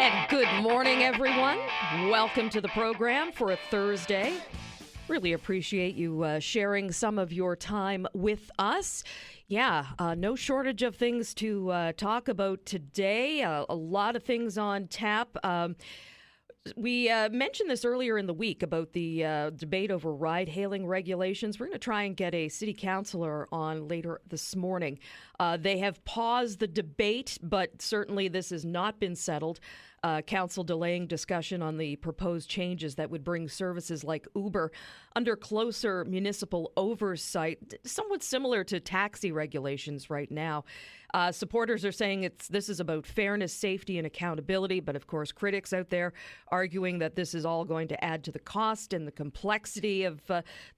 And good morning, everyone. Welcome to the program for a Thursday. Really appreciate you sharing some of your time with us. No shortage of things to talk about today. A lot of things on tap. We mentioned this earlier in the week about the debate over ride-hailing regulations. We're going to try and get a city councillor on later this morning. They have paused the debate, but certainly this has not been settled. Council delaying discussion on the proposed changes that would bring services like Uber under closer municipal oversight, somewhat similar to taxi regulations right now. Supporters are saying this is about fairness, safety, and accountability, but of course critics out there arguing that this is all going to add to the cost and the complexity of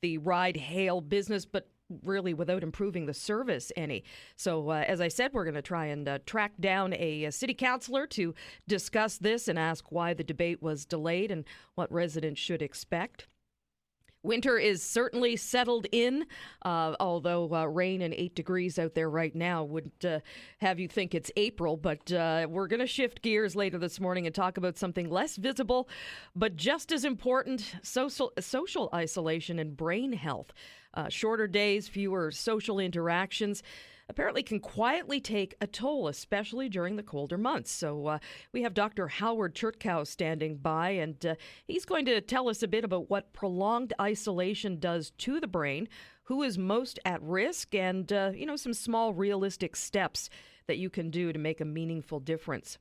the ride-hail business, but really without improving the service any. So as I said, we're going to try and track down a city councillor to discuss this and ask why the debate was delayed and what residents should expect. Winter is certainly settled in, although rain and 8 degrees out there right now would have you think it's April. But we're going to shift gears later this morning and talk about something less visible, but just as important, social isolation and brain health. Shorter days, fewer social interactions apparently can quietly take a toll, especially during the colder months. So we have Dr. Howard Churtkow standing by, and he's going to tell us a bit about what prolonged isolation does to the brain, who is most at risk, and some small realistic steps that you can do to make a meaningful difference.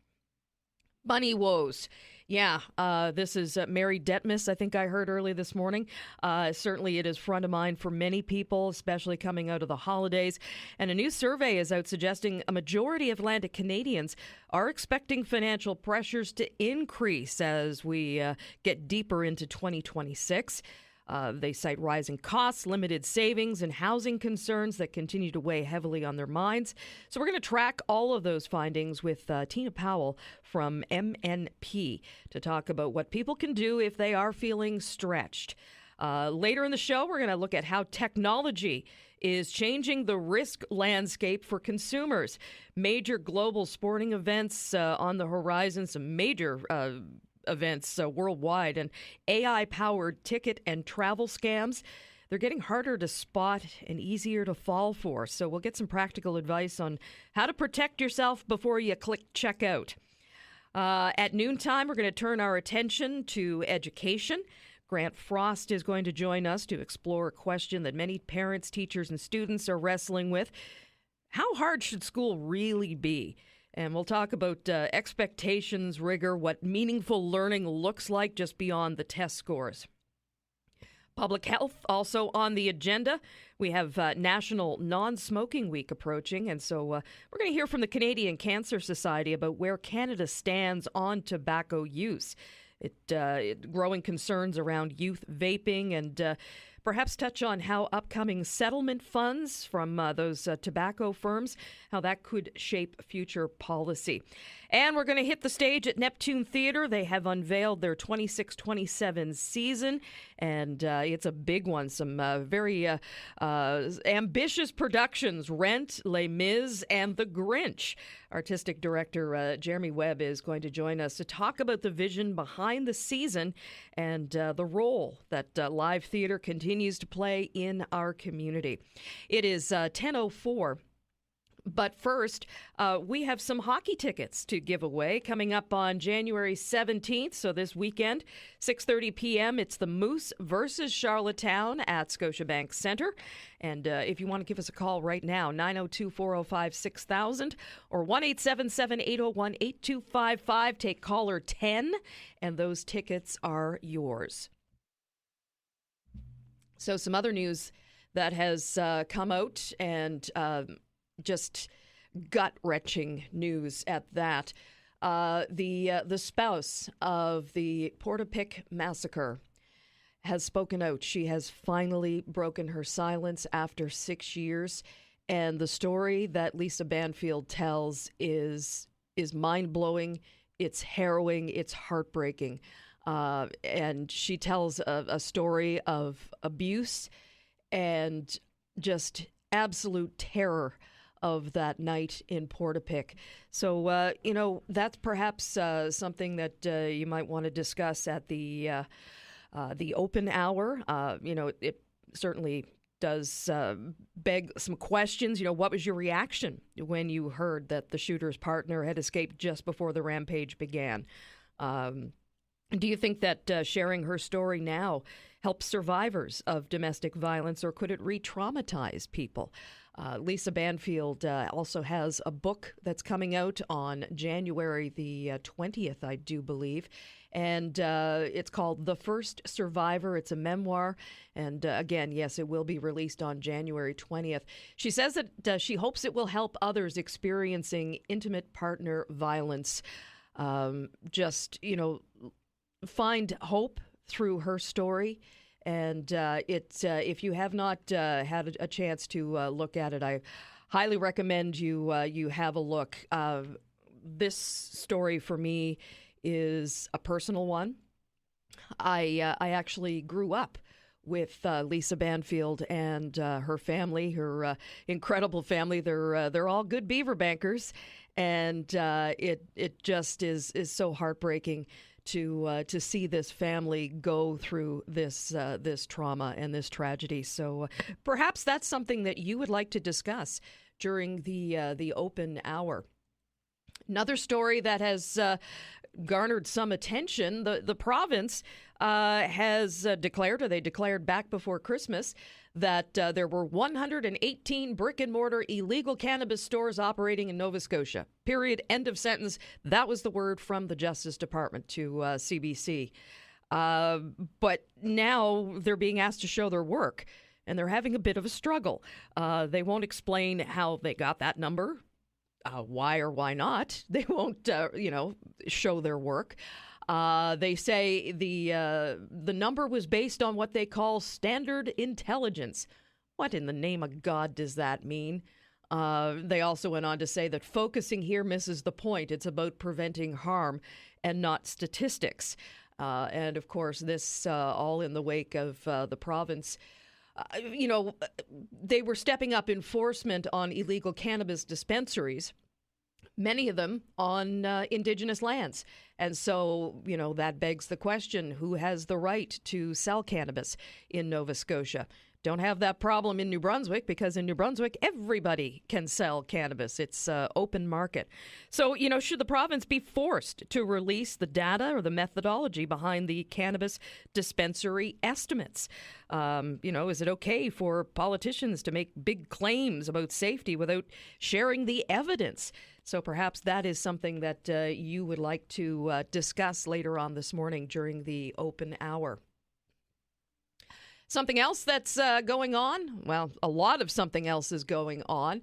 Bunny woes. This is Mary Detmus, I think I heard early this morning. Certainly it is front of mind for many people, especially coming out of the holidays. And a new survey is out suggesting a majority of Atlantic Canadians are expecting financial pressures to increase as we get deeper into 2026. They cite rising costs, limited savings, and housing concerns that continue to weigh heavily on their minds. So we're going to track all of those findings with Tina Powell from MNP to talk about what people can do if they are feeling stretched. Later in the show, we're going to look at how technology is changing the risk landscape for consumers. Major global sporting events on the horizon, some major events worldwide, and AI-powered ticket and travel scams. They're getting harder to spot and easier to fall for. So we'll get some practical advice on how to protect yourself before you click checkout. At noontime, we're going to turn our attention to education. Grant Frost is going to join us to explore a question that many parents, teachers, and students are wrestling with. How hard should school really be? And we'll talk about expectations, rigor, what meaningful learning looks like just beyond the test scores. Public health also on the agenda. We have National Non-Smoking Week approaching, and so we're going to hear from the Canadian Cancer Society about where Canada stands on tobacco use. Growing concerns around youth vaping, and perhaps touch on how upcoming settlement funds from those tobacco firms, how that could shape future policy. And we're going to hit the stage at Neptune Theatre. They have unveiled their 26-27 season, and it's a big one. Some very ambitious productions: Rent, Les Mis, and The Grinch. Artistic director Jeremy Webb is going to join us to talk about the vision behind the season and the role that live theater continues to play in our community. It is 10:04. But first, we have some hockey tickets to give away coming up on January 17th. So this weekend, 6:30 p.m., it's the Moose versus Charlottetown at Scotiabank Centre. And if you want to give us a call right now, 902-405-6000 or 1-877-801-8255. Take caller 10, and those tickets are yours. So some other news that has come out, and just gut-wrenching news at that. The spouse of the Portapique massacre has spoken out. She has finally broken her silence after 6 years, and the story that Lisa Banfield tells is mind-blowing. It's harrowing. It's heartbreaking. And she tells a story of abuse and just absolute terror of that night in Portapic. So, that's perhaps something that you might want to discuss at the open hour. It certainly does beg some questions. What was your reaction when you heard that the shooter's partner had escaped just before the rampage began? Do you think that sharing her story now helps survivors of domestic violence, or could it re-traumatize people? Lisa Banfield also has a book that's coming out on January the 20th, I do believe. And it's called The First Survivor. It's a memoir. And again, yes, it will be released on January 20th. She says that she hopes it will help others experiencing intimate partner violence find hope through her story. And if you have not had a chance to look at it, I highly recommend you have a look. This story for me is a personal one. I actually grew up with Lisa Banfield and her family, her incredible family. They're all good beaver bankers, and it just is so heartbreaking to see this family go through this trauma and this tragedy. So perhaps that's something that you would like to discuss during the open hour. Another story that has garnered some attention, the province has declared back before Christmas that there were 118 brick-and-mortar illegal cannabis stores operating in Nova Scotia. Period. End of sentence. That was the word from the Justice Department to CBC. But now they're being asked to show their work, and they're having a bit of a struggle. They won't explain how they got that number, why or why not. They won't, show their work. They say the number was based on what they call standard intelligence. What in the name of God does that mean? They also went on to say that focusing here misses the point. It's about preventing harm and not statistics. And of course, this all in the wake of the province. They were stepping up enforcement on illegal cannabis dispensaries, many of them on Indigenous lands. And so, that begs the question, who has the right to sell cannabis in Nova Scotia? Don't have that problem in New Brunswick, because in New Brunswick, everybody can sell cannabis. It's open market. So, should the province be forced to release the data or the methodology behind the cannabis dispensary estimates? Is it okay for politicians to make big claims about safety without sharing the evidence? So perhaps that is something that you would like to discuss later on this morning during the open hour. Something else that's going on? Well, a lot of something else is going on.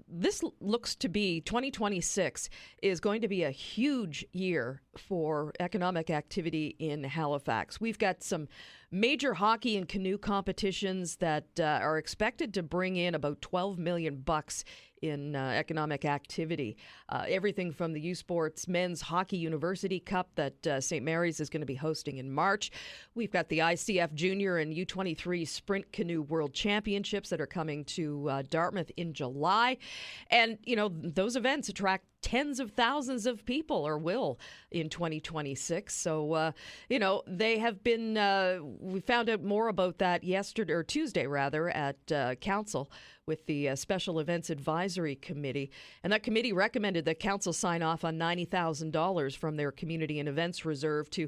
This looks to be 2026 is going to be a huge year for economic activity in Halifax. We've got some major hockey and canoe competitions that are expected to bring in about $12 million in economic activity. Everything from the U Sports Men's Hockey University Cup that St. Mary's is going to be hosting in March. We've got the ICF Junior and U23 Sprint Canoe World Championships that are coming to Dartmouth in July. And, those events attract tens of thousands of people, or will, in 2026. So, they have been, we found out more about that Tuesday at Council with the Special Events Advisory Committee. And that committee recommended that Council sign off on $90,000 from their Community and Events Reserve to,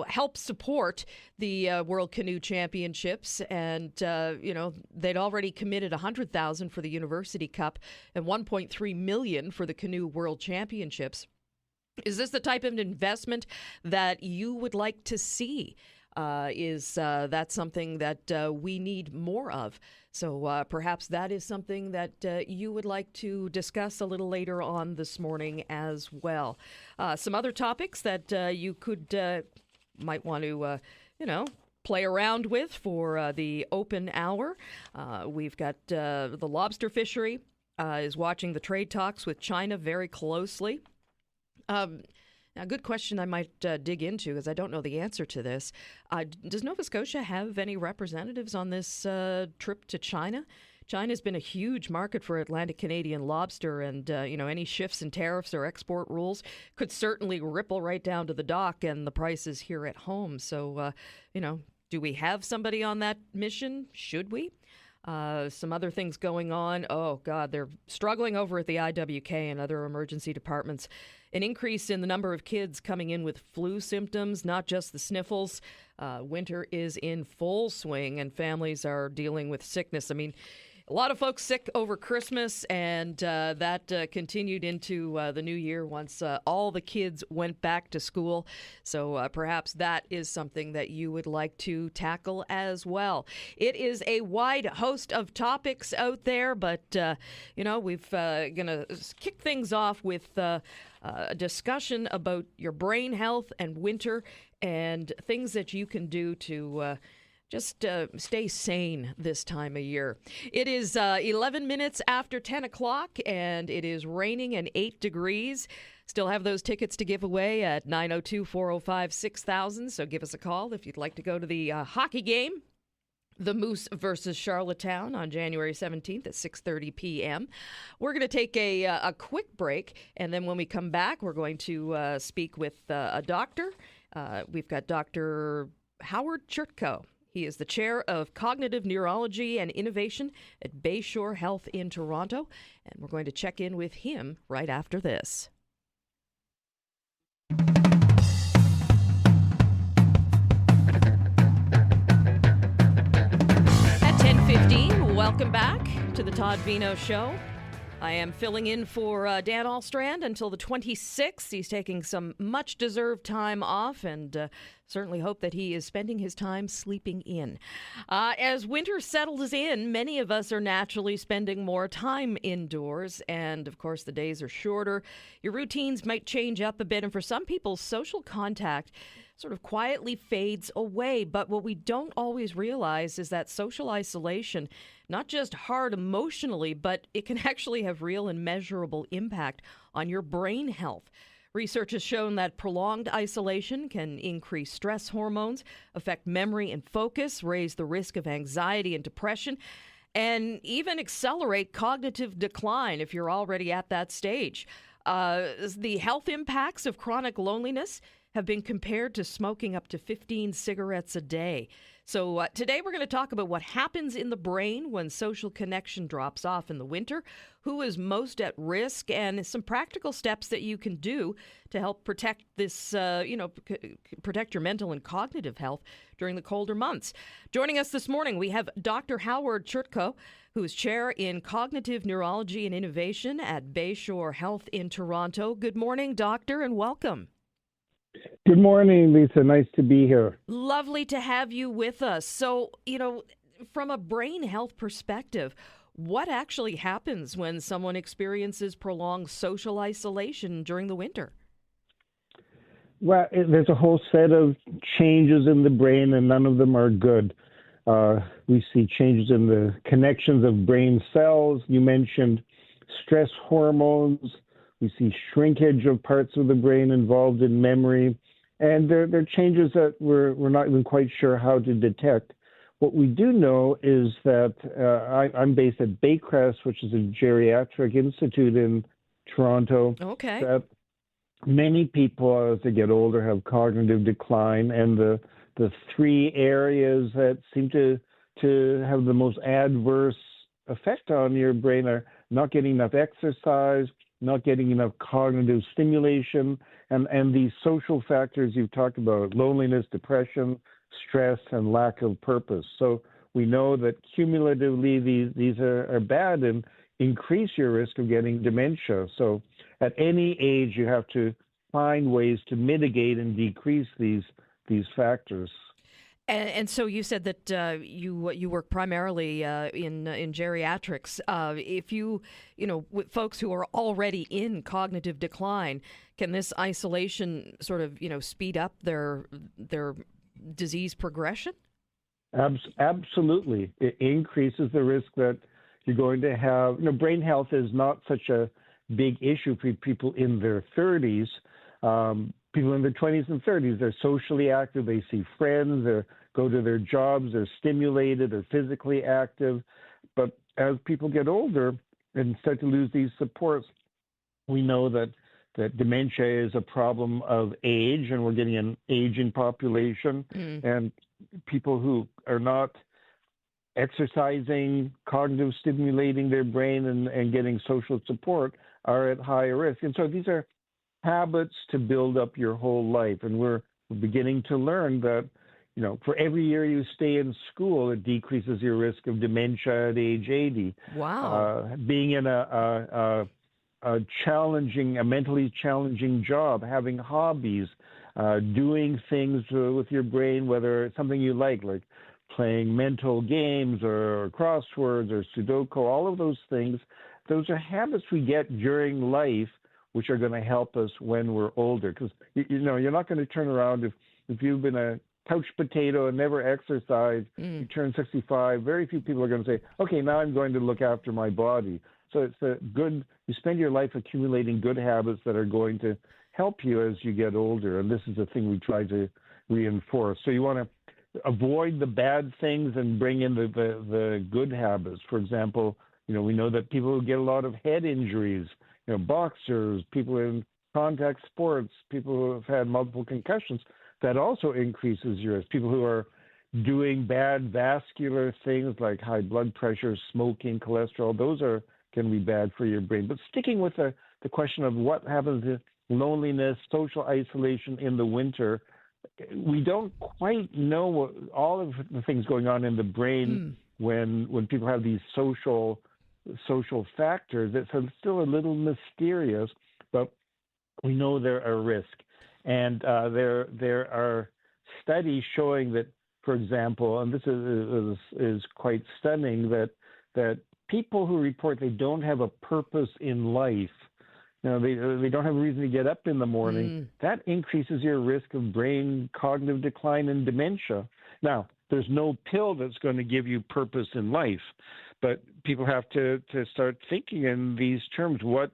help support the World Canoe Championships. And, they'd already committed $100,000 for the University Cup and $1.3 million for the Canoe World Championships. Is this the type of investment that you would like to see? Is that something that we need more of? So perhaps that is something that you would like to discuss a little later on this morning as well. Some other topics that you might want to, play around with for the open hour. We've got the lobster fishery is watching the trade talks with China very closely. Now, good question I might dig into, because I don't know the answer to this. Does Nova Scotia have any representatives on this trip to China? China's been a huge market for Atlantic Canadian lobster, and any shifts in tariffs or export rules could certainly ripple right down to the dock and the prices here at home. So, do we have somebody on that mission? Should we? Some other things going on. Oh, God, they're struggling over at the IWK and other emergency departments. An increase in the number of kids coming in with flu symptoms, not just the sniffles. Winter is in full swing, and families are dealing with sickness. I mean, a lot of folks sick over Christmas, and that continued into the new year once all the kids went back to school. So perhaps that is something that you would like to tackle as well. It is a wide host of topics out there, but, we've going to kick things off with a discussion about your brain health and winter and things that you can do to just stay sane this time of year. It is 11 minutes after 10 o'clock, and it is raining and 8 degrees. Still have those tickets to give away at 902-405-6000, so give us a call if you'd like to go to the hockey game. The Moose versus Charlottetown on January 17th at 6:30 p.m. We're going to take a quick break, and then when we come back, we're going to speak with a doctor. We've got Dr. Howard Chertko. He is the chair of cognitive neurology and innovation at Bayshore Health in Toronto, and we're going to check in with him right after this. At 10:15, welcome back to the Todd Veinotte Show. I am filling in for Dan Alstrand until the 26th. He's taking some much-deserved time off, and certainly hope that he is spending his time sleeping in. As winter settles in, many of us are naturally spending more time indoors, and of course the days are shorter. Your routines might change up a bit, and for some people, social contact sort of quietly fades away. But what we don't always realize is that social isolation, not just hard emotionally, but it can actually have real and measurable impact on your brain health. Research has shown that prolonged isolation can increase stress hormones, affect memory and focus, raise the risk of anxiety and depression, and even accelerate cognitive decline if you're already at that stage. The health impacts of chronic loneliness have been compared to smoking up to 15 cigarettes a day. So today we're going to talk about what happens in the brain when social connection drops off in the winter, who is most at risk, and some practical steps that you can do to help protect this, protect your mental and cognitive health during the colder months. Joining us this morning, we have Dr. Howard Chertko, who is chair in cognitive neurology and innovation at Bayshore Health in Toronto. Good morning, doctor, and welcome. Good morning, Lisa. Nice to be here. Lovely to have you with us. So, from a brain health perspective, what actually happens when someone experiences prolonged social isolation during the winter? Well, there's a whole set of changes in the brain, and none of them are good. We see changes in the connections of brain cells. You mentioned stress hormones. We see shrinkage of parts of the brain involved in memory, and there are changes that we're not even quite sure how to detect. What we do know is that I'm based at Baycrest, which is a geriatric institute in Toronto. Okay. That many people, as they get older, have cognitive decline, and the three areas that seem to have the most adverse effect on your brain are not getting enough exercise, not getting enough cognitive stimulation, and these social factors you've talked about, loneliness, depression, stress, and lack of purpose. So we know that cumulatively these are bad and increase your risk of getting dementia. So at any age, you have to find ways to mitigate and decrease these factors. And so you said that you work primarily in geriatrics. If with folks who are already in cognitive decline, can this isolation sort of speed up their disease progression? Absolutely, it increases the risk that you're going to have. Brain health is not such a big issue for people in their 30s. People in their 20s and 30s, they're socially active, they see friends, they go to their jobs, they're stimulated, they're physically active. But as people get older and start to lose these supports, we know that dementia is a problem of age, and we're getting an aging population, and people who are not exercising, cognitive stimulating their brain and getting social support are at higher risk. And so these are habits to build up your whole life. And we're beginning to learn that, for every year you stay in school, it decreases your risk of dementia at age 80. Wow. Being in a mentally challenging job, having hobbies, doing things with your brain, whether it's something you like playing mental games or crosswords or Sudoku, all of those things, those are habits we get during life, which are going to help us when we're older. Because, you're not going to turn around if you've been a couch potato and never exercised, you turn 65, very few people are going to say, okay, now I'm going to look after my body. So it's you spend your life accumulating good habits that are going to help you as you get older. And this is the thing we try to reinforce. So you want to avoid the bad things and bring in the good habits. For example, we know that people who get a lot of head injuries, boxers, people in contact sports, people who have had multiple concussions, that also increases your risk. People who are doing bad vascular things like high blood pressure, smoking, cholesterol, those can be bad for your brain. But sticking with the question of what happens to loneliness, social isolation in the winter, we don't quite know all of the things going on in the brain when people have these social factors. It's still a little mysterious, but we know they're a risk. And there are studies showing that, for example, and this is quite stunning, that people who report they don't have a purpose in life, they don't have a reason to get up in the morning, that increases your risk of brain cognitive decline and dementia. Now, there's no pill that's going to give you purpose in life, but people have to start thinking in these terms. What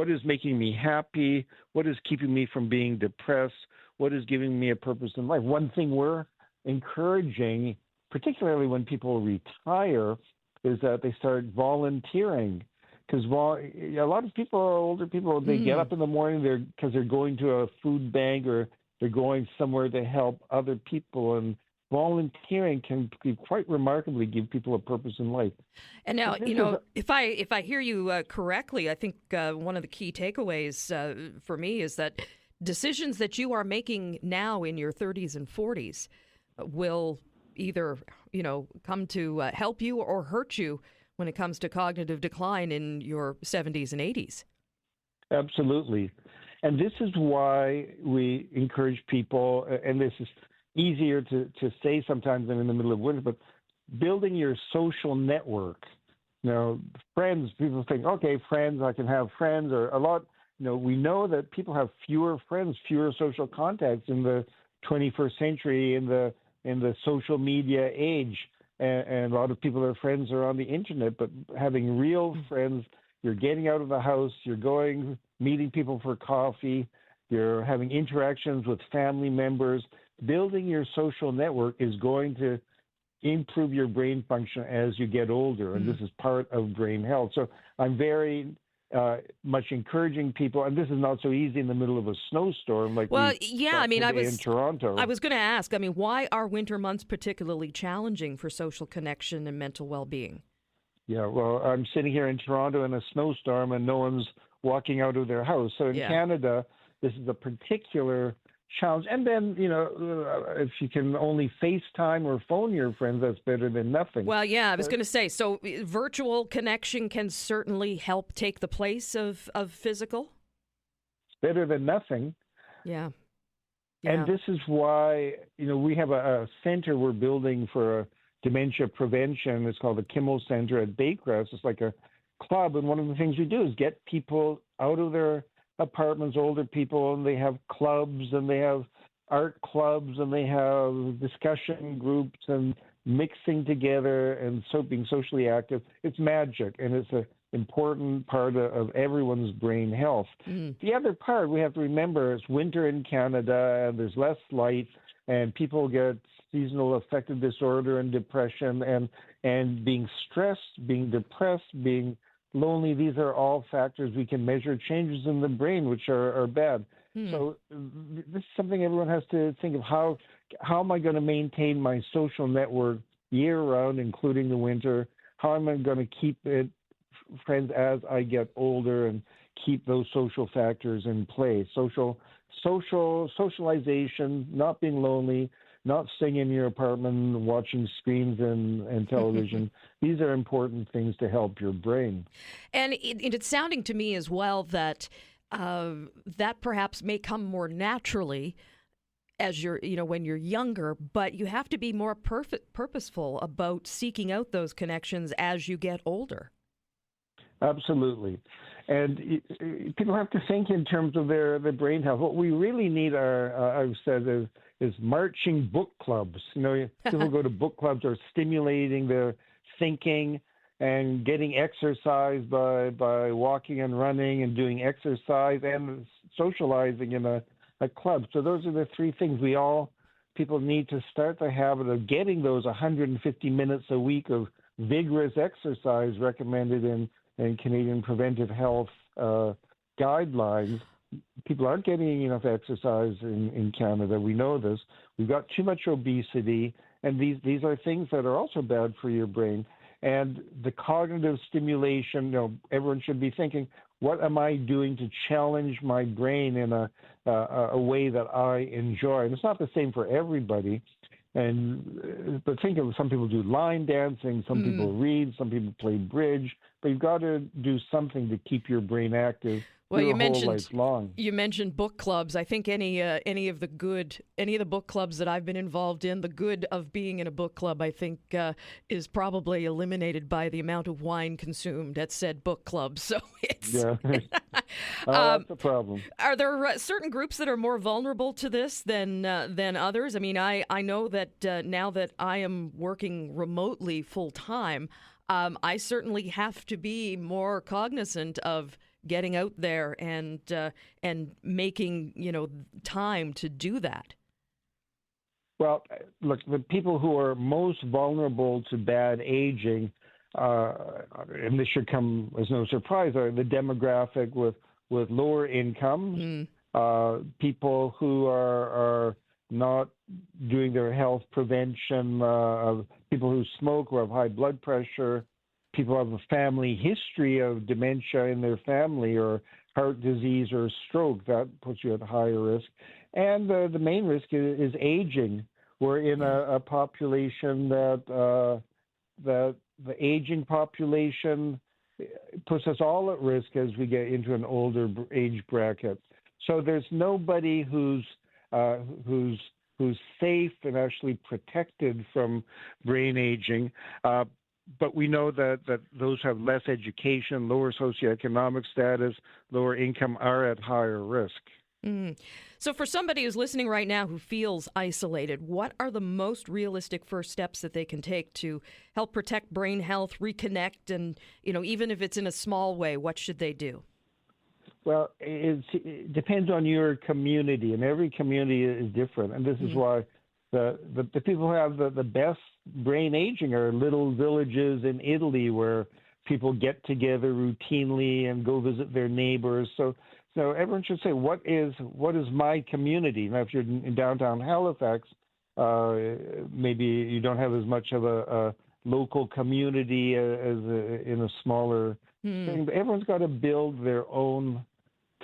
is making me happy? What is keeping me from being depressed? What is giving me a purpose in life? One thing we're encouraging, particularly when people retire, is that they start volunteering. Because a lot of people, older people, they get up in the morning because they're going to a food bank or they're going somewhere to help other people. And volunteering can quite remarkably give people a purpose in life. And now, if I hear you correctly, I think one of the key takeaways for me is that decisions that you are making now in your 30s and 40s will either, come to help you or hurt you when it comes to cognitive decline in your 70s and 80s. Absolutely. And this is why we encourage people, and this is easier to say sometimes than in the middle of winter, but building your social network. Friends, people think, okay, friends, I can have friends, or a lot. We know that people have fewer friends, fewer social contacts in the 21st century, in the social media age. And a lot of people, their friends are on the internet, but having real friends, you're getting out of the house, you're going, meeting people for coffee, you're having interactions with family members. Building your social network is going to improve your brain function as you get older, and this is part of brain health. So I'm very much encouraging people, and this is not so easy in the middle of a snowstorm like in Toronto. I was going to ask, why are winter months particularly challenging for social connection and mental well-being? Yeah, well, I'm sitting here in Toronto in a snowstorm, and no one's walking out of their house. So in Canada, this is a particular challenge. And then, if you can only FaceTime or phone your friends, that's better than nothing. Well, yeah, I was going to say, so virtual connection can certainly help take the place of physical? It's better than nothing. Yeah. And this is why, we have a center we're building for dementia prevention. It's called the Kimmel Center at Baycrest. It's like a club. And one of the things we do is get people out of their apartments, older people, and they have clubs and they have art clubs and they have discussion groups and mixing together and being socially active. It's magic, and it's an important part of everyone's brain health. The other part we have to remember, it's winter in Canada and there's less light and people get seasonal affective disorder and depression, and And being stressed, being depressed, being lonely, these are all factors we can measure changes in the brain, which are bad. Hmm. So this is something everyone has to think of. How am I going to maintain my social network year round, including the winter? How am I going to keep it friends as I get older and keep those social factors in place? Socialization, not being lonely, not staying in your apartment watching screens and television. These are important things to help your brain. And it's sounding to me as well that that perhaps may come more naturally as when you're younger, but you have to be more purposeful about seeking out those connections as you get older. Absolutely. And people have to think in terms of their brain health. What we really need I've said, is marching book clubs. People go to book clubs are stimulating their thinking and getting exercise by walking and running and doing exercise and socializing in a club. So those are the three things people need to start the habit of getting those 150 minutes a week of vigorous exercise recommended in Canadian preventive health guidelines. People aren't getting enough exercise in Canada. We know this. We've got too much obesity, and these are things that are also bad for your brain. And the cognitive stimulation, everyone should be thinking, what am I doing to challenge my brain in a way that I enjoy? And it's not the same for everybody. But think of some people do line dancing, some people read, some people play bridge, but you've got to do something to keep your brain active. Well, you mentioned book clubs. I think any of the book clubs that I've been involved in, the good of being in a book club, I think, is probably eliminated by the amount of wine consumed at said book club. So it's that's a problem. Are there certain groups that are more vulnerable to this than others? I mean, I know that now that I am working remotely full time, I certainly have to be more cognizant of getting out there and making time to do that. Well, look, the people who are most vulnerable to bad aging, and this should come as no surprise, are the demographic with lower incomes, people who are not doing their health prevention, people who smoke or have high blood pressure, people who have a family history of dementia in their family or heart disease or stroke. That puts you at higher risk. And the main risk is aging. We're in a population that the aging population puts us all at risk as we get into an older age bracket. So there's nobody who's safe and actually protected from brain aging. But we know that those who have less education, lower socioeconomic status, lower income are at higher risk. So for somebody who's listening right now who feels isolated, what are the most realistic first steps that they can take to help protect brain health, reconnect, and even if it's in a small way, what should they do? Well, it depends on your community, and every community is different. And this is why the people who have the best brain aging are little villages in Italy where people get together routinely and go visit their neighbors. So everyone should say, what is my community? Now, if you're in downtown Halifax, maybe you don't have as much of a local community as in a smaller thing. But everyone's got to build their own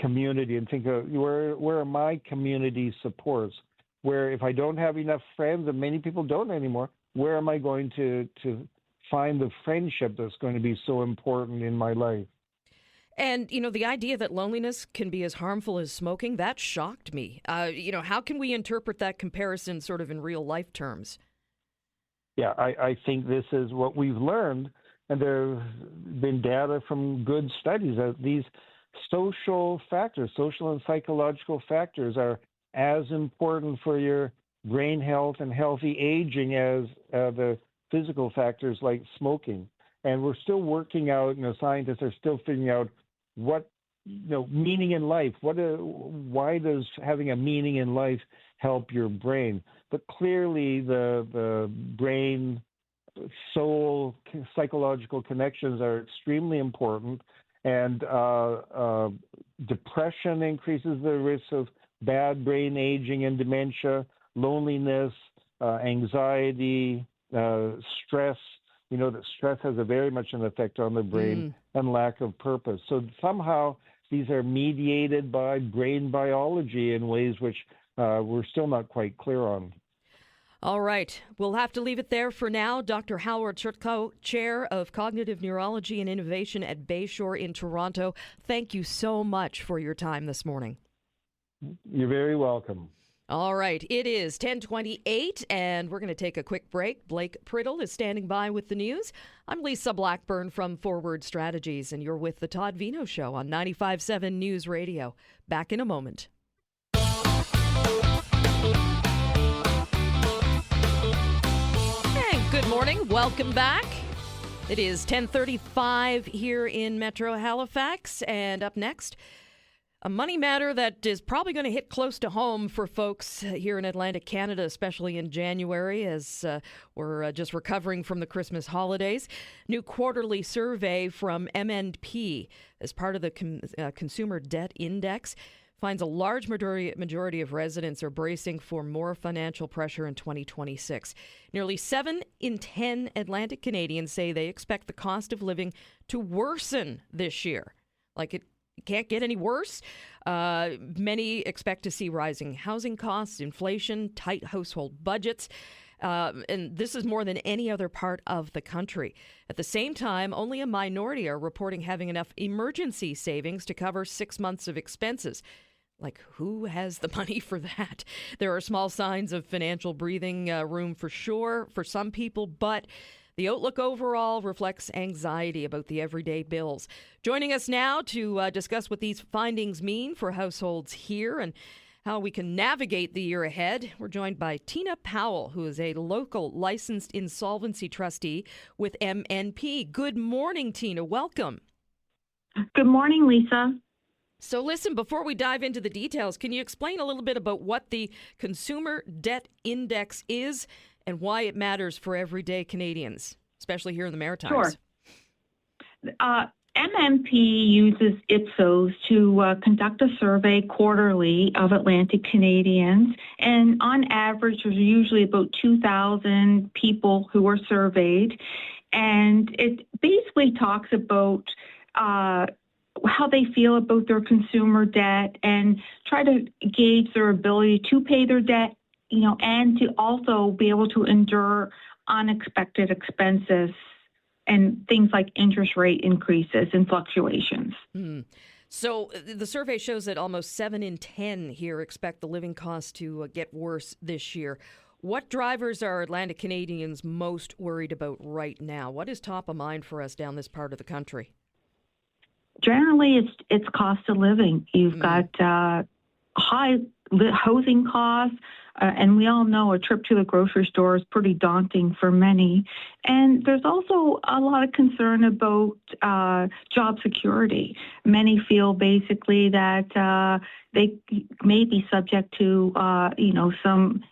community and think of where are my community supports? Where if I don't have enough friends, and many people don't anymore, where am I going to find the friendship that's going to be so important in my life? And, the idea that loneliness can be as harmful as smoking, that shocked me. How can we interpret that comparison sort of in real life terms? Yeah, I think this is what we've learned, and there have been data from good studies that these social factors, social and psychological factors, are as important for your brain health and healthy aging as the physical factors like smoking. And we're still working out, scientists are still figuring out what, meaning in life. Why does having a meaning in life help your brain? But clearly the brain soul psychological connections are extremely important, and depression increases the risk of bad brain aging and dementia, loneliness, anxiety, stress. That stress has a very much an effect on the brain, and lack of purpose. So somehow these are mediated by brain biology in ways which we're still not quite clear on. All right. We'll have to leave it there for now. Dr. Howard Churtko, Chair of Cognitive Neurology and Innovation at Bayshore in Toronto. Thank you so much for your time this morning. You're very welcome. All right. It is 10:28, and we're going to take a quick break. Blake Priddle is standing by with the news. I'm Lisa Blackburn from Forward Strategies, and you're with the Todd Veinotte Show on 95.7 News Radio. Back in a moment. Good morning. Welcome back. It is 10:35 here in Metro Halifax, and up next, a money matter that is probably going to hit close to home for folks here in Atlantic Canada, especially in January, as we're just recovering from the Christmas holidays. New quarterly survey from MNP as part of the Consumer Debt Index finds a large majority of residents are bracing for more financial pressure in 2026. Nearly 7 in 10 Atlantic Canadians say they expect the cost of living to worsen this year. Like it can't get any worse. Many expect to see rising housing costs, inflation, tight household budgets. And this is more than any other part of the country. At the same time, only a minority are reporting having enough emergency savings to cover 6 months of expenses. Like, who has the money for that? There are small signs of financial breathing room for sure for some people, but the outlook overall reflects anxiety about the everyday bills. Joining us now to discuss what these findings mean for households here and how we can navigate the year ahead, we're joined by Tina Powell, who is a local licensed insolvency trustee with MNP. Good morning, Tina. Welcome. Good morning, Lisa. So listen, before we dive into the details, can you explain a little bit about what the Consumer Debt Index is and why it matters for everyday Canadians, especially here in the Maritimes? Sure. MNP uses Ipsos to conduct a survey quarterly of Atlantic Canadians, and on average, there's usually about 2,000 people who are surveyed, and it basically talks about how they feel about their consumer debt and try to gauge their ability to pay their debt, and to also be able to endure unexpected expenses and things like interest rate increases and fluctuations. So the survey shows that almost 7 in 10 here expect the living costs to get worse this year. What drivers are Atlantic Canadians most worried about right now? What is top of mind for us down this part of the country? Generally, it's cost of living. You've got high housing costs, and we all know a trip to the grocery store is pretty daunting for many. And there's also a lot of concern about job security. Many feel basically that they may be subject to, some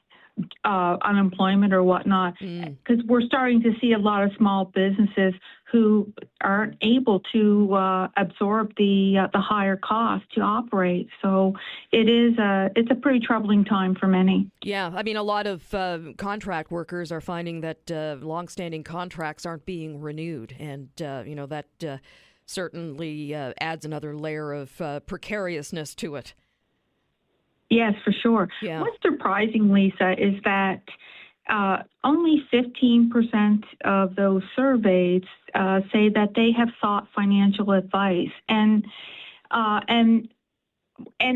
unemployment or whatnot, because we're starting to see a lot of small businesses who aren't able to absorb the higher cost to operate. So it's a pretty troubling time for many. Yeah, I mean, a lot of contract workers are finding that longstanding contracts aren't being renewed, and that certainly adds another layer of precariousness to it. Yes, for sure. Yeah. What's surprising, Lisa, is that only 15% of those surveyed say that they have sought financial advice, and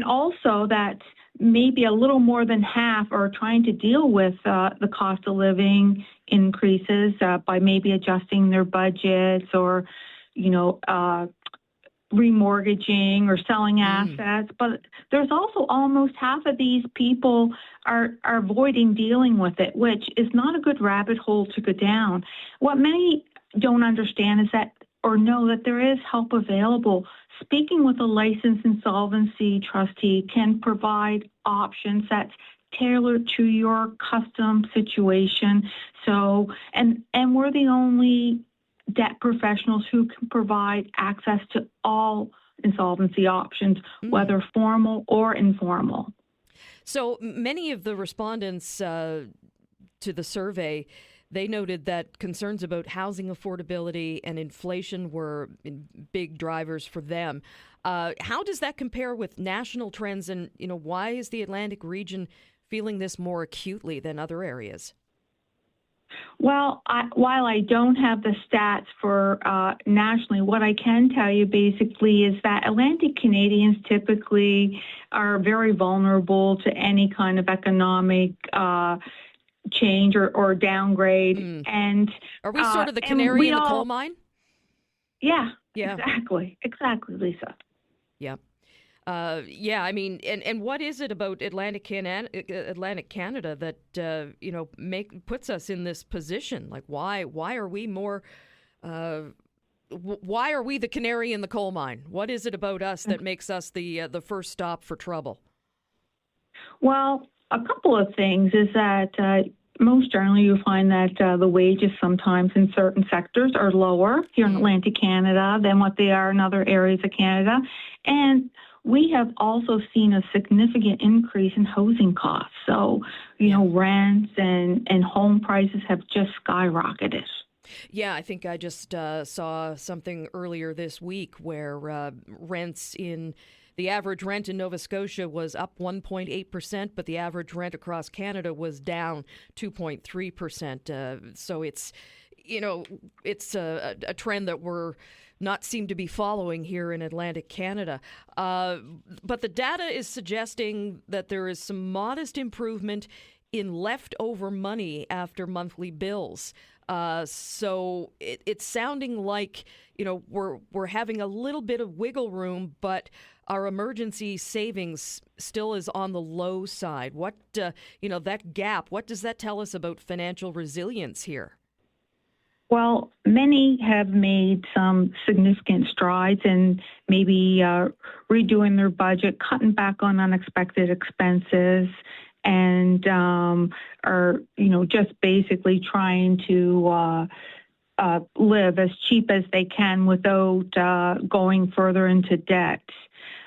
also that maybe a little more than half are trying to deal with the cost of living increases by maybe adjusting their budgets or, remortgaging or selling assets. But there's also almost half of these people are avoiding dealing with it, which is not a good rabbit hole to go down. What many don't understand is that, or know that there is help available. Speaking with a licensed insolvency trustee can provide options that's tailored to your custom situation. So, and we're the only debt professionals who can provide access to all insolvency options, whether formal or informal. So many of the respondents to the survey, they noted that concerns about housing affordability and inflation were big drivers for them. How does that compare with national trends, and why is the Atlantic region feeling this more acutely than other areas? Well, while I don't have the stats for nationally, what I can tell you basically is that Atlantic Canadians typically are very vulnerable to any kind of economic change or downgrade. And are we sort of the canary in the coal mine? Yeah. Yeah. Exactly, Lisa. Yeah. Yeah, I mean, and what is it about Atlantic Canada that puts us in this position? Like, why are we more? Why are we the canary in the coal mine? What is it about us that makes us the first stop for trouble? Well, a couple of things is that most generally you find that the wages sometimes in certain sectors are lower here in Atlantic Canada than what they are in other areas of Canada, and we have also seen a significant increase in housing costs. So, rents and home prices have just skyrocketed. Yeah, I think I just saw something earlier this week where the average rent in Nova Scotia was up 1.8%, but the average rent across Canada was down 2.3%. So it's a trend that we're not seem to be following here in Atlantic Canada. But the data is suggesting that there is some modest improvement in leftover money after monthly bills. So it's sounding like, we're having a little bit of wiggle room, but our emergency savings still is on the low side. What, that gap, what does that tell us about financial resilience here? Well, many have made some significant strides in maybe redoing their budget, cutting back on unexpected expenses, and are, just basically trying to live as cheap as they can without going further into debt.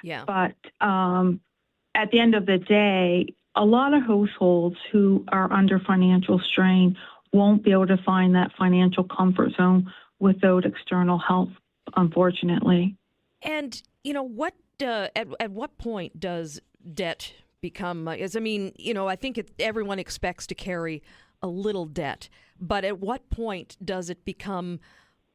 Yeah. But at the end of the day, a lot of households who are under financial strain won't be able to find that financial comfort zone without external help, unfortunately. And, at what point does debt become, I think everyone expects to carry a little debt, but at what point does it become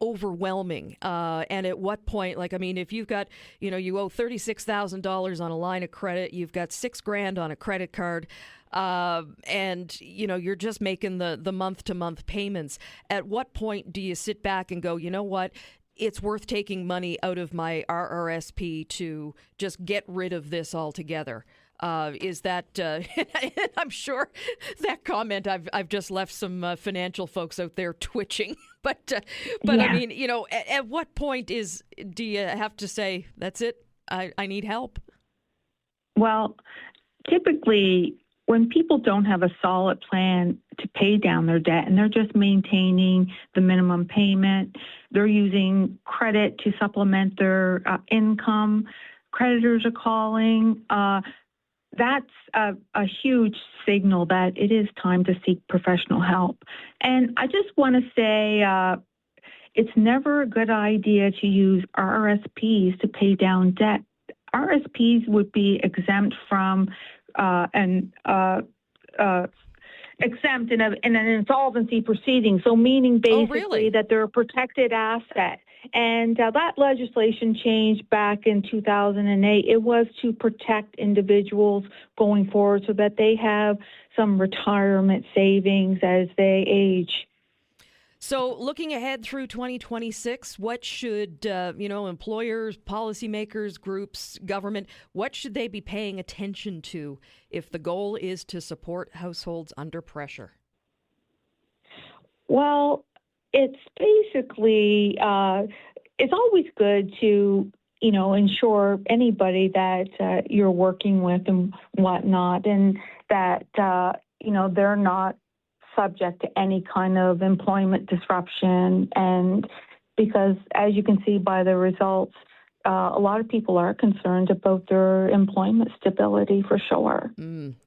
overwhelming? And at what point, if you've got, you owe $36,000 on a line of credit, you've got $6,000 on a credit card, and you're just making the month-to-month payments. At what point do you sit back and go, you know what? It's worth taking money out of my RRSP to just get rid of this altogether. Is that? I'm sure that comment I've just left some financial folks out there twitching. But yeah. I mean, at what point do you have to say that's it? I need help. Well, typically, when people don't have a solid plan to pay down their debt and they're just maintaining the minimum payment, they're using credit to supplement their income, creditors are calling, that's a huge signal that it is time to seek professional help. And I just want to say it's never a good idea to use RRSPs to pay down debt. RRSPs would be exempt from exempt in an insolvency proceeding. So meaning basically that they're a protected asset. And that legislation changed back in 2008. It was to protect individuals going forward so that they have some retirement savings as they age. So looking ahead through 2026, what should, employers, policymakers, groups, government, what should they be paying attention to if the goal is to support households under pressure? Well, it's basically, it's always good to ensure anybody that you're working with and whatnot, and that, they're not subject to any kind of employment disruption. And because, as you can see by the results, a lot of people are concerned about their employment stability for sure.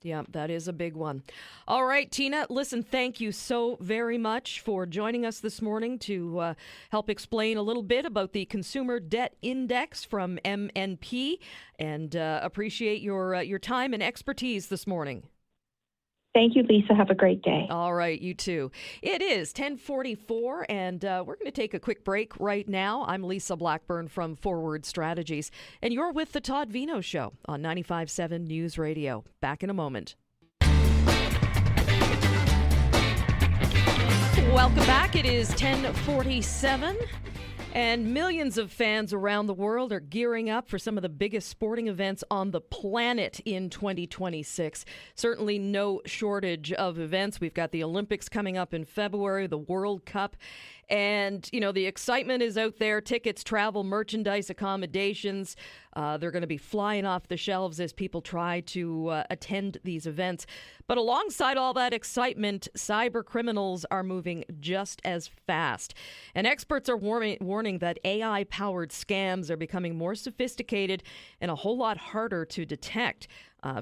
Yeah, that is a big one. All right, Tina, listen, thank you so very much for joining us this morning to help explain a little bit about the Consumer Debt Index from MNP, and appreciate your time and expertise this morning. Thank you, Lisa. Have a great day. All right, you too. It is 10:44, and we're going to take a quick break right now. I'm Lisa Blackburn from Forward Strategies, and you're with the Todd Veinotte Show on 95.7 News Radio. Back in a moment. Welcome back. It is 10:47. And millions of fans around the world are gearing up for some of the biggest sporting events on the planet in 2026. Certainly no shortage of events. We've got the Olympics coming up in February, the World Cup. And, the excitement is out there. Tickets, travel, merchandise, accommodations. They're going to be flying off the shelves as people try to attend these events. But alongside all that excitement, cyber criminals are moving just as fast. And experts are warning that AI-powered scams are becoming more sophisticated and a whole lot harder to detect.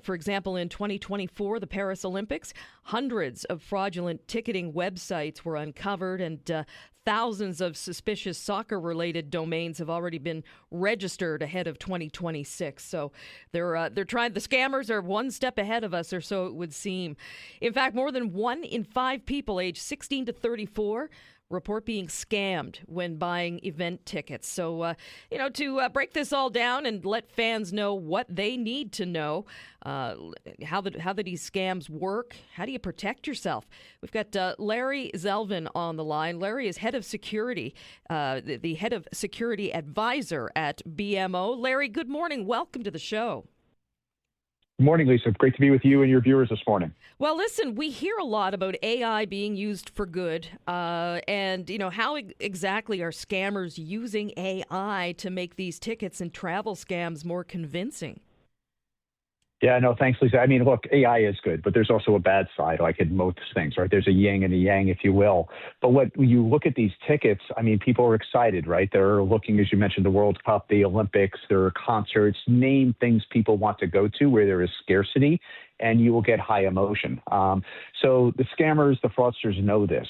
For example, in 2024, the Paris Olympics, hundreds of fraudulent ticketing websites were uncovered, and thousands of suspicious soccer-related domains have already been registered ahead of 2026. So they're trying. The scammers are one step ahead of us, or so it would seem. In fact, more than 1 in 5 people aged 16 to 34 report being scammed when buying event tickets. So, to break this all down and let fans know what they need to know, how these scams work, how do you protect yourself? We've got Larry Zelvin on the line. Larry is head of security, the head of security advisor at BMO. Larry, good morning. Welcome to the show. Good morning, Lisa. Great to be with you and your viewers this morning. Well, listen, we hear a lot about AI being used for good, and how exactly are scammers using AI to make these tickets and travel scams more convincing? Yeah, no, thanks, Lisa. I mean, look, AI is good, but there's also a bad side, like in most things, right? There's a yin and a yang, if you will. But when you look at these tickets, I mean, people are excited, right? They're looking, as you mentioned, the World Cup, the Olympics, there are concerts, name things people want to go to where there is scarcity, and you will get high emotion. So the scammers, the fraudsters know this.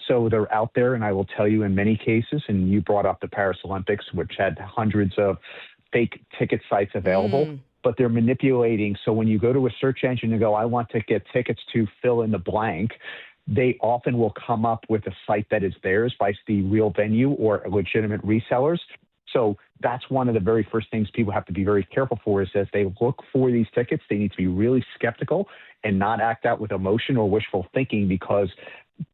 So they're out there, and I will tell you in many cases, and you brought up the Paris Olympics, which had hundreds of fake ticket sites available. But they're manipulating. So when you go to a search engine and go, I want to get tickets to fill in the blank, they often will come up with a site that is theirs by the real venue or legitimate resellers. So that's one of the very first things people have to be very careful for, is as they look for these tickets, they need to be really skeptical and not act out with emotion or wishful thinking, because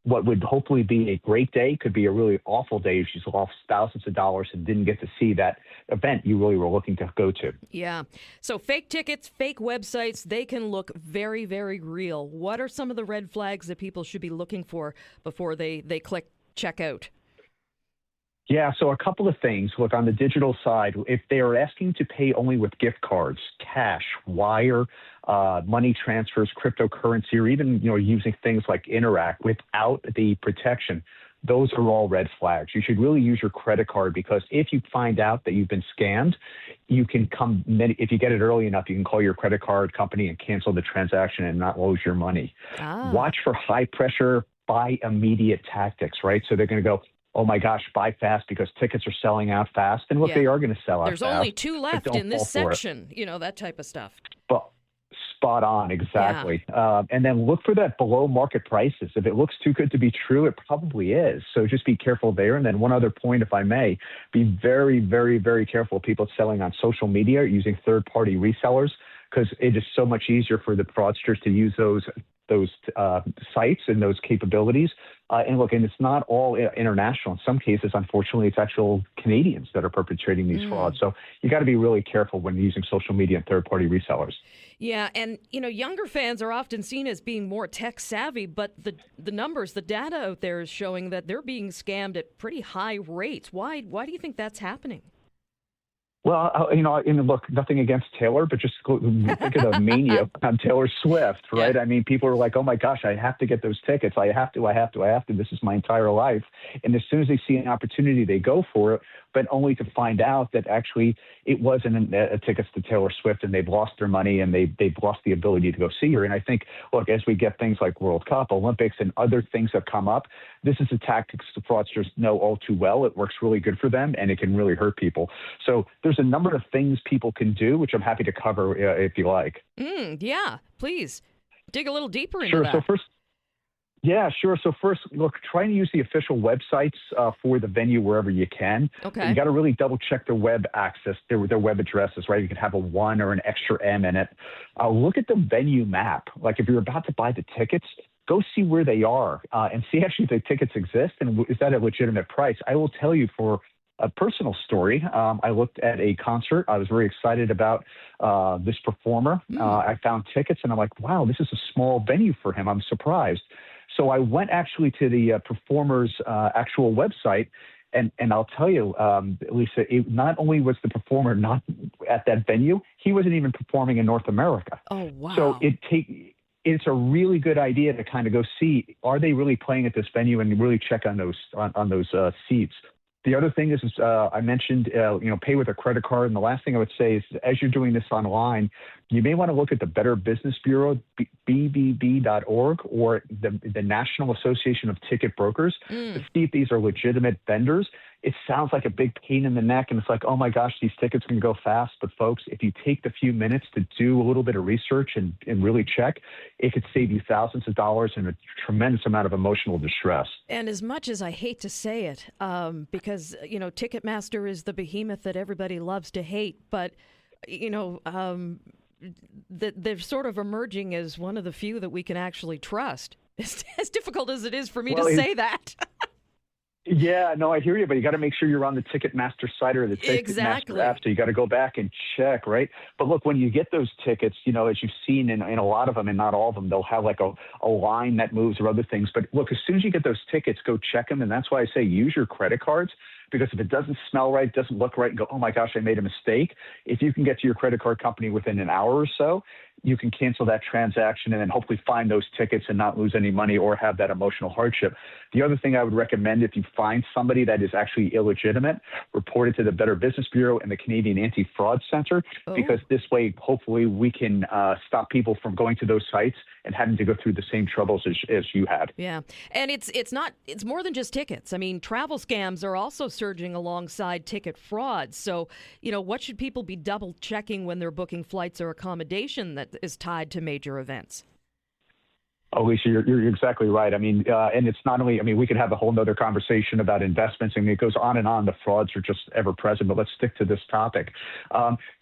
what would hopefully be a great day could be a really awful day if you lost thousands of dollars and didn't get to see that event you really were looking to go to. Yeah. So fake tickets, fake websites, they can look very, very real. What are some of the red flags that people should be looking for before they click checkout? Yeah, so a couple of things. Look, on the digital side, if they are asking to pay only with gift cards, cash, wire, money transfers, cryptocurrency, or even using things like Interact without the protection, those are all red flags. You should really use your credit card, because if you find out that you've been scammed, you can if you get it early enough, you can call your credit card company and cancel the transaction and not lose your money. Watch for high pressure, buy immediate tactics, right? So they're going to go, oh my gosh, buy fast because tickets are selling out fast. And look, they are going to sell out There's fast. There's only 2 left in this section, that type of stuff. But spot on, exactly. Yeah. And then look for that below market prices. If it looks too good to be true, it probably is. So just be careful there. And then one other point, if I may, be very, very, very careful of people selling on social media using third-party resellers, because it is so much easier for the fraudsters to use those sites and those capabilities. And it's not all international. In some cases, unfortunately, it's actual Canadians that are perpetrating these frauds. So you got to be really careful when using social media and third-party resellers. Yeah, and younger fans are often seen as being more tech savvy, but the numbers, the data out there is showing that they're being scammed at pretty high rates. Why do you think that's happening? Well, and look, nothing against Taylor, but just think of the mania on Taylor Swift, right? Yeah. I mean, people are like, oh my gosh, I have to get those tickets. I have to. This is my entire life. And as soon as they see an opportunity, they go for it, but only to find out that actually it wasn't a tickets to Taylor Swift and they've lost their money and they've lost the ability to go see her. And I think, look, as we get things like World Cup, Olympics, and other things that come up, this is a tactic the fraudsters know all too well. It works really good for them, and it can really hurt people. So there's a number of things people can do, which I'm happy to cover if you like. Yeah, please dig a little deeper into that. So first, look, try and use the official websites for the venue wherever you can. Okay. You got to really double check their web access, their web addresses, right? You can have a 1 or an extra M in it. Look at the venue map. Like if you're about to buy the tickets, go see where they are and see actually if the tickets exist and is that a legitimate price. I will tell you for a personal story. I looked at a concert. I was very excited about this performer. I found tickets and I'm like, wow, this is a small venue for him. I'm surprised. So I went actually to the performer's actual website. And I'll tell you, Lisa, not only was the performer not at that venue, he wasn't even performing in North America. Oh, wow. So it's a really good idea to kind of go see, are they really playing at this venue, and really check on those seats. The other thing is I mentioned, pay with a credit card. And the last thing I would say is, as you're doing this online, you may want to look at the Better Business Bureau, BBB.org, or the National Association of Ticket Brokers to see if these are legitimate vendors. It sounds like a big pain in the neck, and it's like, oh my gosh, these tickets can go fast. But folks, if you take the few minutes to do a little bit of research and really check, it could save you thousands of dollars and a tremendous amount of emotional distress. And as much as I hate to say it, because, Ticketmaster is the behemoth that everybody loves to hate, but, they're sort of emerging as one of the few that we can actually trust. As difficult as it is for me to say that. Yeah, no, I hear you, but you got to make sure you're on the Ticketmaster site or the Ticketmaster app. So you got to go back and check, right? But look, when you get those tickets, as you've seen in a lot of them, and not all of them, they'll have like a line that moves or other things. But look, as soon as you get those tickets, go check them. And that's why I say use your credit cards, because if it doesn't smell right, doesn't look right, and go, oh my gosh, I made a mistake. If you can get to your credit card company within an hour or so, you can cancel that transaction and then hopefully find those tickets and not lose any money or have that emotional hardship. The other thing I would recommend, if you find somebody that is actually illegitimate, report it to the Better Business Bureau and the Canadian Anti-Fraud Center, because this way, hopefully, we can stop people from going to those sites and having to go through the same troubles as you had. Yeah. And it's more than just tickets. I mean, travel scams are also surging alongside ticket fraud. So, what should people be double checking when they're booking flights or accommodation that is tied to major events? Oh, Lisa, you're exactly right. I mean, and it's not only, we could have a whole nother conversation about investments. I mean, it goes on and on. The frauds are just ever present, but let's stick to this topic.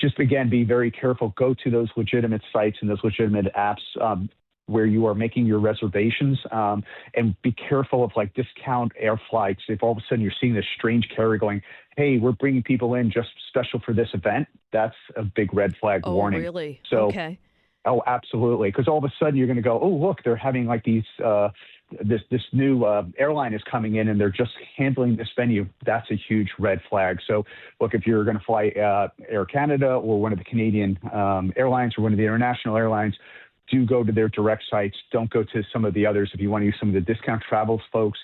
Just again, be very careful. Go to those legitimate sites and those legitimate apps where you are making your reservations, and be careful of like discount air flights. If all of a sudden you're seeing this strange carrier going, hey, we're bringing people in just special for this event, that's a big red flag warning. Oh, really? So, okay. Oh, absolutely. Because all of a sudden you're going to go, oh, look, they're having like these, this new airline is coming in and they're just handling this venue. That's a huge red flag. So look, if you're going to fly Air Canada or one of the Canadian airlines or one of the international airlines, do go to their direct sites. Don't go to some of the others. If you want to use some of the discount travels folks,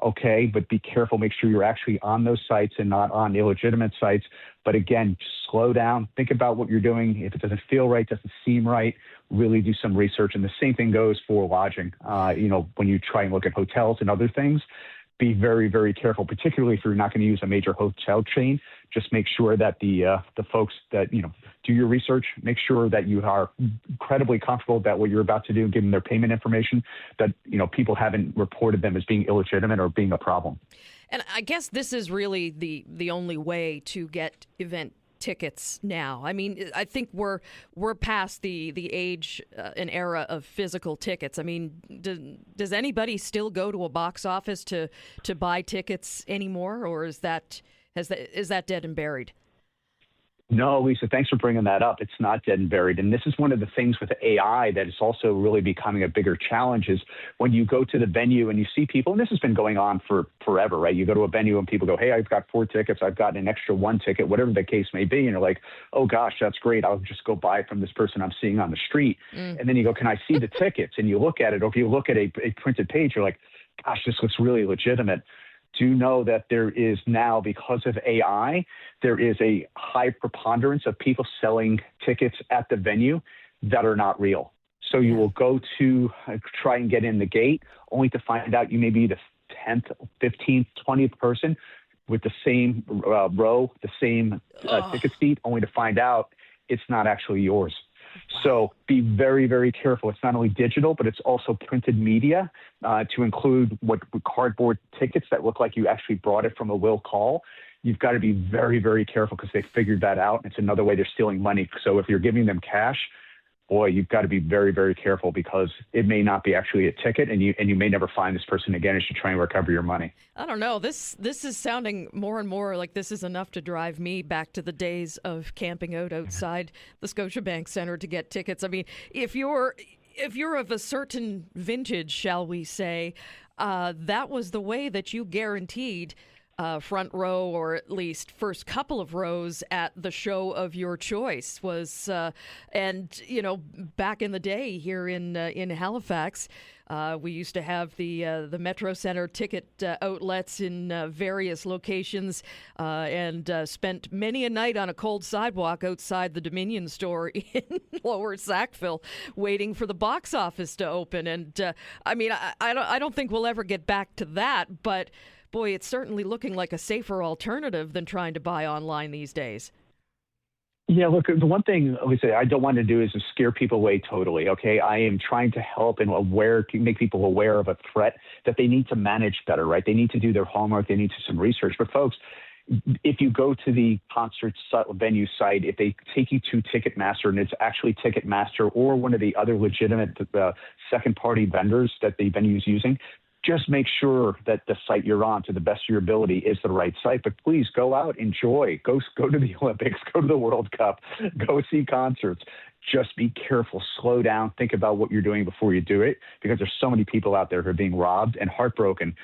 okay, but be careful. Make sure you're actually on those sites and not on illegitimate sites. But again, just slow down. Think about what you're doing. If it doesn't feel right, doesn't seem right, really do some research. And the same thing goes for lodging. When you try and look at hotels and other things, be very, very careful, particularly if you're not going to use a major hotel chain. Just make sure that the folks that, do your research, make sure that you are incredibly comfortable about what you're about to do, give them their payment information, that, people haven't reported them as being illegitimate or being a problem. And I guess this is really the only way to get event tickets now. I mean, I think we're past the age and era of physical tickets. I mean, does anybody still go to a box office to buy tickets anymore, or is that dead and buried? No, Lisa, thanks for bringing that up. It's not dead and buried. And this is one of the things with AI that is also really becoming a bigger challenge is when you go to the venue and you see people, and this has been going on for forever, right? You go to a venue and people go, hey, I've got 4 tickets. I've got an extra 1 ticket, whatever the case may be. And you're like, oh, gosh, that's great. I'll just go buy it from this person I'm seeing on the street. And then you go, can I see the tickets? And you look at it, or if you look at a printed page, you're like, gosh, this looks really legitimate. Do know that there is now, because of AI, there is a high preponderance of people selling tickets at the venue that are not real. So you will go to try and get in the gate only to find out you may be the 10th, 15th, 20th person with the same row, the same ticket seat, only to find out it's not actually yours. So be very, very careful. It's not only digital, but it's also printed media to include what cardboard tickets that look like you actually brought it from a will call. You've got to be very, very careful because they figured that out. And it's another way they're stealing money. So if you're giving them cash, boy, you've got to be very, very careful because it may not be actually a ticket, and you may never find this person again as you try and recover your money. I don't know. This is sounding more and more like this is enough to drive me back to the days of camping out outside the Scotiabank Center to get tickets. I mean, if you're of a certain vintage, shall we say, that was the way that you guaranteed front row, or at least first couple of rows at the show of your choice was, and back in the day here in Halifax, we used to have the Metro Center ticket outlets in various locations, and spent many a night on a cold sidewalk outside the Dominion store in Lower Sackville, waiting for the box office to open. And I mean, I don't think we'll ever get back to that, but boy, it's certainly looking like a safer alternative than trying to buy online these days. Yeah, look, the one thing I don't want to do is to scare people away totally, okay? I am trying to help and make people aware of a threat that they need to manage better, right? They need to do their homework. They need to do some research. But folks, if you go to the concert venue site, if they take you to Ticketmaster and it's actually Ticketmaster or one of the other legitimate second-party vendors that the venue is using, just make sure that the site you're on, to the best of your ability, is the right site. But please go out, enjoy, go to the Olympics, go to the World Cup, go see concerts. Just be careful, slow down, think about what you're doing before you do it, because there's so many people out there who are being robbed and heartbroken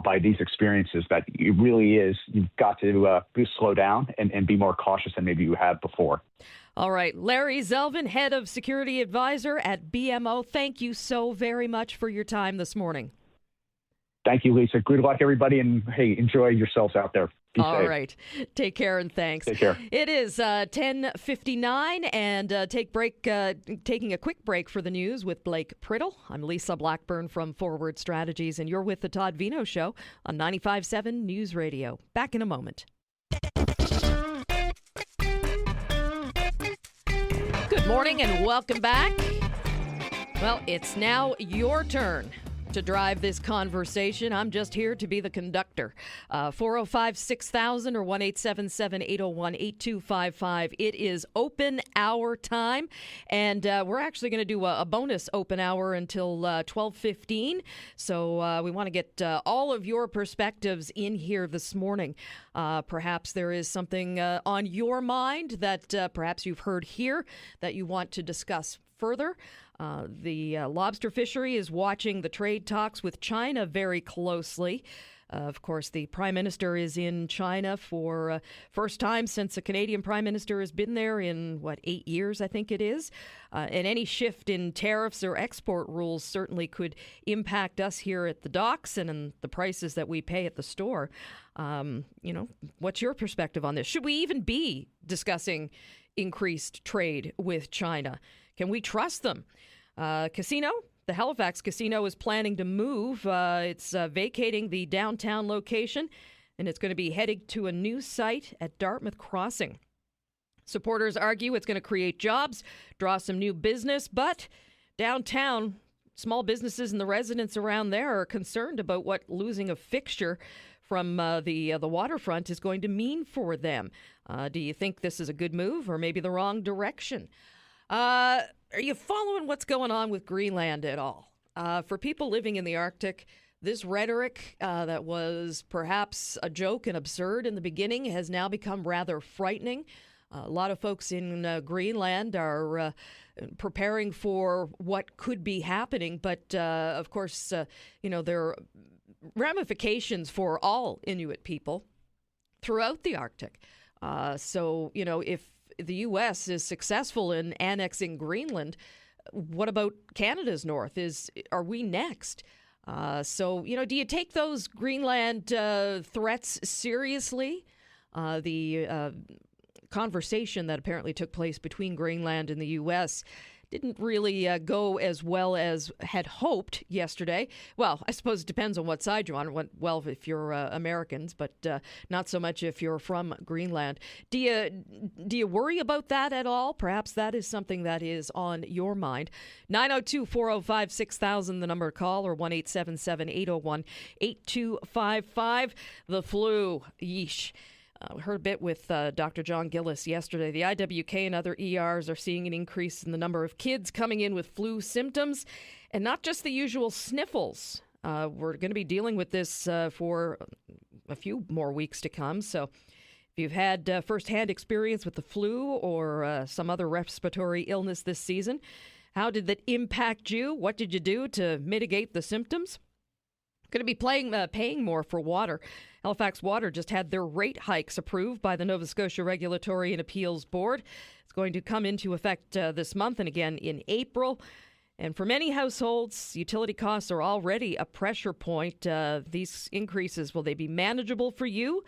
by these experiences that it really is. You've got to slow down and be more cautious than maybe you have before. All right. Larry Zelvin, Head of Security Advisor at BMO, thank you so very much for your time this morning. Thank you, Lisa. Good luck, everybody, and hey, enjoy yourselves out there. Be All safe. right. Take care and thanks. Take care. It is 10:59 and taking a quick break for the news with Blake Priddle. I'm Lisa Blackburn from Forward Strategies, and you're with the Todd Veinotte Show on 95.7 News Radio. Back in a moment. Good morning and welcome back. Well, it's now your turn to drive this conversation. I'm just here to be the conductor. 405-6000 or 1-877-801-8255. It is open hour time, and we're actually going to do a bonus open hour until 12:15. So we want to get all of your perspectives in here this morning. Perhaps there is something on your mind that perhaps you've heard here that you want to discuss further. The lobster fishery is watching the trade talks with China very closely. Of course, the Prime Minister is in China for first time since a Canadian Prime Minister has been there in, 8 years, I think it is. And any shift in tariffs or export rules certainly could impact us here at the docks and in the prices that we pay at the store. What's your perspective on this? Should we even be discussing increased trade with China? Can we trust them? Casino, the Halifax Casino is planning to move. It's vacating the downtown location, and it's going to be heading to a new site at Dartmouth Crossing. Supporters argue it's going to create jobs, draw some new business, but downtown, small businesses and the residents around there are concerned about what losing a fixture from the waterfront is going to mean for them. Do you think this is a good move or maybe the wrong direction? Are you following what's going on with Greenland at all? For people living in the Arctic, this rhetoric that was perhaps a joke and absurd in the beginning has now become rather frightening. A lot of folks in Greenland are preparing for what could be happening, but of course, there are ramifications for all Inuit people throughout the Arctic. So, if the U.S. is successful in annexing Greenland, what about Canada's north? Are we next? So, do you take those Greenland threats seriously? The conversation that apparently took place between Greenland and the U.S. didn't really go as well as had hoped yesterday. Well, I suppose it depends on what side you're on. It went well if you're Americans, but not so much if you're from Greenland. Do you worry about that at all? Perhaps that is something that is on your mind. 902-405-6000, the number to call, or 1-877-801-8255. The flu, yeesh. We heard a bit with Dr. John Gillis yesterday. The IWK and other ERs are seeing an increase in the number of kids coming in with flu symptoms, and not just the usual sniffles. We're going to be dealing with this for a few more weeks to come. So if you've had firsthand experience with the flu or some other respiratory illness this season, how did that impact you? What did you do to mitigate the symptoms? Going to be paying more for water. Halifax Water just had their rate hikes approved by the Nova Scotia Regulatory and Appeals Board. It's going to come into effect this month and again in April. And for many households, utility costs are already a pressure point. These increases, will they be manageable for you?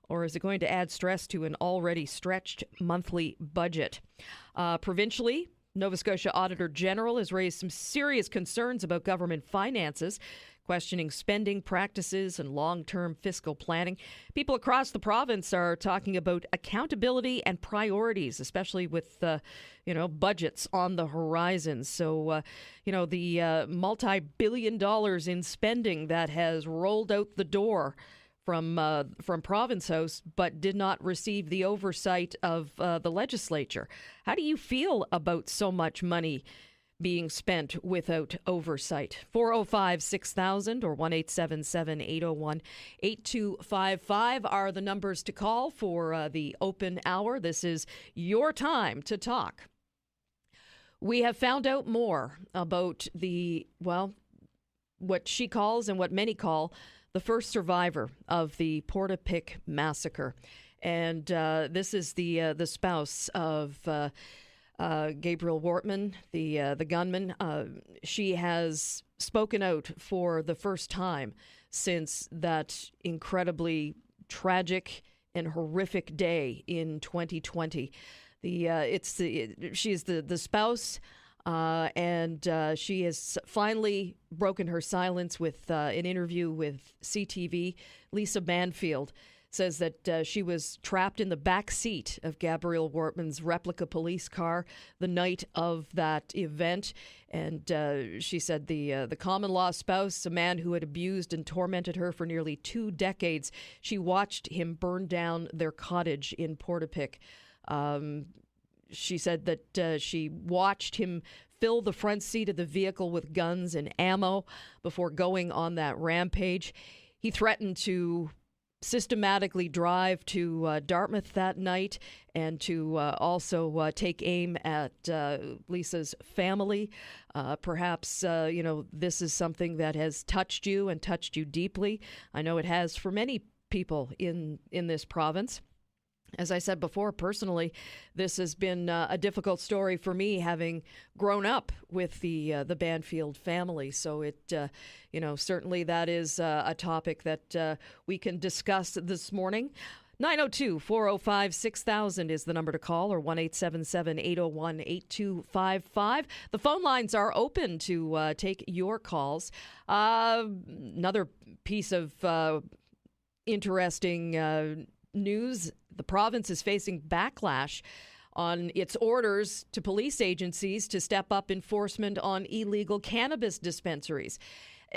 Or is it going to add stress to an already stretched monthly budget? Provincially, Nova Scotia Auditor General has raised some serious concerns about government finances, questioning spending practices and long-term fiscal planning. People across the province are talking about accountability and priorities, especially with budgets on the horizon. So, the multi-billion dollars in spending that has rolled out the door from Province House, but did not receive the oversight of the legislature. How do you feel about so much money being spent without oversight? 405-6000 or 1-877-801-8255 are the numbers to call for the open hour. This is your time to talk. We have found out more about what she calls and what many call the first survivor of the Portapique massacre. And this is the spouse of Gabriel Wortman, the gunman. She has spoken out for the first time since that incredibly tragic and horrific day in 2020. She's the spouse, and she has finally broken her silence with an interview with CTV. Lisa Banfield says that she was trapped in the back seat of Gabriel Wortman's replica police car the night of that event. And she said the common law spouse, a man who had abused and tormented her for nearly 2 decades, she watched him burn down their cottage in Portapique. She said that she watched him fill the front seat of the vehicle with guns and ammo before going on that rampage. He threatened to systematically drive to Dartmouth that night and to also take aim at Lisa's family. Perhaps, this is something that has touched you and touched you deeply. I know it has for many people in this province. As I said before, personally, this has been a difficult story for me, having grown up with the Banfield family. So it, certainly that is a topic that we can discuss this morning. 902-405-6000 is the number to call, or 1-877-801-8255. The phone lines are open to take your calls. Another piece of interesting news: the province is facing backlash on its orders to police agencies to step up enforcement on illegal cannabis dispensaries.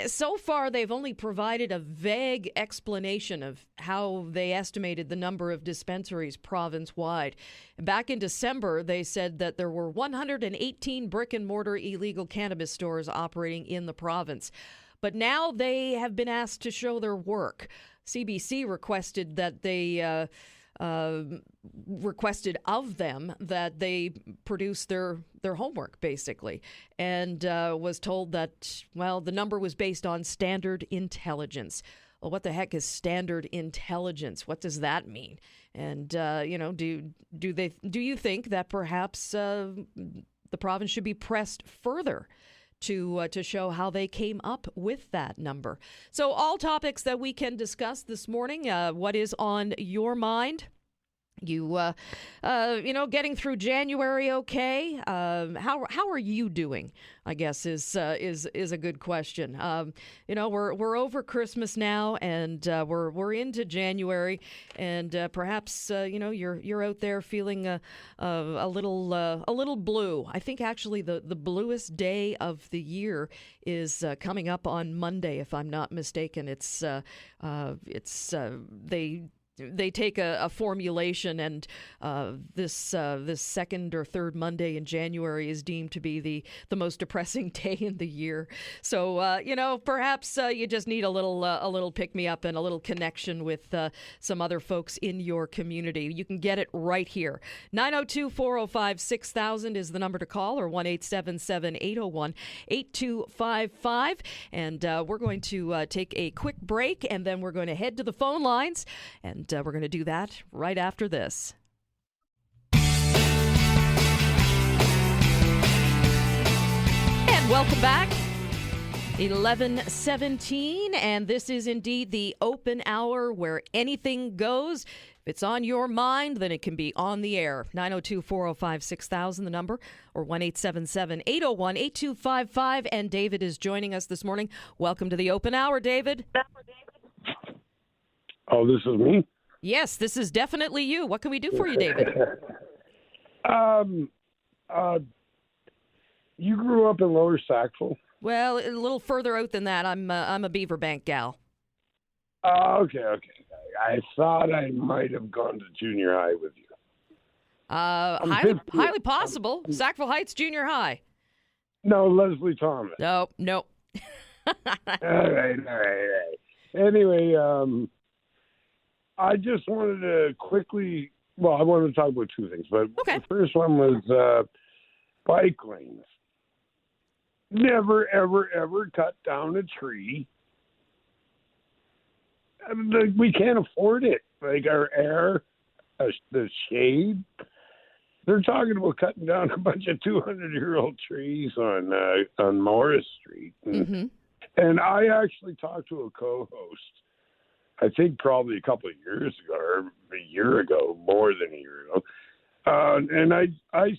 So far, they've only provided a vague explanation of how they estimated the number of dispensaries province-wide. Back in December, they said that there were 118 brick-and-mortar illegal cannabis stores operating in the province. But now they have been asked to show their work. CBC requested that they requested of them that they produce their homework, basically, and was told that, well, the number was based on standard intelligence. Well, what the heck is standard intelligence? What does that mean? And do you think that perhaps the province should be pressed further to show how they came up with that number? So all topics that we can discuss this morning. What is on your mind? You getting through January okay? How are you doing? I guess is a good question. We're over Christmas now, and we're into January, and perhaps you're out there feeling a little blue. I think actually the bluest day of the year is coming up on Monday, if I'm not mistaken. They take a formulation, and this second or third Monday in January is deemed to be the most depressing day in the year. So perhaps you just need a little pick me up and a little connection with some other folks in your community. You can get it right here. 902-405-6000 is the number to call, or 1-877-801-8255. And we're going to take a quick break, and then we're going to head to the phone lines, and we're going to do that right after this. And welcome back. 11:17, and this is indeed the open hour where anything goes. If it's on your mind, then it can be on the air. 902-405-6000, the number, or 1-877-801-8255. And David is joining us this morning. Welcome to the open hour, David. Oh, this is me? Yes, this is definitely you. What can we do for you, David? You grew up in Lower Sackville? Well, a little further out than that. I'm a Beaverbank gal. Okay. I thought I might have gone to junior high with you. Highly possible. Sackville Heights Junior High. No, Leslie Thomas. No. All right. Anyway, I just wanted to quickly, I wanted to talk about two things, but okay. The first one was bike lanes. Never, ever, ever cut down a tree. I mean, we can't afford it. Like our air, the shade. They're talking about cutting down a bunch of 200-year-old trees on Morris Street. And I actually talked to a co-host, I think probably a couple of years ago, or a year ago, more than a year ago. And I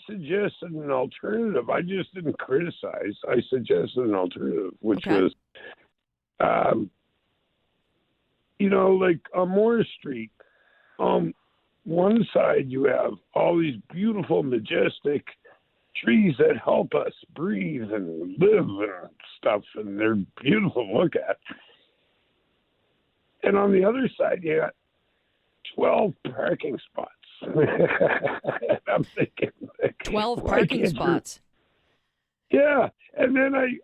suggested an alternative. I just didn't criticize. I suggested an alternative, which was, like on Morris Street, one side you have all these beautiful, majestic trees that help us breathe and live and stuff, and they're beautiful to look at. And on the other side, you got 12 parking spots. I'm thinking, 12 parking spots. Yeah, and then I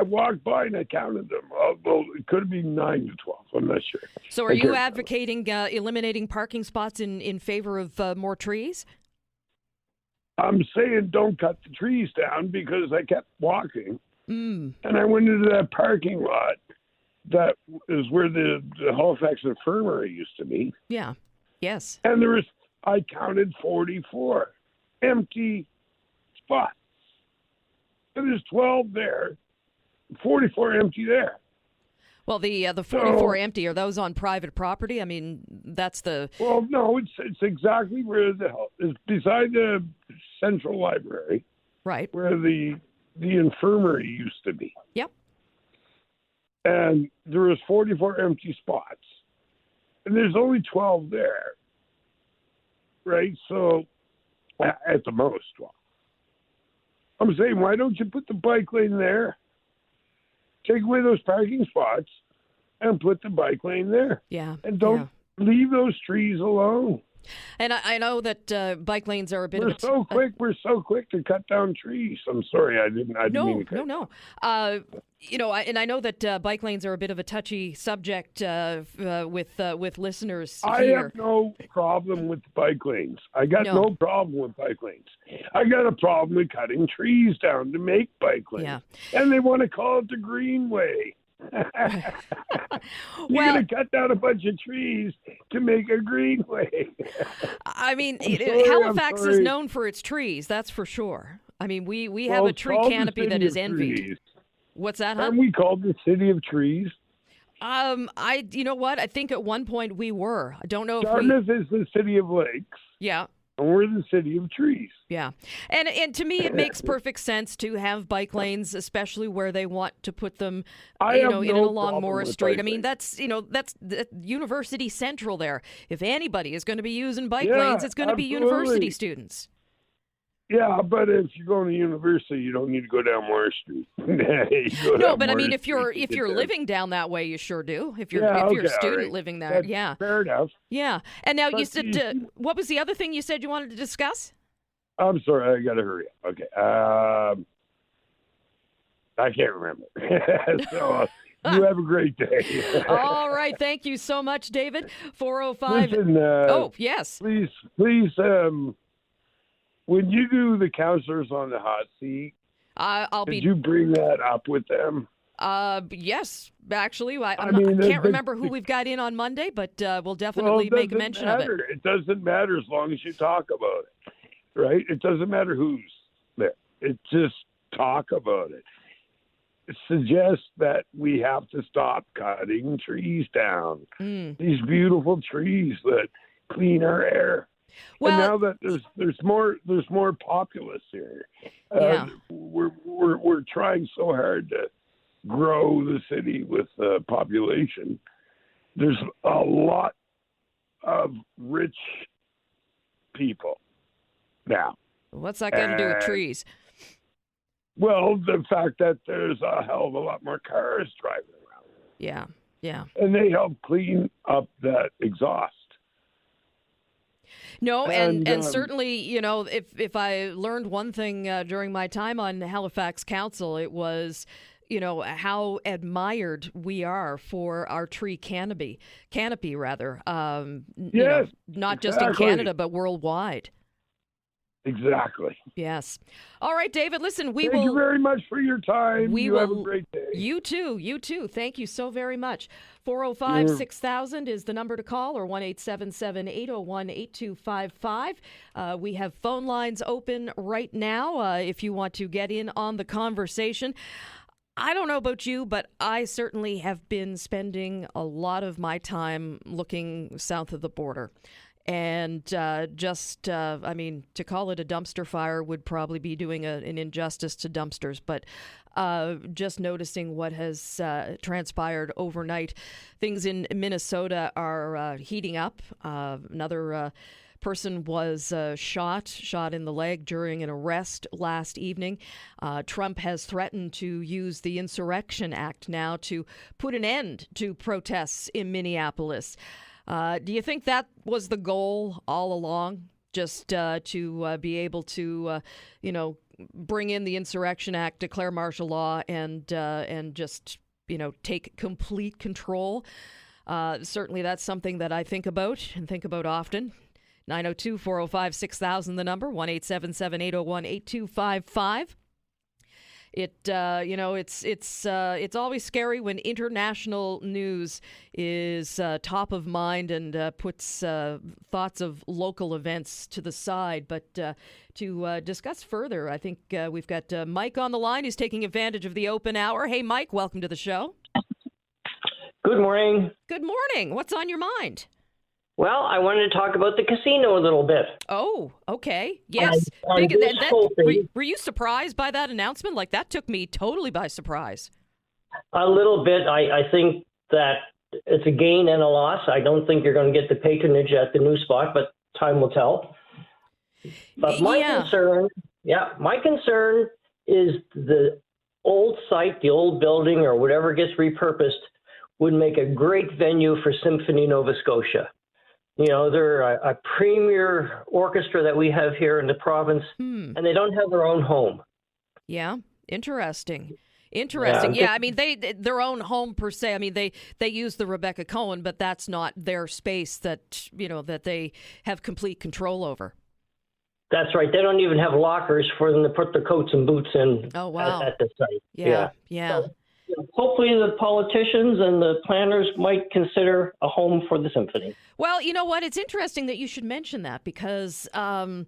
walked by and I counted them. Well, it could be 9 to 12. I'm not sure. So, are you advocating eliminating parking spots in favor of more trees? I'm saying don't cut the trees down, because I kept walking, and I went into that parking lot that is where the Halifax Infirmary used to be. Yeah. Yes. And I counted 44 empty spots. And there's 12 there, 44 empty there. Well, the 44 empty, are those on private property? I mean, that's the... Well, no, it's exactly where it's beside the central library. Right. Where the infirmary used to be. Yep. And there was 44 empty spots. And there's only 12 there. Right? So, at the most, I'm saying, why don't you put the bike lane there? Take away those parking spots and put the bike lane there. Yeah. And don't leave those trees alone. And I know that bike lanes are a bit We're of a so quick. We're so quick to cut down trees. I'm sorry, I didn't mean to cut. No. I know that bike lanes are a bit of a touchy subject with listeners I here. have no problem with bike lanes. I got no problem with bike lanes. I got a problem with cutting trees down to make bike lanes. Yeah. And they want to call it the Greenway. You're going to cut down a bunch of trees to make a greenway. I mean, sorry, Halifax is known for its trees, that's for sure. I mean, we have a tree canopy that is envied. Trees. What's that, huh? Aren't we called the City of Trees? You know what? I think at one point we were. I don't know if Dartmouth is the City of Lakes. Yeah. And we're the City of Trees. Yeah. And to me, it makes perfect sense to have bike lanes, especially where they want to put them, in and along Morris Street. I mean, that's the University Central there. If anybody is going to be using bike lanes, it's going to be university students. Yeah, but if you're going to university, you don't need to go down Morris Street. No, but I mean, if you're living down that way, you sure do. If you're a student living there, That's fair enough. Yeah, and now you said, what was the other thing you said you wanted to discuss? I'm sorry, I got to hurry up. Okay, I can't remember. So you have a great day. All right, thank you so much, David. 405. Listen, yes. Please. When you do the counselors on the hot seat, did you bring that up with them? Yes, actually. I can't remember who we've got in on Monday, but we'll definitely make mention of it. It doesn't matter as long as you talk about it, right? It doesn't matter who's there. It just talk about it. It suggests that we have to stop cutting trees down. These beautiful trees that clean our air. Well, and now that there's more populace here, we're trying so hard to grow the city with population. There's a lot of rich people now. What's that got to do with trees? Well, the fact that there's a hell of a lot more cars driving around. Yeah. And they help clean up that exhaust. No, and certainly, if I learned one thing during my time on Halifax Council, it was, how admired we are for our tree canopy rather. Not just in Canada, but worldwide. Exactly. Yes. All right, David, listen, Thank you very much for your time. You have a great day. You too. Thank you so very much. 405-6000 is the number to call, or 1-877-801-8255. We have phone lines open right now if you want to get in on the conversation. I don't know about you, but I certainly have been spending a lot of my time looking south of the border. And to call it a dumpster fire would probably be doing an injustice to dumpsters. But just noticing what has transpired overnight, things in Minnesota are heating up. Another person was shot in the leg during an arrest last evening. Trump has threatened to use the Insurrection Act now to put an end to protests in Minneapolis. Do you think that was the goal all along, just to be able to, bring in the Insurrection Act, declare martial law, and just, take complete control? Certainly that's something that I think about and think about often. 902-405-6000, the number, 1-877-801-8255. It's always scary when international news is top of mind and puts thoughts of local events to the side. But to discuss further, I think we've got Mike on the line who's taking advantage of the open hour. Hey, Mike, welcome to the show. Good morning. Good morning. What's on your mind? Well, I wanted to talk about the casino a little bit. Oh, okay. Yes. Were you surprised by that announcement? Like, that took me totally by surprise. A little bit. I think that it's a gain and a loss. I don't think you're going to get the patronage at the new spot, but time will tell. But my concern is the old site, the old building or whatever gets repurposed would make a great venue for Symphony Nova Scotia. They're a premier orchestra that we have here in the province, and they don't have their own home. Yeah, interesting. Yeah, I mean, their own home per se. I mean, they use the Rebecca Cohen, but that's not their space that that they have complete control over. That's right. They don't even have lockers for them to put their coats and boots in. Oh, wow. At the site. Yeah. So, hopefully the politicians and the planners might consider a home for the symphony. Well, you know what? It's interesting that you should mention that because I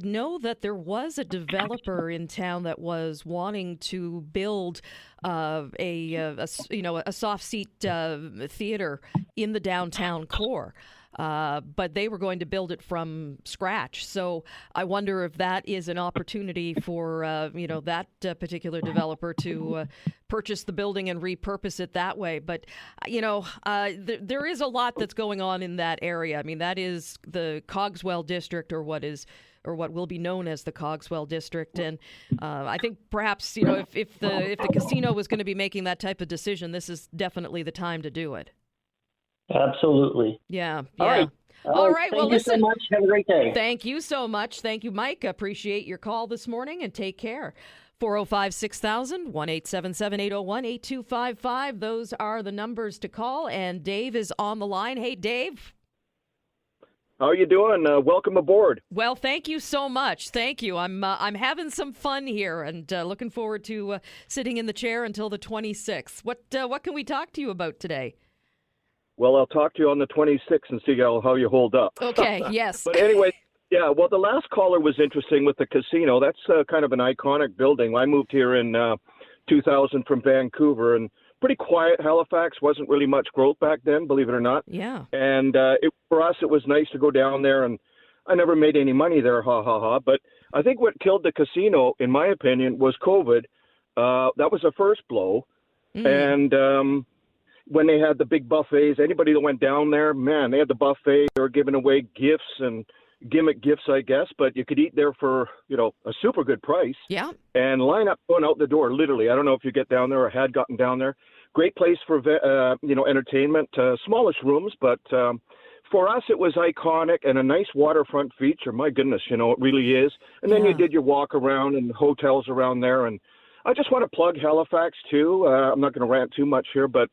know that there was a developer in town that was wanting to build a soft seat theater in the downtown core. But they were going to build it from scratch. So I wonder if that is an opportunity for, that particular developer to purchase the building and repurpose it that way. But, there is a lot that's going on in that area. I mean, that is the Cogswell district or what will be known as the Cogswell district. And I think perhaps, if the casino was going to be making that type of decision, this is definitely the time to do it. Absolutely. Yeah. All right. Well, listen. Thank you so much. Have a great day. Thank you so much. Thank you, Mike. Appreciate your call this morning and take care. 405-6000, 1-877-801-8255. Those are the numbers to call. And Dave is on the line. Hey, Dave. How are you doing? Welcome aboard. Well, thank you so much. Thank you. I'm having some fun here and looking forward to sitting in the chair until the 26th. What can we talk to you about today? Well, I'll talk to you on the 26th and see how you hold up. Okay, yes. But anyway, yeah, well, the last caller was interesting with the casino. That's kind of an iconic building. I moved here in 2000 from Vancouver, and pretty quiet. Halifax wasn't really much growth back then, believe it or not. Yeah. And for us, it was nice to go down there, and I never made any money there, But I think what killed the casino, in my opinion, was COVID. That was the first blow. And when they had the big buffets, anybody that went down there, man, they had the buffet. They were giving away gifts and gimmick gifts, I guess, but you could eat there for, a super good price. Yeah. And line up going out the door, literally. I don't know if you get down there or had gotten down there. Great place for, entertainment, smallish rooms, but for us, it was iconic and a nice waterfront feature. My goodness, it really is. And then you did your walk around and hotels around there. And I just want to plug Halifax, too. I'm not going to rant too much here, but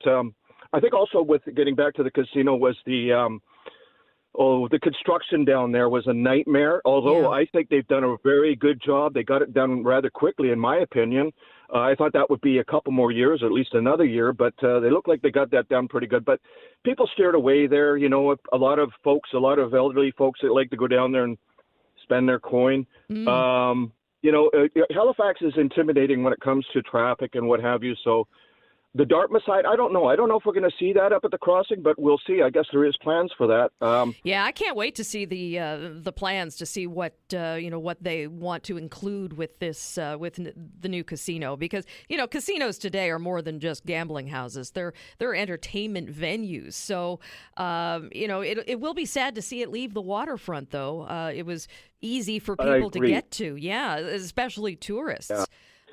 I think also with getting back to the casino was the construction down there was a nightmare, although I think they've done a very good job. They got it done rather quickly, in my opinion. I thought that would be a couple more years, or at least another year, but they look like they got that done pretty good. But people steered away there. A lot of elderly folks that like to go down there and spend their coin. Halifax is intimidating when it comes to traffic and what have you, so the Dartmouth side, I don't know. I don't know if we're going to see that up at the crossing, but we'll see. I guess there is plans for that. I can't wait to see the plans to see what what they want to include with this with the new casino, because casinos today are more than just gambling houses. They're entertainment venues. So it will be sad to see it leave the waterfront, though. It was easy for people to get to, especially tourists. Yeah.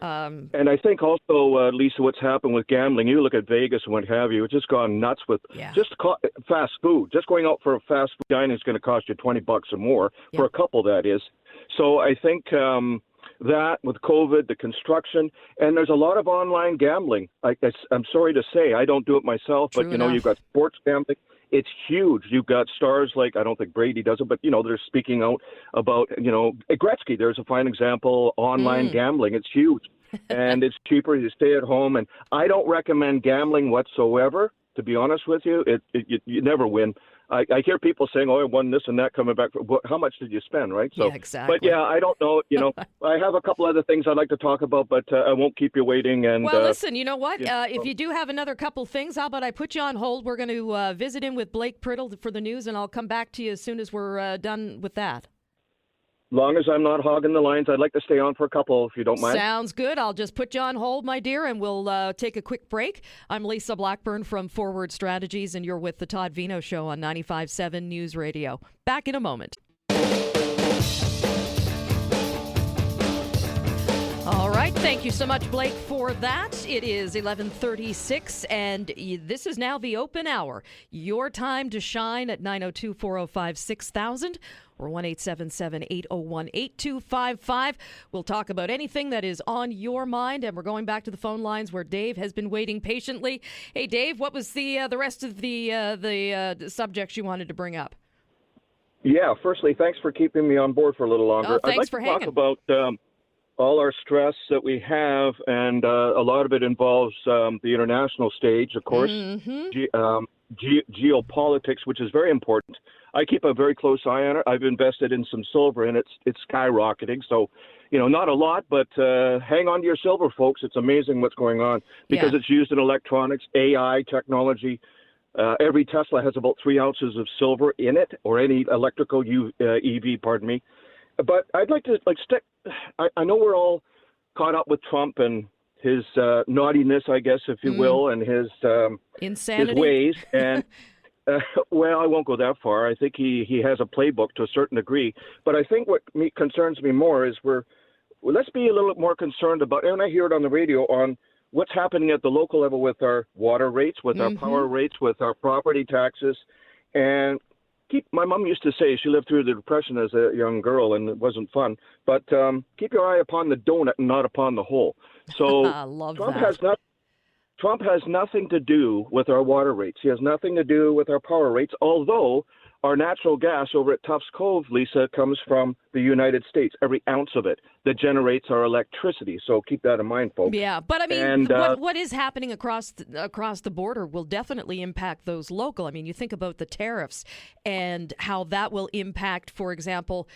And I think also, Lisa, what's happened with gambling, you look at Vegas and what have you, it's just gone nuts with just fast food. Just going out for a fast food dining is going to cost you $20 or more for a couple, that is. So I think that with COVID, the construction, and there's a lot of online gambling. I'm sorry to say, I don't do it myself, but, you've got sports gambling. It's huge. You've got stars like, I don't think Brady does it, but, they're speaking out about, Gretzky. There's a fine example, online gambling. It's huge. And it's cheaper to stay at home. And I don't recommend gambling whatsoever, to be honest with you. You never win. I hear people saying, I won this and that coming back. How much did you spend, right? So, exactly. But, I don't know. I have a couple other things I'd like to talk about, but I won't keep you waiting. And well, listen, you know what? If you do have another couple things, how about I put you on hold? We're going to visit in with Blake Priddle for the news, and I'll come back to you as soon as we're done with that. Long as I'm not hogging the lines, I'd like to stay on for a couple, if you don't mind. Sounds good. I'll just put you on hold, my dear, and we'll take a quick break. I'm Lisa Blackburn from Forward Strategies, and you're with the Todd Veinotte Show on 95.7 News Radio. Back in a moment. All right. Thank you so much, Blake, for that. It is 11:36, and this is now the open hour. Your time to shine at 902-405-6000 or 1-877-801-8255. We'll talk about anything that is on your mind, and we're going back to the phone lines where Dave has been waiting patiently. Hey, Dave, what was the rest of the subjects you wanted to bring up? Yeah, firstly, thanks for keeping me on board for a little longer. Oh, thanks I'd like for to hanging. talk about all our stress that we have, and a lot of it involves the international stage, of course, geopolitics, which is very important. I keep a very close eye on it. I've invested in some silver, and it's skyrocketing. So, not a lot, but hang on to your silver, folks. It's amazing what's going on because it's used in electronics, AI, technology. Every Tesla has about 3 ounces of silver in it, or any electrical EV, pardon me. But I'd like to stick. I know we're all caught up with Trump and his naughtiness, I guess, if you will, and his insanity, his ways. And well, I won't go that far. I think he has a playbook to a certain degree. But I think what concerns me more is let's be a little bit more concerned about. And I hear it on the radio on what's happening at the local level with our water rates, with our power rates, with our property taxes, and my mom used to say she lived through the Depression as a young girl, and it wasn't fun. But keep your eye upon the donut and not upon the hole. So I love Trump that. Trump has nothing to do with our water rates. He has nothing to do with our power rates, although our natural gas over at Tufts Cove, Lisa, comes from the United States, every ounce of it that generates our electricity. So keep that in mind, folks. Yeah, but I mean, what is happening across the border will definitely impact those local. I mean, you think about the tariffs and how that will impact, for example,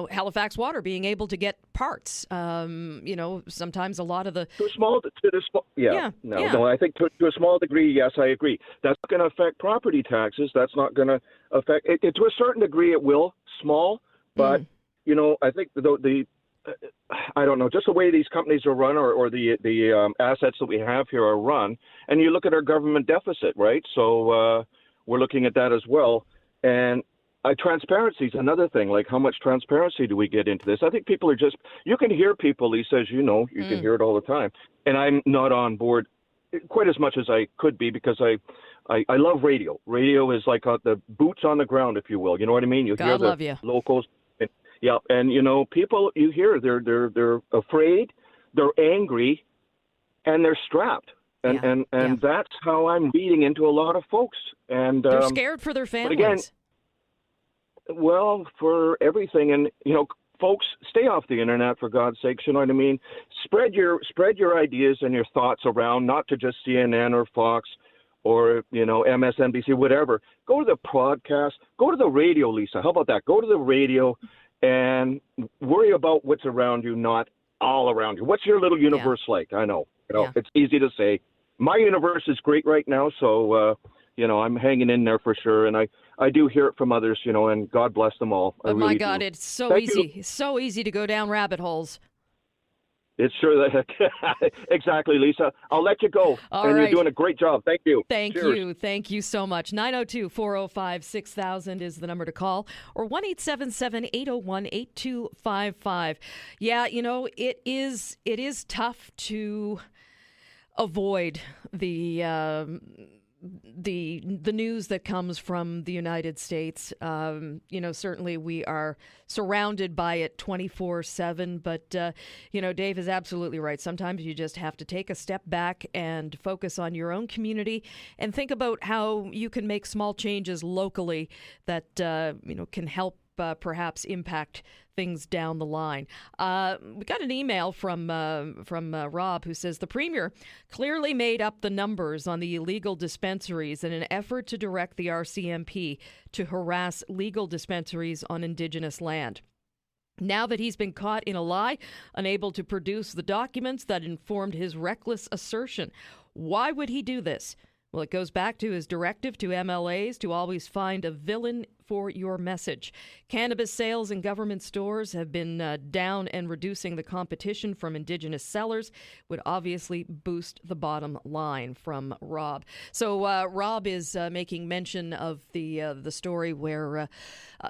Halifax Water being able to get parts. Sometimes a lot of the No, I think to a small degree, yes, I agree. That's going to affect property taxes. That's not going to affect it. To a certain degree, it will, small, but I think I don't know, just the way these companies are run, or the assets that we have here are run, and you look at our government deficit, right? So we're looking at that as well, and transparency is another thing. Like, how much transparency do we get into this? I think people are you can hear people, Lisa, as you know, you can hear it all the time, and I'm not on board quite as much as I could be because I love radio. Radio is like the boots on the ground, if you will. You know what I mean? You hear the locals. Yeah, and people you hear they're afraid, they're angry, and they're strapped, and that's how I'm reading into a lot of folks, and they're scared for their families. But again, well, for everything, and folks, stay off the internet for God's sakes. You know what I mean? Spread your ideas and your thoughts around, not to just CNN or Fox or MSNBC, whatever. Go to the podcast, go to the radio, Lisa. How about that? Go to the radio. And worry about what's around you, not all around you. What's your little universe like? I know, it's easy to say. My universe is great right now, so I'm hanging in there for sure. And I do hear it from others, and God bless them all. But really my God, do. it's so easy, so easy to go down rabbit holes. It's sure that exactly, Lisa. I'll let you go. All and right. You're doing a great job. Thank you. Thank you so much. 902-405-6000 is the number to call, or 1-877-801-8255. Yeah, it is tough to avoid the news that comes from the United States. Certainly we are surrounded by it 24/7, but Dave is absolutely right. Sometimes you just have to take a step back and focus on your own community and think about how you can make small changes locally that can help perhaps impact things down the line. We got an email from Rob, who says the Premier clearly made up the numbers on the illegal dispensaries in an effort to direct the RCMP to harass legal dispensaries on Indigenous land. Now that he's been caught in a lie, unable to produce the documents that informed his reckless assertion, why would he do this? Well, it goes back to his directive to MLAs to always find a villain for your message. Cannabis sales in government stores have been down, and reducing the competition from Indigenous sellers would obviously boost the bottom line, from Rob. So Rob is making mention of the story where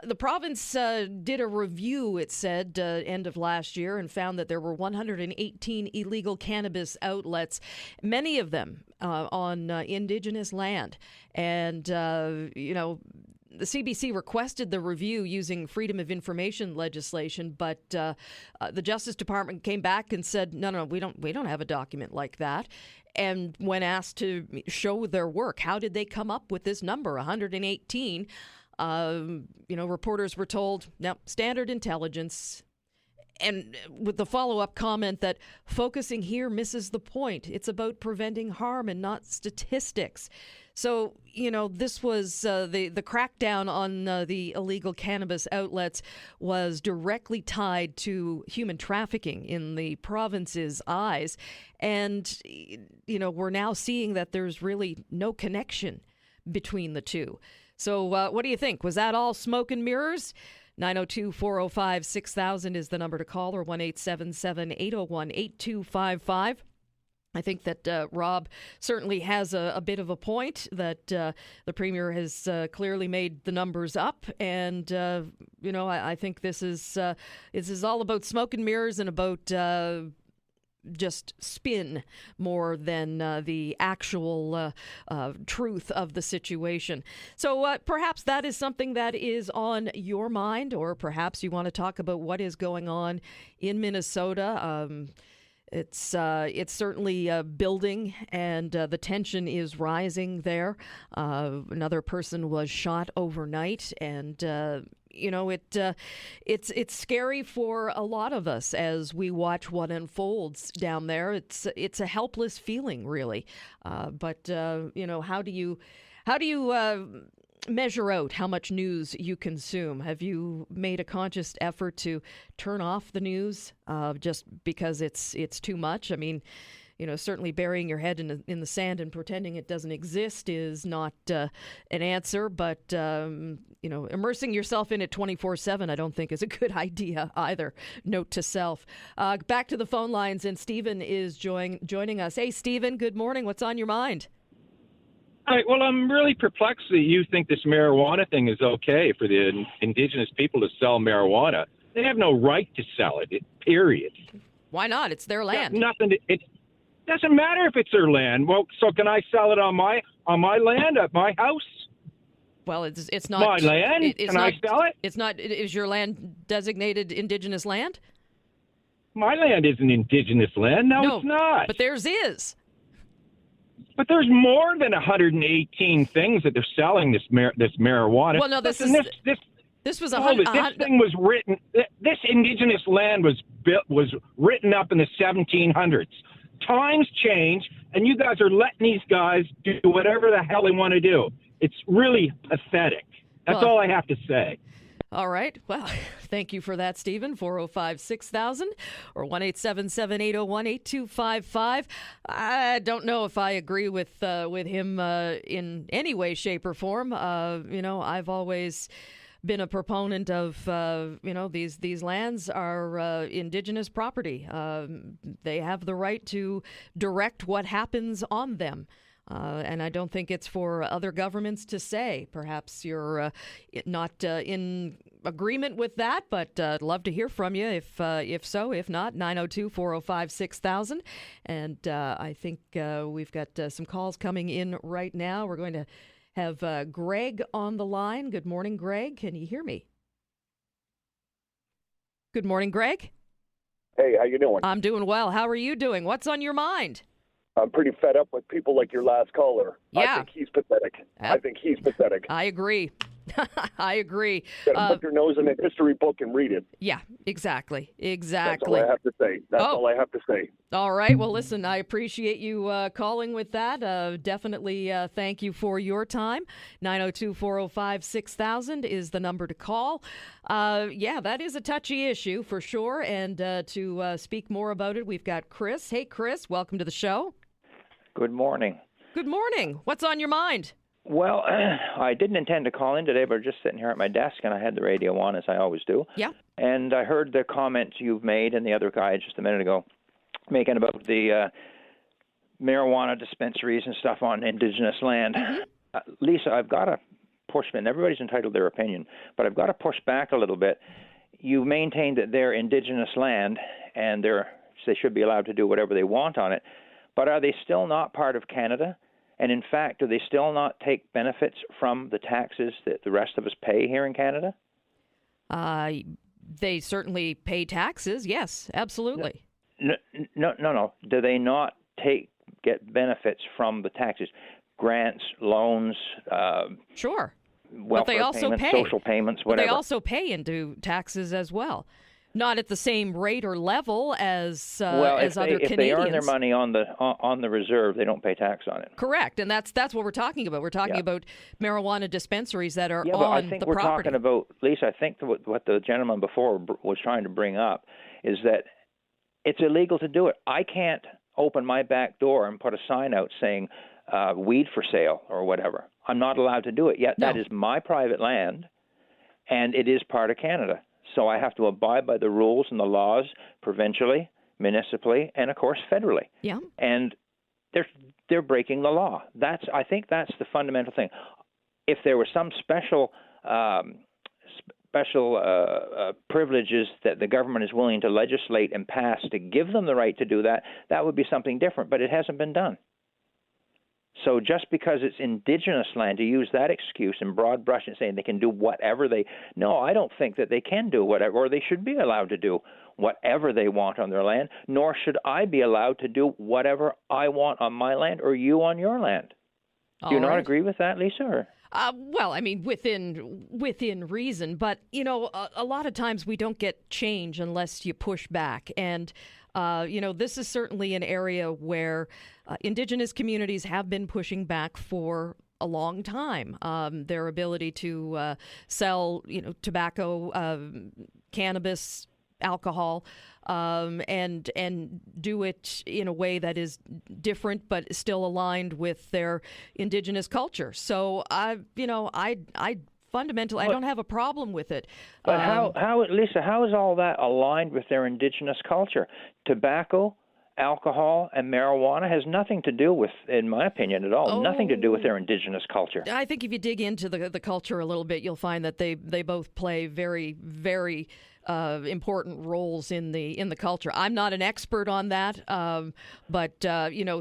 the province did a review, it said, end of last year, and found that there were 118 illegal cannabis outlets, many of them on Indigenous land. And, the CBC requested the review using Freedom of Information legislation, but the Justice Department came back and said, no, we don't have a document like that. And when asked to show their work, how did they come up with this number, 118? Reporters were told, no, standard intelligence. And with the follow-up comment that focusing here misses the point. It's about preventing harm and not statistics. So, this was the crackdown on the illegal cannabis outlets was directly tied to human trafficking in the province's eyes. And, we're now seeing that there's really no connection between the two. So what do you think? Was that all smoke and mirrors? 902-405-6000 is the number to call, or 1-877-801-8255. I think that Rob certainly has a bit of a point, that the Premier has clearly made the numbers up. And, I think this is all about smoke and mirrors and about just spin more than the actual truth of the situation. So perhaps that is something that is on your mind, or perhaps you want to talk about what is going on in Minnesota. It's certainly building, and the tension is rising there. Another person was shot overnight, and it's scary for a lot of us as we watch what unfolds down there. It's a helpless feeling, really. But how do you measure out how much news you consume? Have you made a conscious effort to turn off the news just because it's too much? I mean, certainly burying your head in the sand and pretending it doesn't exist is not an answer. But, immersing yourself in it 24/7, I don't think is a good idea either. Note to self. Back to the phone lines, and Stephen is joining us. Hey, Stephen, good morning. What's on your mind? All right, well, I'm really perplexed that you think this marijuana thing is okay for the Indigenous people to sell marijuana. They have no right to sell it, period. Why not? It's their land. It doesn't matter if it's their land. Well, so can I sell it on my land, at my house? Well, it's not my land. Can I sell it? It's not. Is your land designated Indigenous land? My land isn't Indigenous land. No, it's not. But theirs is. But there's more than 118 things that they're selling this marijuana. Well, no, this was This thing was written. This Indigenous land was written up in the 1700s. Times change, and you guys are letting these guys do whatever the hell they want to do. It's really pathetic. That's all I have to say. All right. Well, thank you for that, Stephen. 405-6000 or 1-877-801-8255. I don't know if I agree with him in any way, shape, or form. I've always been a proponent of, these lands are Indigenous property. They have the right to direct what happens on them. And I don't think it's for other governments to say. Perhaps you're not in agreement with that, but I'd love to hear from you if so. If not, 902-405-6000. And I think we've got some calls coming in right now. We're going to have Greg on the line. Good morning, Greg. Can you hear me? Good morning, Greg. Hey, how you doing? I'm doing well. How are you doing? What's on your mind? I'm pretty fed up with people like your last caller. Yeah. I think he's pathetic. I agree. I agree. Put your nose in the history book and read it. Yeah, exactly. That's all I have to say. All I have to say. All right. Well, listen, I appreciate you calling with that. Definitely thank you for your time. 902-405-6000 is the number to call. That is a touchy issue for sure. And to speak more about it, we've got Chris. Hey, Chris, welcome to the show. Good morning. Good morning. What's on your mind? Well, I didn't intend to call in today, but just sitting here at my desk, and I had the radio on, as I always do. Yeah. And I heard the comments you've made and the other guy just a minute ago making about the marijuana dispensaries and stuff on indigenous land. Mm-hmm. Lisa, I've got to push, and everybody's entitled to their opinion, but I've got to push back a little bit. You maintain that they're indigenous land, and they should be allowed to do whatever they want on it, but are they still not part of Canada? And in fact, do they still not take benefits from the taxes that the rest of us pay here in Canada? They certainly pay taxes. Yes, absolutely. No. Do they not get benefits from the taxes? Grants, loans. Sure. Welfare but they also payments, pay social payments, whatever. But they also pay into taxes as well. Not at the same rate or level as other Canadians. If they earn their money on the reserve, they don't pay tax on it. Correct, and that's what we're talking about. We're talking about marijuana dispensaries that are on the property. property. I think we're talking about, Lisa, I think what the gentleman before was trying to bring up is that it's illegal to do it. I can't open my back door and put a sign out saying weed for sale or whatever. I'm not allowed to do it, yet that is my private land, and it is part of Canada. So I have to abide by the rules and the laws provincially, municipally, and of course federally. Yeah. And they're breaking the law. I think that's the fundamental thing. If there were some special privileges that the government is willing to legislate and pass to give them the right to do that, that would be something different. But it hasn't been done. So just because it's indigenous land, to use that excuse and broad brush and saying they can do whatever no, I don't think that they can do whatever, or they should be allowed to do whatever they want on their land, nor should I be allowed to do whatever I want on my land or you on your land. Do you not agree with that, Lisa? Or? Well, I mean, within reason, but, a lot of times we don't get change unless you push back. And, this is certainly an area where Indigenous communities have been pushing back for a long time. Their ability to sell, tobacco, cannabis, alcohol, and do it in a way that is different but still aligned with their Indigenous culture. So I fundamentally, I don't have a problem with it. But Lisa, how is all that aligned with their Indigenous culture? Tobacco, alcohol, and marijuana has nothing to do with, in my opinion, at all, nothing to do with their Indigenous culture. I think if you dig into the culture a little bit, you'll find that they both play very, very important roles in the culture. I'm not an expert on that, but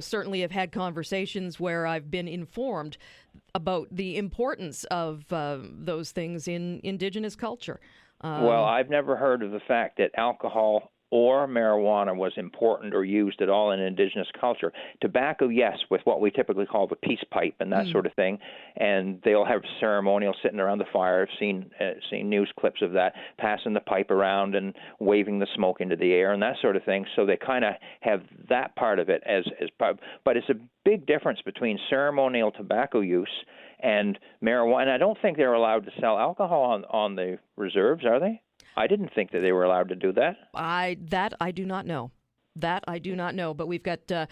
certainly have had conversations where I've been informed about the importance of those things in Indigenous culture. Well, I've never heard of the fact that alcohol or marijuana was important or used at all in Indigenous culture. Tobacco, yes, with what we typically call the peace pipe and that sort of thing. And they'll have ceremonial sitting around the fire. I've seen news clips of that, passing the pipe around and waving the smoke into the air and that sort of thing. So they kind of have that part of it as part. But it's a big difference between ceremonial tobacco use and marijuana. And I don't think they're allowed to sell alcohol on the reserves, are they? I didn't think that they were allowed to do that. I do not know. That I do not know. But we've got a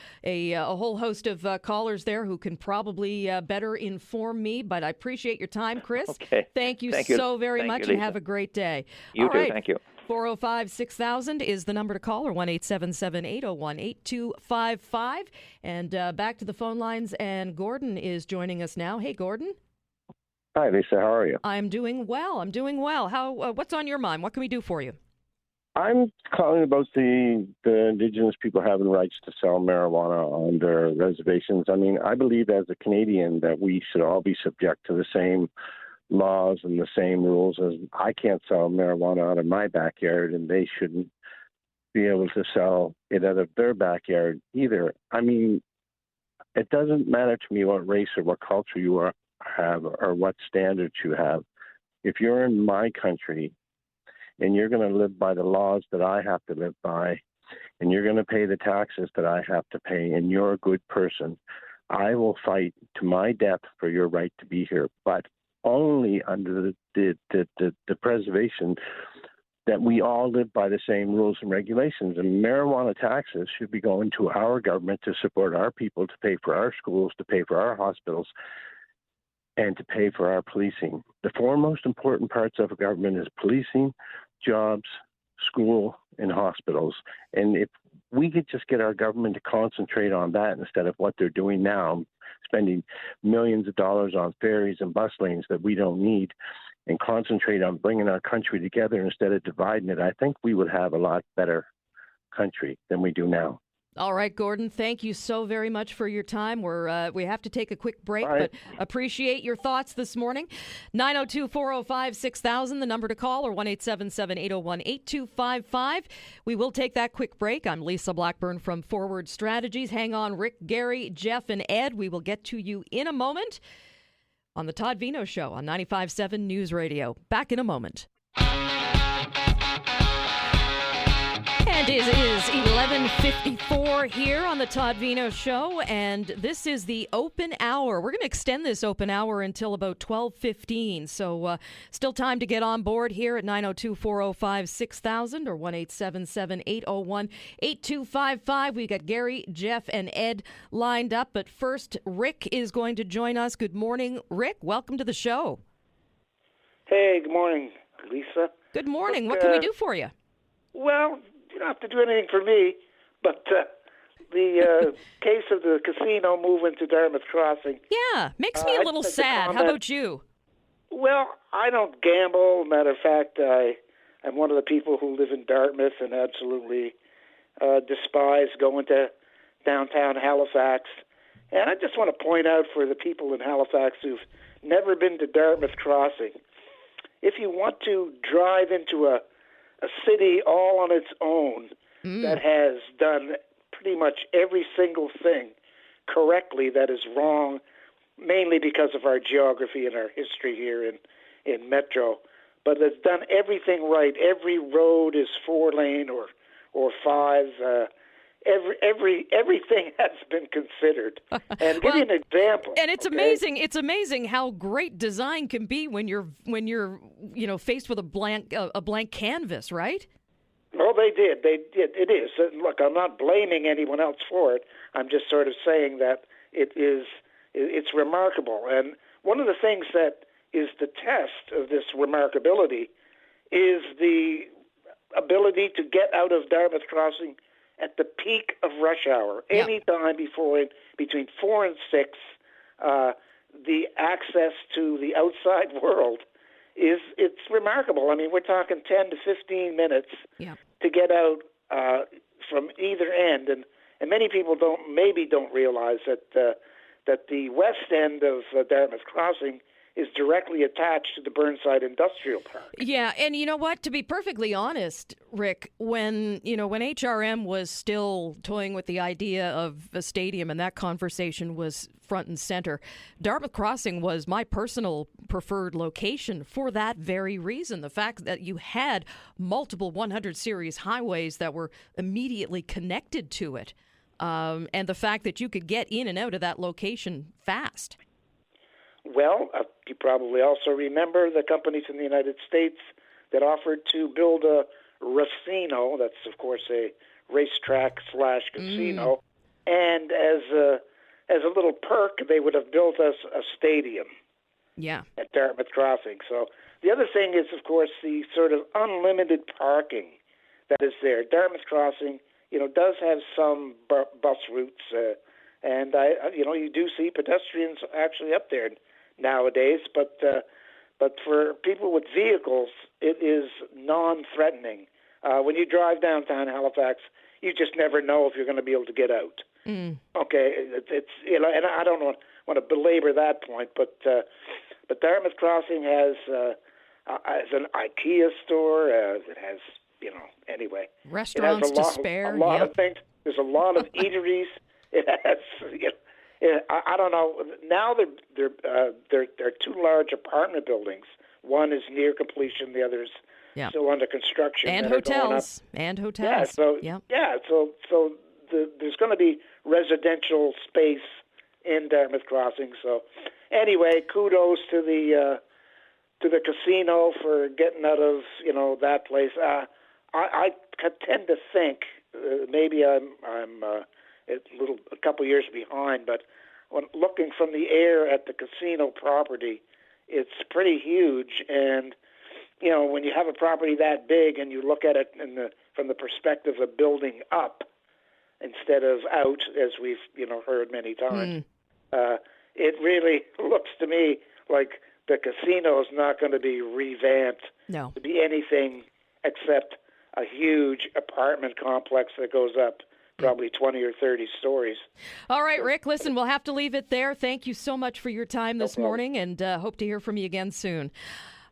whole host of callers there who can probably better inform me. But I appreciate your time, Chris. Okay. Thank you so very much, and have a great day. You too. Thank you. 405-6000 is the number to call, or 1-877-801-8255. And back to the phone lines, and Gordon is joining us now. Hey, Gordon. Hi, Lisa. How are you? I'm doing well. What's on your mind? What can we do for you? I'm calling about the Indigenous people having rights to sell marijuana on their reservations. I mean, I believe as a Canadian that we should all be subject to the same laws and the same rules. As I can't sell marijuana out of my backyard, and they shouldn't be able to sell it out of their backyard either. I mean, it doesn't matter to me what race or what culture you have or what standards you have. If you're in my country and you're going to live by the laws that I have to live by, and you're going to pay the taxes that I have to pay, and you're a good person, I will fight to my death for your right to be here, but only under the preservation that we all live by the same rules and regulations. And marijuana taxes should be going to our government to support our people, to pay for our schools, to pay for our hospitals. and to pay for our policing. The four most important parts of a government is policing, jobs, school, and hospitals. And if we could just get our government to concentrate on that instead of what they're doing now, spending millions of dollars on ferries and bus lanes that we don't need, and concentrate on bringing our country together instead of dividing it, I think we would have a lot better country than we do now. All right, Gordon, thank you so very much for your time. We have to take a quick break, but appreciate your thoughts this morning. 902-405-6000, the number to call, or 1-877-801-8255. We will take that quick break. I'm Lisa Blackburn from Forward Strategies. Hang on, Rick, Gary, Jeff, and Ed. We will get to you in a moment on the Todd Veinotte Show on 95.7 News Radio. Back in a moment. And it is 11:54 here on the Todd Veinotte Show, and this is the open hour. We're going to extend this open hour until about 12:15, so still time to get on board here at 902-405-6000 or 1-877-801-8255. We got Gary, Jeff, and Ed lined up, but first, Rick is going to join us. Good morning, Rick. Welcome to the show. Hey, good morning, Lisa. Good morning. What can we do for you? Well, you don't have to do anything for me, but the case of the casino moving to Dartmouth Crossing. Yeah, makes me a little sad. How about you? Well, I don't gamble. Matter of fact, I'm one of the people who live in Dartmouth and absolutely despise going to downtown Halifax. And I just want to point out for the people in Halifax who've never been to Dartmouth Crossing, if you want to drive into a city all on its own that has done pretty much every single thing correctly that is wrong, mainly because of our geography and our history here in Metro, but it's done everything right. Every road is 4-lane or 5. Everything has been considered. And give you an example. And it's amazing. It's amazing how great design can be when you're faced with a blank canvas, right? Oh, they did. It is. Look, I'm not blaming anyone else for it. I'm just sort of saying that it's remarkable. And one of the things that is the test of this remarkability is the ability to get out of Dartmouth Crossing at the peak of rush hour. Any time between 4 and 6, the access to the outside world it's remarkable. I mean, we're talking 10 to 15 minutes to get out from either end, and many people don't realize that the west end of Dartmouth Crossing is directly attached to the Burnside Industrial Park. Yeah, and you know what? To be perfectly honest, Rick, when HRM was still toying with the idea of a stadium and that conversation was front and center, Dartmouth Crossing was my personal preferred location for that very reason. The fact that you had multiple 100 series highways that were immediately connected to it, and the fact that you could get in and out of that location fast. Well, you probably also remember the companies in the United States that offered to build a racino. That's, of course, a racetrack / casino. And as a little perk, they would have built us a stadium at Dartmouth Crossing. So the other thing is, of course, the sort of unlimited parking that is there. Dartmouth Crossing, does have some bus routes, and you do see pedestrians actually up there nowadays, but for people with vehicles, it is non-threatening. When you drive downtown Halifax, you just never know if you're going to be able to get out. Okay, it's and I don't want to belabor that point, but Dartmouth Crossing has an IKEA store. It has anyway, restaurants it has to spare. A lot of things. There's a lot of eateries. It has. I don't know. Now there are 2 large apartment buildings. One is near completion. The other is still under construction. And hotels. Yeah. So there's going to be residential space in Dartmouth Crossing. So anyway, kudos to the casino for getting out of that place. I tend to think maybe I'm a couple years behind, but when looking from the air at the casino property, it's pretty huge. And when you have a property that big and you look at it from the perspective of building up instead of out, as we've heard many times, it really looks to me like the casino is not going to be revamped to be anything except a huge apartment complex that goes up probably 20 or 30 stories. All right, Rick, listen, we'll have to leave it there. Thank you so much for your time this morning, and hope to hear from you again soon.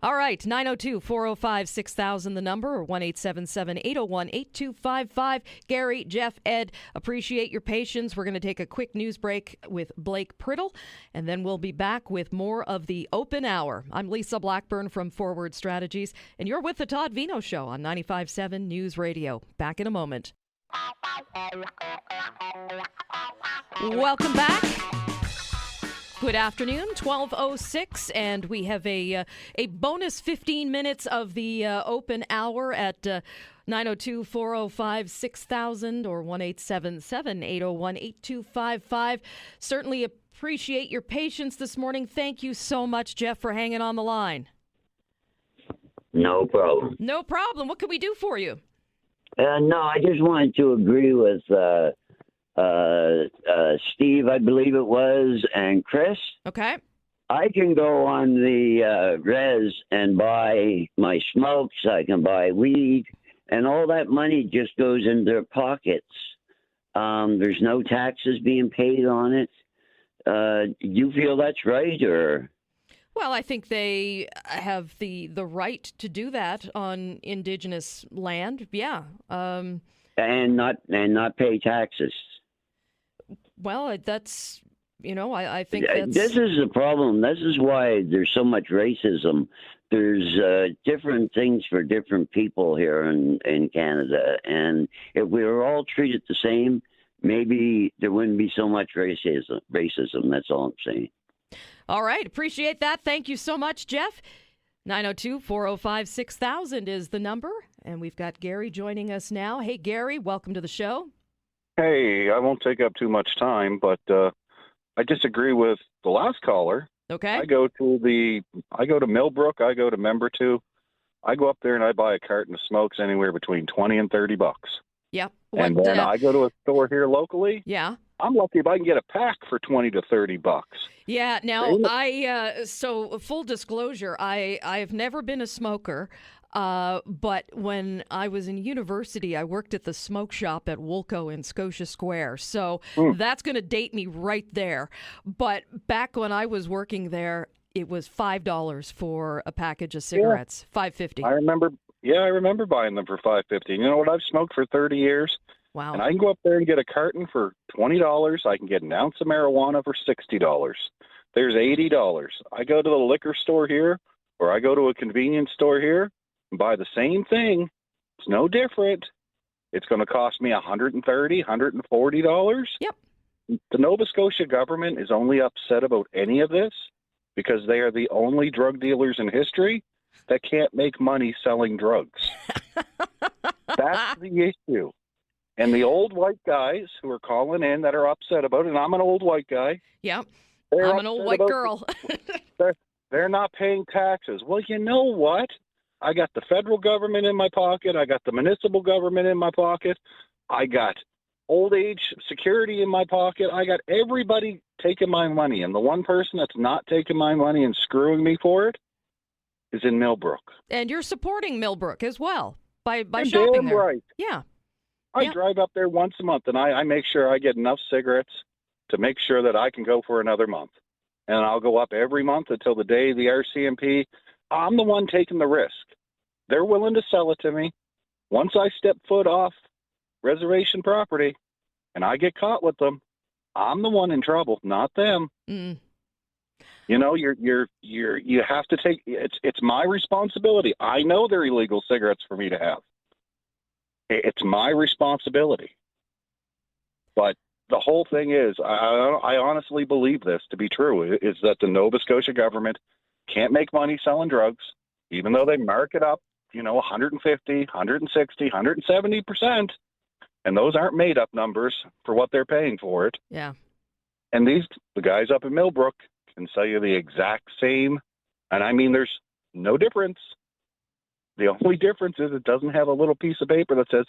All right, 902-405-6000, the number, or 1-877-801-8255. Gary, Jeff, Ed, appreciate your patience. We're going to take a quick news break with Blake Priddle, and then we'll be back with more of the Open Hour. I'm Lisa Blackburn from Forward Strategies, and you're with the Todd Veinotte Show on 95.7 News Radio. Back in a moment. Welcome back. Good afternoon, 12:06, and we have a bonus 15 minutes of the open hour at 902-405-6000 or 1-877-801-8255. Certainly appreciate your patience this morning. Thank you so much, Jeff, for hanging on the line. No problem. No problem. What can we do for you? No, I just wanted to agree with Steve, I believe it was, and Chris. Okay. I can go on the res and buy my smokes. I can buy weed, and all that money just goes in their pockets. There's no taxes being paid on it. You feel that's right, or? Well, I think they have the right to do that on Indigenous land. Yeah. And not pay taxes. Well, that's, I think that's... This is the problem. This is why there's so much racism. There's different things for different people here in Canada. And if we were all treated the same, maybe there wouldn't be so much racism. That's all I'm saying. All right. Appreciate that. Thank you so much, Jeff. 902-405-6000 is the number. And we've got Gary joining us now. Hey, Gary, welcome to the show. Hey, I won't take up too much time, but I disagree with the last caller. Okay. I go to Millbrook, I go to Membertou. I go up there and I buy a carton of smokes anywhere between $20 and $30. Yeah. And then I go to a store here locally. Yeah. I'm lucky if I can get a pack for $20 to $30. Yeah. Now, so full disclosure, I've never been a smoker. But when I was in university, I worked at the smoke shop at Woolco in Scotia Square. So that's going to date me right there. But back when I was working there, it was $5 for a package of cigarettes, $5.50. I remember buying them for $5.50. You know what? I've smoked for 30 years. Wow. And I can go up there and get a carton for $20. I can get an ounce of marijuana for $60. There's $80. I go to the liquor store here, or I go to a convenience store here, buy the same thing. It's no different. It's going to cost me $130, $140. Yep. The Nova Scotia government is only upset about any of this because they are the only drug dealers in history that can't make money selling drugs. That's the issue. And the old white guys who are calling in that are upset about it, and I'm an old white guy. Yep. I'm an old white girl. They're not paying taxes. Well, you know what? I got the federal government in my pocket. I got the municipal government in my pocket. I got old age security in my pocket. I got everybody taking my money. And the one person that's not taking my money and screwing me for it is in Millbrook. And you're supporting Millbrook as well by shopping there. Right. Yeah. I drive up there once a month, and I make sure I get enough cigarettes to make sure that I can go for another month. And I'll go up every month until the day the RCMP. I'm the one taking the risk. They're willing to sell it to me. Once I step foot off reservation property and I get caught with them, I'm the one in trouble, not them. Mm. You know, you have to take it's my responsibility. I know they're illegal cigarettes for me to have. It's my responsibility. But the whole thing is, I honestly believe this to be true, is that the Nova Scotia government can't make money selling drugs, even though they mark it up, 150, 160, 170%. And those aren't made up numbers for what they're paying for it. Yeah. And the guys up in Millbrook can sell you the exact same. And I mean, there's no difference. The only difference is it doesn't have a little piece of paper that says,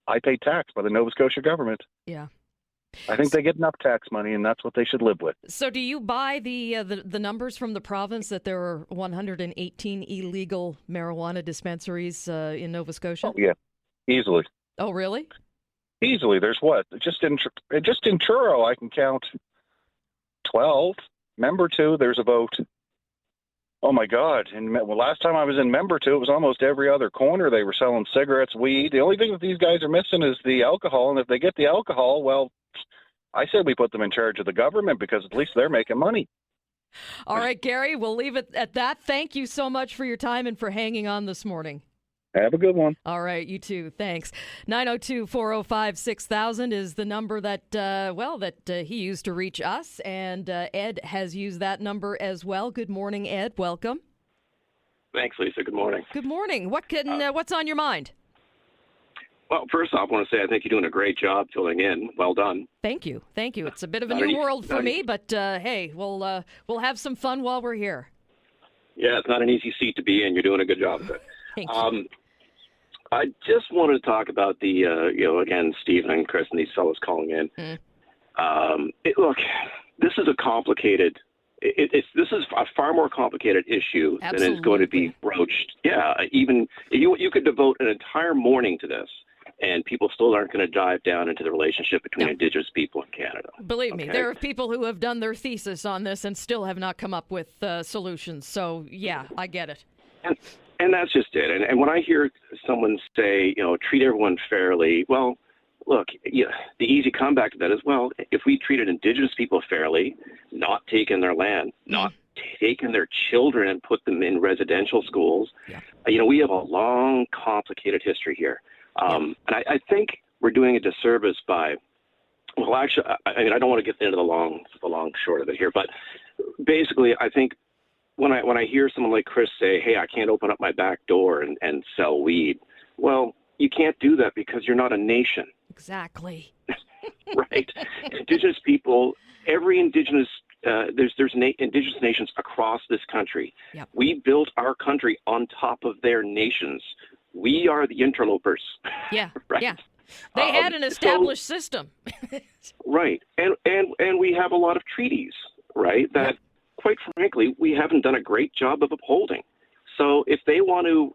I pay tax by the Nova Scotia government. Yeah. I think they get enough tax money, and that's what they should live with. So do you buy the numbers from the province that there are 118 illegal marijuana dispensaries in Nova Scotia? Oh, yeah, easily. Oh, really? Easily. There's what? Just in Truro, I can count 12. Member 2, there's about, oh my God. And last time I was in Member 2, it was almost every other corner they were selling cigarettes, weed. The only thing that these guys are missing is the alcohol. And if they get the alcohol, well, I said we put them in charge of the government because at least they're making money. All right, Gary, we'll leave it at that. Thank you so much for your time and for hanging on this morning. Have a good one. All right, you too. Thanks. 902-405-6000 is the number that he used to reach us, and Ed has used that number as well. Good morning, Ed. Welcome. Thanks, Lisa. Good morning. Good morning. What's on your mind? Well, first off, I want to say I think you're doing a great job filling in. Well done. Thank you. Thank you. It's a bit of a new world for me, but hey, we'll have some fun while we're here. Yeah, it's not an easy seat to be in. You're doing a good job of it. Thank you. I just wanted to talk about the, again, Stephen and Chris and these fellows calling in. Look, this is a complicated. This is a far more complicated issue than is going to be broached. Yeah, even you could devote an entire morning to this, and people still aren't going to dive down into the relationship between Indigenous people in Canada. Believe me, there are people who have done their thesis on this and still have not come up with solutions. So, yeah, I get it. And that's just it. And when I hear someone say, treat everyone fairly, well, look, the easy comeback to that is, well, if we treated Indigenous people fairly, not taking their land, not taking their children and put them in residential schools, we have a long, complicated history here. And I think we're doing a disservice by, well, actually, I don't want to get into the long short of it here, but basically, I think when I hear someone like Chris say, hey, I can't open up my back door and sell weed, well, you can't do that because you're not a nation. Exactly. Right. Indigenous people, every Indigenous, there's Indigenous nations across this country. Yep. We built our country on top of their nations. We are the interlopers. Yeah, right? Yeah. They had an established system. Right. And we have a lot of treaties, right, that, quite frankly, we haven't done a great job of upholding. So if they want to,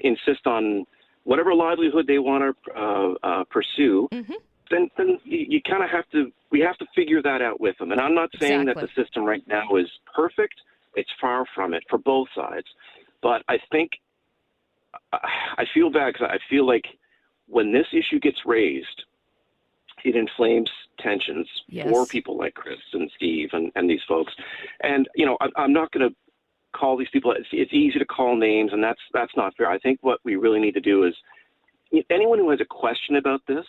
insist on whatever livelihood they want to pursue, then you kind of we have to figure that out with them. And I'm not saying that the system right now is perfect. It's far from it for both sides. But I think I feel bad because I feel like when this issue gets raised, it inflames tensions for people like Chris and Steve and these folks. And, I'm not going to call these people. It's easy to call names, and that's not fair. I think what we really need to do is anyone who has a question about this,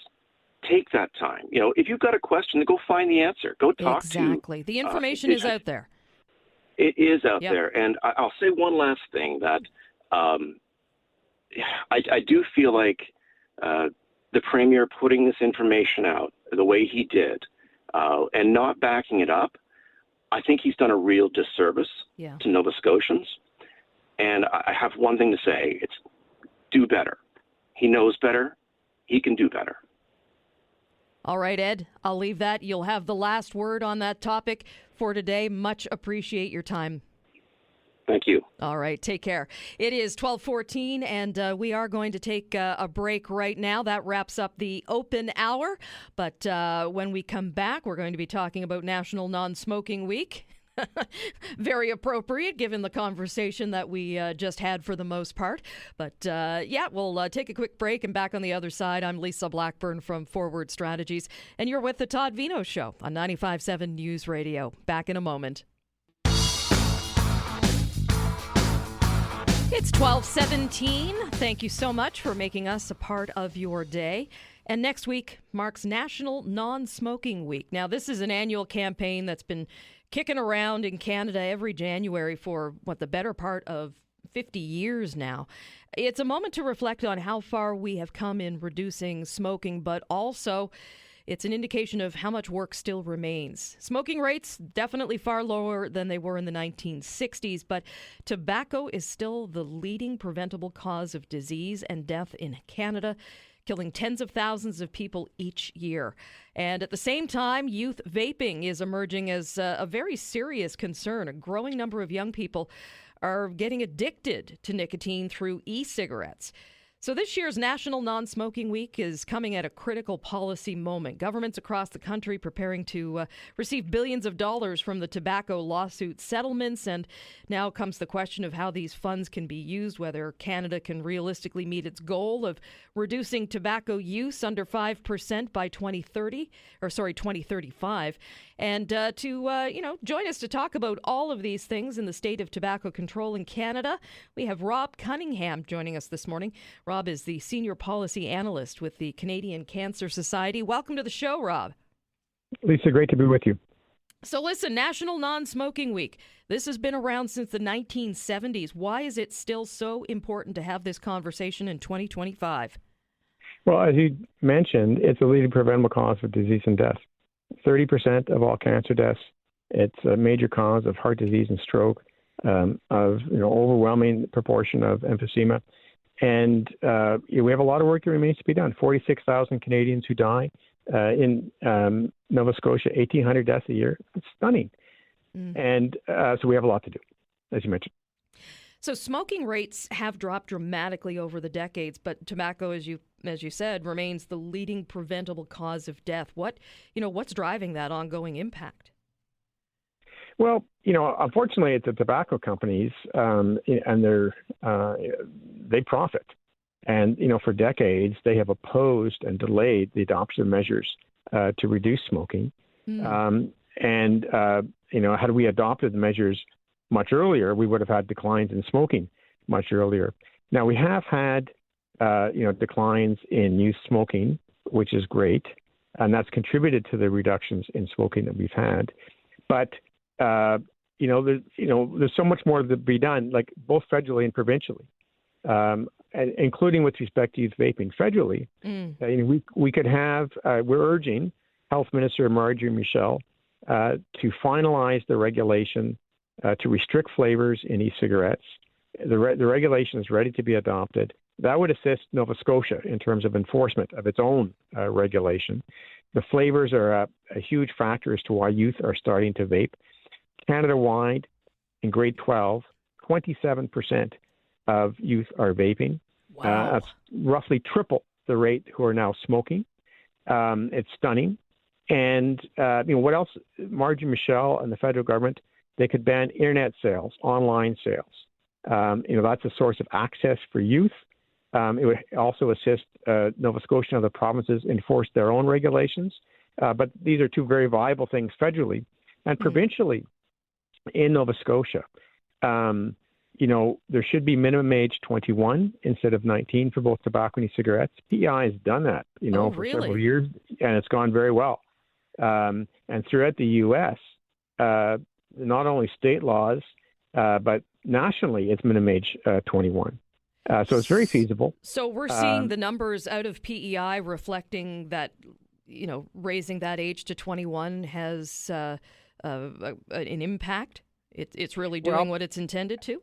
take that time. If you've got a question, go find the answer. Go talk to. Exactly. The information is out there. It is out there. And I'll say one last thing that I do feel like the Premier putting this information out the way he did and not backing it up, I think he's done a real disservice to Nova Scotians. And I have one thing to say. It's do better. He knows better. He can do better. All right, Ed, I'll leave that. You'll have the last word on that topic for today. Much appreciate your time. Thank you. All right, take care. It is 12:14, and we are going to take a break right now. That wraps up the open hour. But when we come back, we're going to be talking about National Non-Smoking Week. Very appropriate, given the conversation that we just had for the most part. But we'll take a quick break, and back on the other side, I'm Lisa Blackburn from Forward Strategies, and you're with the Todd Veinotte Show on 95.7 News Radio. Back in a moment. It's 12:17. Thank you so much for making us a part of your day. And next week marks National Non-Smoking Week. Now, this is an annual campaign that's been kicking around in Canada every January for, the better part of 50 years now. It's a moment to reflect on how far we have come in reducing smoking, but also it's an indication of how much work still remains. Smoking rates definitely far lower than they were in the 1960s, but tobacco is still the leading preventable cause of disease and death in Canada, killing tens of thousands of people each year. And at the same time, youth vaping is emerging as a very serious concern. A growing number of young people are getting addicted to nicotine through e-cigarettes. So this year's National Non-Smoking Week is coming at a critical policy moment. Governments across the country preparing to receive billions of dollars from the tobacco lawsuit settlements. And now comes the question of how these funds can be used, whether Canada can realistically meet its goal of reducing tobacco use under 5% by 2035. And to join us to talk about all of these things in the state of tobacco control in Canada, we have Rob Cunningham joining us this morning. Rob is the Senior Policy Analyst with the Canadian Cancer Society. Welcome to the show, Rob. Lisa, great to be with you. So listen, National Non-Smoking Week. This has been around since the 1970s. Why is it still so important to have this conversation in 2025? Well, as you mentioned, it's a leading preventable cause of disease and death. 30% of all cancer deaths. It's a major cause of heart disease and stroke, overwhelming proportion of emphysema. And we have a lot of work that remains to be done. 46,000 Canadians who die. In Nova Scotia, 1,800 deaths a year. It's stunning. And so we have a lot to do, as you mentioned. So smoking rates have dropped dramatically over the decades, but tobacco, as you said, remains the leading preventable cause of death. What's driving that ongoing impact? Well, unfortunately, it's the tobacco companies, and they profit. And, for decades, they have opposed and delayed the adoption of measures to reduce smoking. Had we adopted the measures much earlier, we would have had declines in smoking much earlier. Now, we have had, declines in youth smoking, which is great, and that's contributed to the reductions in smoking that we've had. But, there's so much more to be done, like both federally and provincially, including with respect to youth vaping. Federally, we could have, we're urging Health Minister Marjorie Michel to finalize the regulation to restrict flavors in e-cigarettes. The regulation is ready to be adopted. That would assist Nova Scotia in terms of enforcement of its own regulation. The flavors are a huge factor as to why youth are starting to vape. Canada-wide, in grade 12, 27% of youth are vaping. Wow. That's roughly triple the rate who are now smoking. It's stunning. And, what else? Marjorie Michel and the federal government, they could ban internet sales, online sales. That's a source of access for youth. It would also assist Nova Scotia and other provinces enforce their own regulations. But these are two very viable things federally. And provincially, in Nova Scotia, there should be minimum age 21 instead of 19 for both tobacco and e-cigarettes. PEI has done that, for several years, and it's gone very well. And throughout the U.S., not only state laws, but nationally, it's minimum age 21. So it's very feasible. So we're seeing the numbers out of PEI reflecting that, raising that age to 21 has an impact. It's really doing what it's intended to?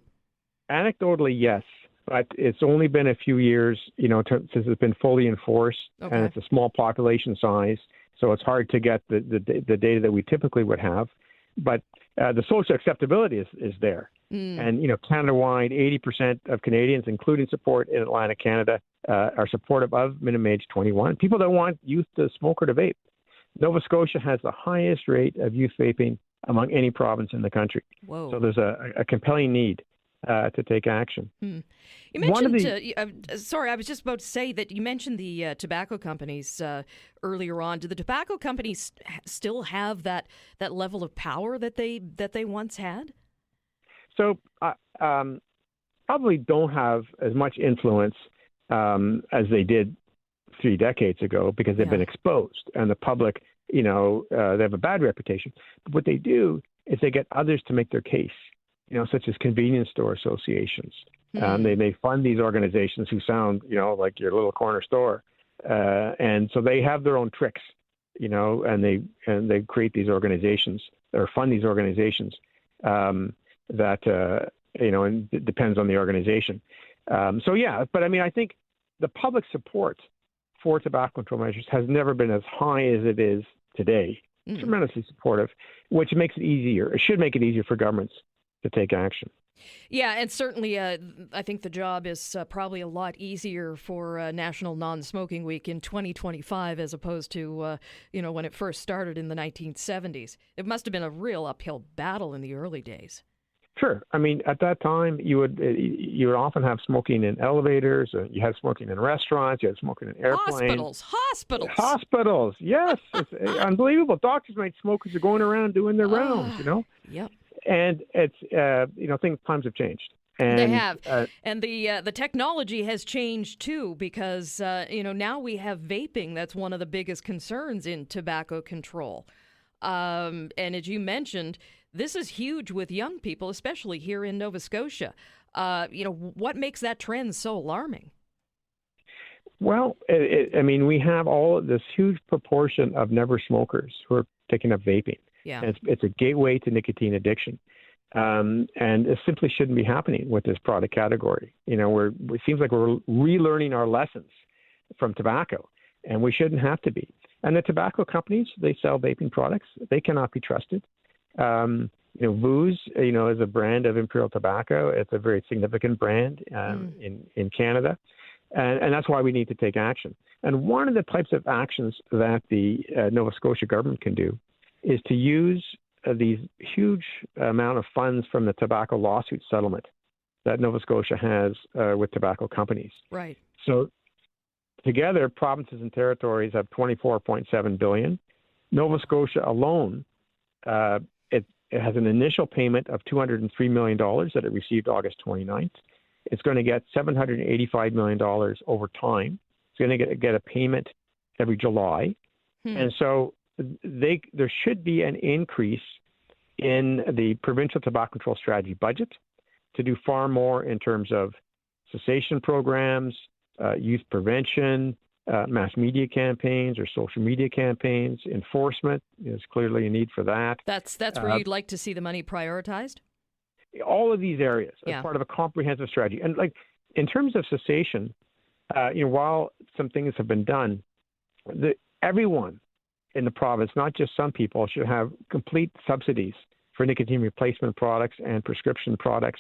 Anecdotally, yes. But it's only been a few years, since it's been fully enforced, and it's a small population size. So it's hard to get the data that we typically would have. But the social acceptability is there. And, Canada-wide, 80% of Canadians, including support in Atlantic Canada, are supportive of minimum age 21. People that want youth to smoke or to vape. Nova Scotia has the highest rate of youth vaping among any province in the country. Whoa. So there's a compelling need to take action. You mentioned, sorry, I was just about to say that you mentioned the tobacco companies earlier on. Do the tobacco companies still have that level of power that they once had? So probably don't have as much influence as they did 3 decades ago because they've been exposed and the public, they have a bad reputation. But what they do is they get others to make their case, such as convenience store associations. They fund these organizations who sound, like your little corner store. And so they have their own tricks and they create these organizations or fund these organizations that and it depends on the organization. But I mean, I think the public support for tobacco control measures has never been as high as it is today. Tremendously supportive, which makes it easier. It should make it easier for governments to take action. Yeah, and certainly I think the job is probably a lot easier for National Non-Smoking Week in 2025 as opposed to, when it first started in the 1970s. It must have been a real uphill battle in the early days. Sure. I mean, at that time, you would often have smoking in elevators. You had smoking in restaurants. You had smoking in airplanes. Hospitals. Yes, it's unbelievable. Doctors might smoke as they're going around doing their rounds. Yep. And it's times have changed. And, they have, and the technology has changed too because now we have vaping. That's one of the biggest concerns in tobacco control. And as you mentioned, this is huge with young people, especially here in Nova Scotia. What makes that trend so alarming? Well, we have this huge proportion of never smokers who are taking up vaping. Yeah. And it's a gateway to nicotine addiction. And it simply shouldn't be happening with this product category. It seems like we're relearning our lessons from tobacco, and we shouldn't have to be. And the tobacco companies, they sell vaping products. They cannot be trusted. Vooz, is a brand of Imperial Tobacco. It's a very significant brand in Canada. And that's why we need to take action. And one of the types of actions that the Nova Scotia government can do is to use these huge amount of funds from the tobacco lawsuit settlement that Nova Scotia has with tobacco companies. Right. So together, provinces and territories have $24.7 billion. Nova Scotia alone, it has an initial payment of $203 million that it received August 29th. It's going to get $785 million over time. It's going to get a payment every July. And so there should be an increase in the provincial tobacco control strategy budget to do far more in terms of cessation programs, youth prevention, mass media campaigns or social media campaigns, enforcement. There's clearly a need for that. That's where you'd like to see the money prioritized? All of these areas as part of a comprehensive strategy. And in terms of cessation, while some things have been done, everyone in the province, not just some people, should have complete subsidies for nicotine replacement products and prescription products.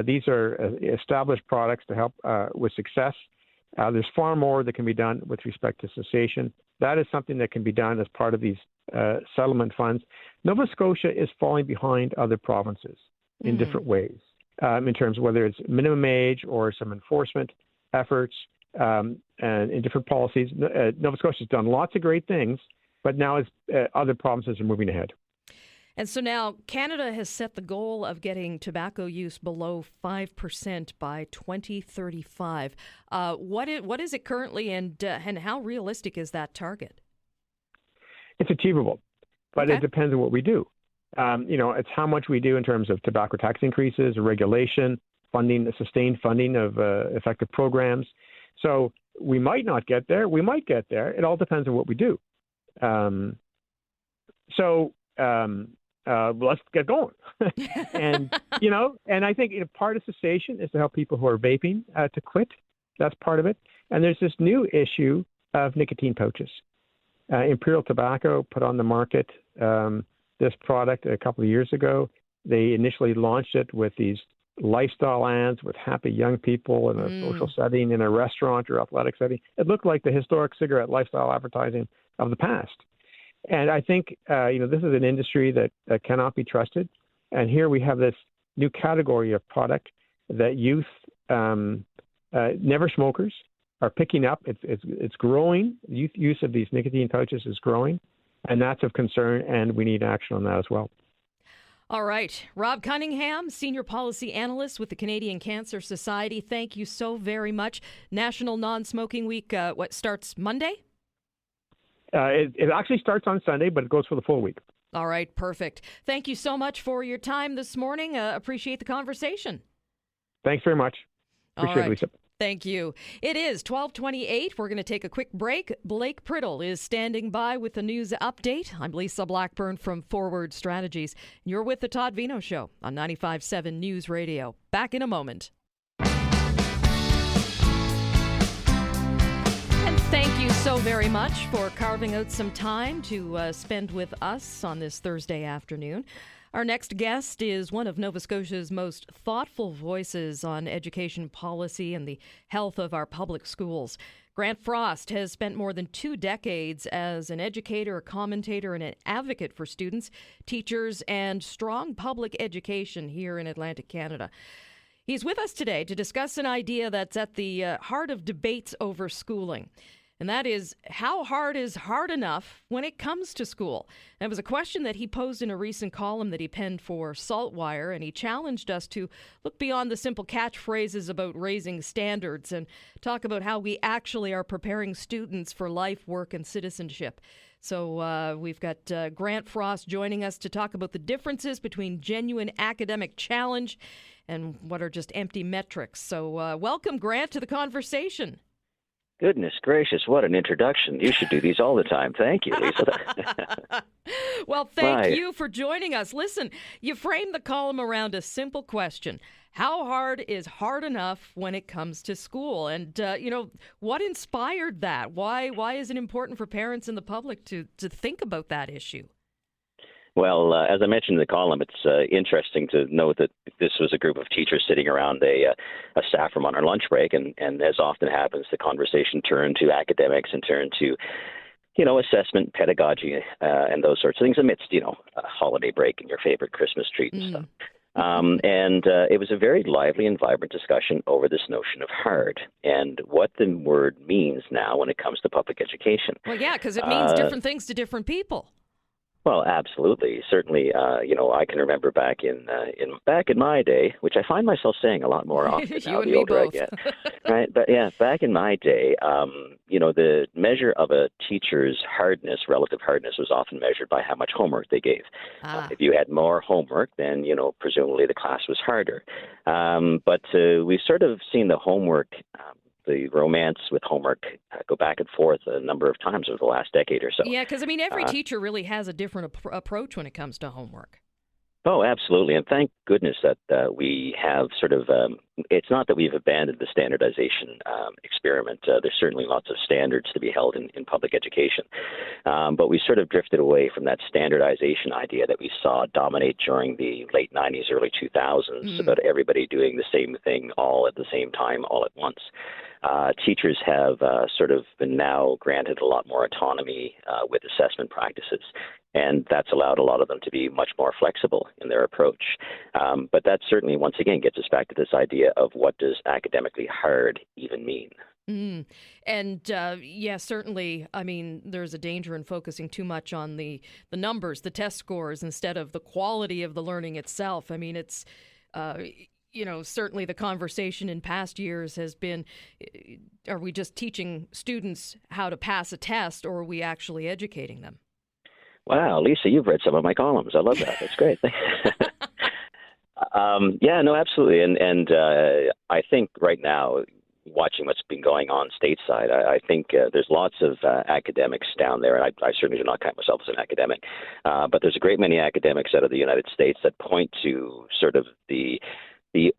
These are established products to help with success. There's far more that can be done with respect to cessation. That is something that can be done as part of these settlement funds. Nova Scotia is falling behind other provinces in different ways, in terms of whether it's minimum age or some enforcement efforts and in different policies. Nova Scotia has done lots of great things, but now other provinces are moving ahead. And so now Canada has set the goal of getting tobacco use below 5% by 2035. What is it currently, and how realistic is that target? It's achievable, but it depends on what we do. It's how much we do in terms of tobacco tax increases, regulation, funding, sustained funding of effective programs. So we might not get there. We might get there. It all depends on what we do. Let's get going. And I think part of cessation is to help people who are vaping to quit. That's part of it. And there's this new issue of nicotine pouches. Imperial Tobacco put on the market this product a couple of years ago. They initially launched it with these lifestyle ads with happy young people in a social setting, in a restaurant or athletic setting. It looked like the historic cigarette lifestyle advertising of the past. And I think, this is an industry that cannot be trusted. And here we have this new category of product that youth, never smokers, are picking up. It's growing. Youth use of these nicotine pouches is growing. And that's of concern, and we need action on that as well. All right. Rob Cunningham, Senior Policy Analyst with the Canadian Cancer Society. Thank you so very much. National Non-Smoking Week, starts Monday? It actually starts on Sunday, but it goes for the full week. All right, perfect. Thank you so much for your time this morning. Appreciate the conversation. Thanks very much. Appreciate it, Lisa. Thank you. It is 12:28. We're going to take a quick break. Blake Priddle is standing by with the news update. I'm Lisa Blackburn from Forward Strategies. You're with the Todd Veinotte Show on 95.7 News Radio. Back in a moment. And thank you so very much for carving out some time to spend with us on this Thursday afternoon. Our next guest is one of Nova Scotia's most thoughtful voices on education policy and the health of our public schools. Grant Frost has spent more than 2 decades as an educator, a commentator, and an advocate for students, teachers, and strong public education here in Atlantic Canada. He's with us today to discuss an idea that's at the heart of debates over schooling. And that is, how hard is hard enough when it comes to school? That was a question that he posed in a recent column that he penned for Saltwire, and he challenged us to look beyond the simple catchphrases about raising standards and talk about how we actually are preparing students for life, work, and citizenship. So we've got Grant Frost joining us to talk about the differences between genuine academic challenge and what are just empty metrics. So welcome, Grant, to the conversation. Goodness gracious, what an introduction. You should do these all the time. Thank you, Lisa. Well, thank you for joining us. Listen, you framed the column around a simple question. How hard is hard enough when it comes to school? And, what inspired that? Why is it important for parents and the public to think about that issue? Well, as I mentioned in the column, it's interesting to note that this was a group of teachers sitting around a staff room on our lunch break, and as often happens, the conversation turned to academics and turned to, assessment, pedagogy, and those sorts of things amidst, a holiday break and your favorite Christmas treat and stuff. And it was a very lively and vibrant discussion over this notion of hard and what the word means now when it comes to public education. Well, yeah, because it means different things to different people. Well, absolutely. Certainly, I can remember back in my day, which I find myself saying a lot more often now, the older I get. Right? But yeah, back in my day, the measure of a teacher's hardness, relative hardness, was often measured by how much homework they gave. If you had more homework, then, presumably the class was harder. But we've sort of seen the homework the romance with homework go back and forth a number of times over the last decade or so. Yeah, because, every teacher really has a different approach when it comes to homework. Oh, absolutely. And thank goodness that we have sort of, it's not that we've abandoned the standardization experiment. There's certainly lots of standards to be held in public education. But we sort of drifted away from that standardization idea that we saw dominate during the late 90s, early 2000s, about everybody doing the same thing all at the same time, all at once. Teachers have sort of been now granted a lot more autonomy with assessment practices, and that's allowed a lot of them to be much more flexible in their approach. But that certainly, once again, gets us back to this idea of what does academically hard even mean. And certainly, there's a danger in focusing too much on the numbers, the test scores, instead of the quality of the learning itself. It's certainly the conversation in past years has been, are we just teaching students how to pass a test, or are we actually educating them? Wow, Lisa, you've read some of my columns. I love that. That's great. Absolutely. And I think right now, watching what's been going on stateside, I think there's lots of academics down there, and I certainly do not count myself as an academic, but there's a great many academics out of the United States that point to sort of the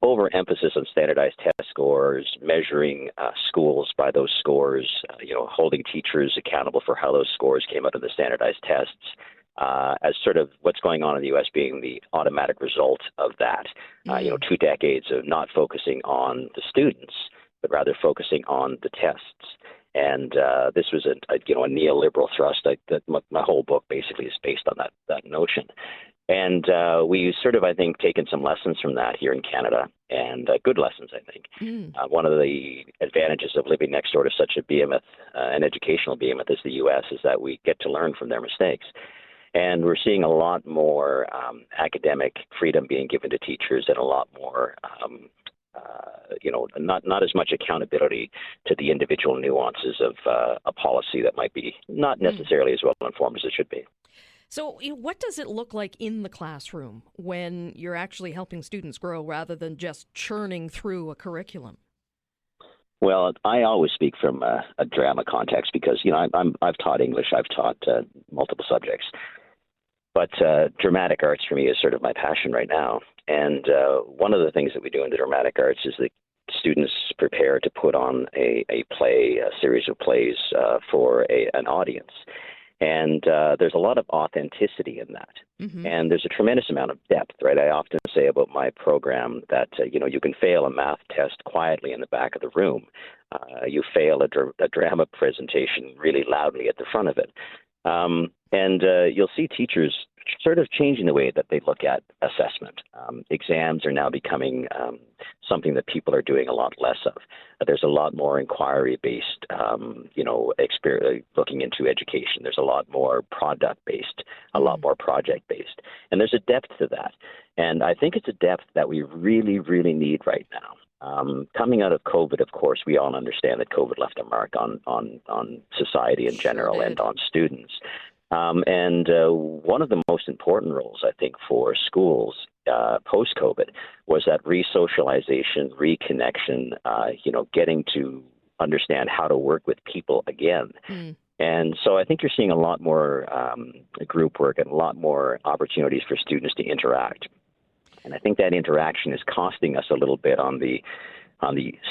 overemphasis on standardized test scores, measuring schools by those scores, holding teachers accountable for how those scores came out of the standardized tests, as sort of what's going on in the U.S. being the automatic result of that. 2 decades of not focusing on the students, but rather focusing on the tests. And this was a neoliberal thrust. My whole book basically is based on that notion. And we sort of, I think, taken some lessons from that here in Canada, and good lessons, I think. One of the advantages of living next door to such a behemoth, an educational behemoth as the U.S., is that we get to learn from their mistakes. And we're seeing a lot more academic freedom being given to teachers, and a lot more, not as much accountability to the individual nuances of a policy that might be not necessarily as well informed as it should be. So what does it look like in the classroom when you're actually helping students grow rather than just churning through a curriculum? Well, I always speak from a drama context because, I've taught English, I've taught multiple subjects, but dramatic arts for me is sort of my passion right now. And one of the things that we do in the dramatic arts is that students prepare to put on a play, a series of plays for an audience. And there's a lot of authenticity in that. Mm-hmm. And there's a tremendous amount of depth, right? I often say about my program that, you can fail a math test quietly in the back of the room. You fail a drama presentation really loudly at the front of it. And you'll see teachers sort of changing the way that they look at assessment. Exams are now becoming something that people are doing a lot less of. There's a lot more inquiry-based, looking into education. There's a lot more product-based, a lot more project-based. And there's a depth to that. And I think it's a depth that we really, really need right now. Coming out of COVID, of course, we all understand that COVID left a mark on society in general and on students. And one of the most important roles, I think, for schools post-COVID was that re-socialization, reconnection, getting to understand how to work with people again. Mm. And so I think you're seeing a lot more group work and a lot more opportunities for students to interact. And I think that interaction is costing us a little bit on the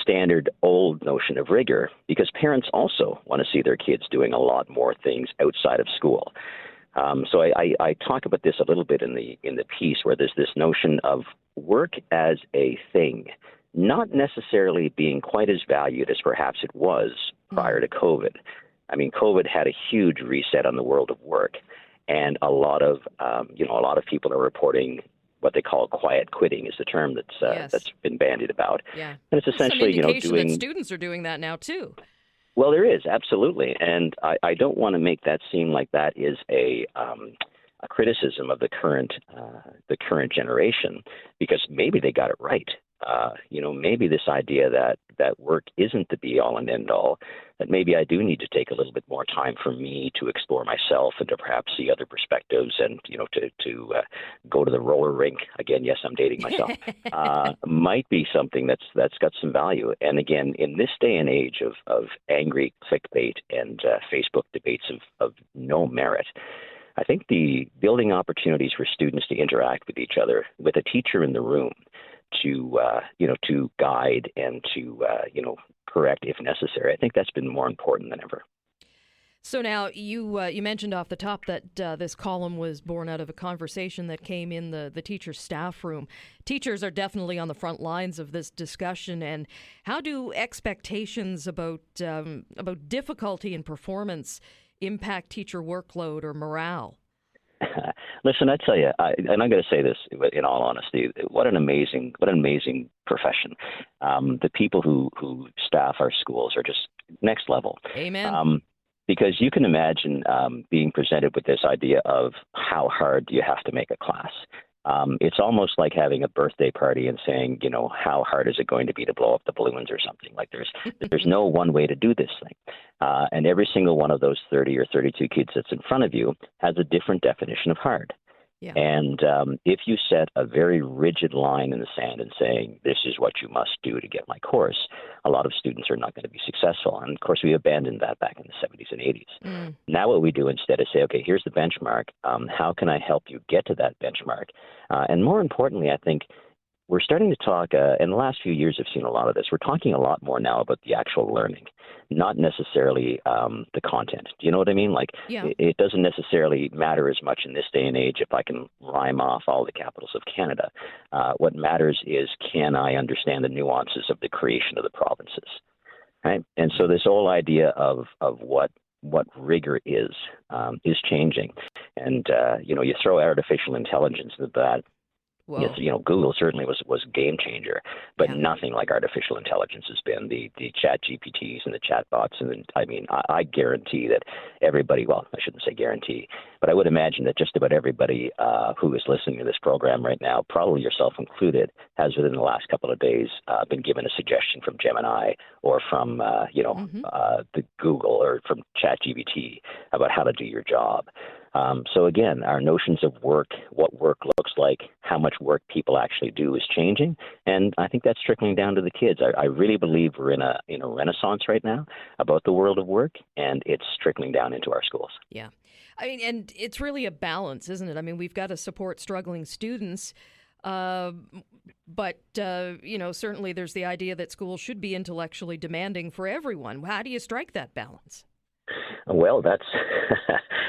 standard old notion of rigor, because parents also want to see their kids doing a lot more things outside of school. So I talk about this a little bit in the piece, where there's this notion of work as a thing, not necessarily being quite as valued as perhaps it was prior to COVID. I mean, COVID had a huge reset on the world of work, and a lot of people are reporting what they call quiet quitting is the term that's been bandied about. Yeah. And it's essentially, some indication that students are doing that now too. Well, there is, absolutely. And I don't want to make that seem like that is a criticism of the current generation, because maybe they got it right. Maybe this idea that work isn't the be all and end all, that maybe I do need to take a little bit more time for me to explore myself and to perhaps see other perspectives and, to go to the roller rink. Again, yes, I'm dating myself. Might be something that's got some value. And again, in this day and age of angry clickbait and Facebook debates of no merit, I think the building opportunities for students to interact with each other, with a teacher in the room, to guide and to correct if necessary. I think that's been more important than ever. So now you mentioned off the top that this column was born out of a conversation that came in the teacher staff room. Teachers are definitely on the front lines of this discussion. And how do expectations about difficulty in performance impact teacher workload or morale? Listen, I tell you, and I'm going to say this in all honesty, what an amazing profession. The people who staff our schools are just next level. Amen. Because you can imagine being presented with this idea of how hard do you have to make a class. It's almost like having a birthday party and saying, how hard is it going to be to blow up the balloons or something? Like there's no one way to do this thing. And every single one of those 30 or 32 kids that's in front of you has a different definition of hard. Yeah. And if you set a very rigid line in the sand and saying, this is what you must do to get my course, a lot of students are not going to be successful. And of course, we abandoned that back in the 70s and 80s. Mm. Now what we do instead is say, okay, here's the benchmark. How can I help you get to that benchmark? And more importantly, I think we're starting to talk, in the last few years, I've seen a lot of this. We're talking a lot more now about the actual learning, not necessarily the content. Do you know what I mean? Like, it doesn't necessarily matter as much in this day and age if I can rhyme off all the capitals of Canada. What matters is, can I understand the nuances of the creation of the provinces? Right? And so this whole idea of what rigor is changing. And, you throw artificial intelligence into that. Yes, Google certainly was a game changer, but nothing like artificial intelligence has been. The chat GPTs and the chat bots. And I guarantee that everybody, well, I shouldn't say guarantee, but I would imagine that just about everybody who is listening to this program right now, probably yourself included, has within the last couple of days been given a suggestion from Gemini or from, the Google or from chat GPT about how to do your job. So again, our notions of work, what work looks like, how much work people actually do is changing, and I think that's trickling down to the kids. I really believe we're in a renaissance right now about the world of work, and it's trickling down into our schools. Yeah. I mean, and it's really a balance, isn't it? I mean, we've got to support struggling students, but certainly there's the idea that schools should be intellectually demanding for everyone. How do you strike that balance? Well, that's,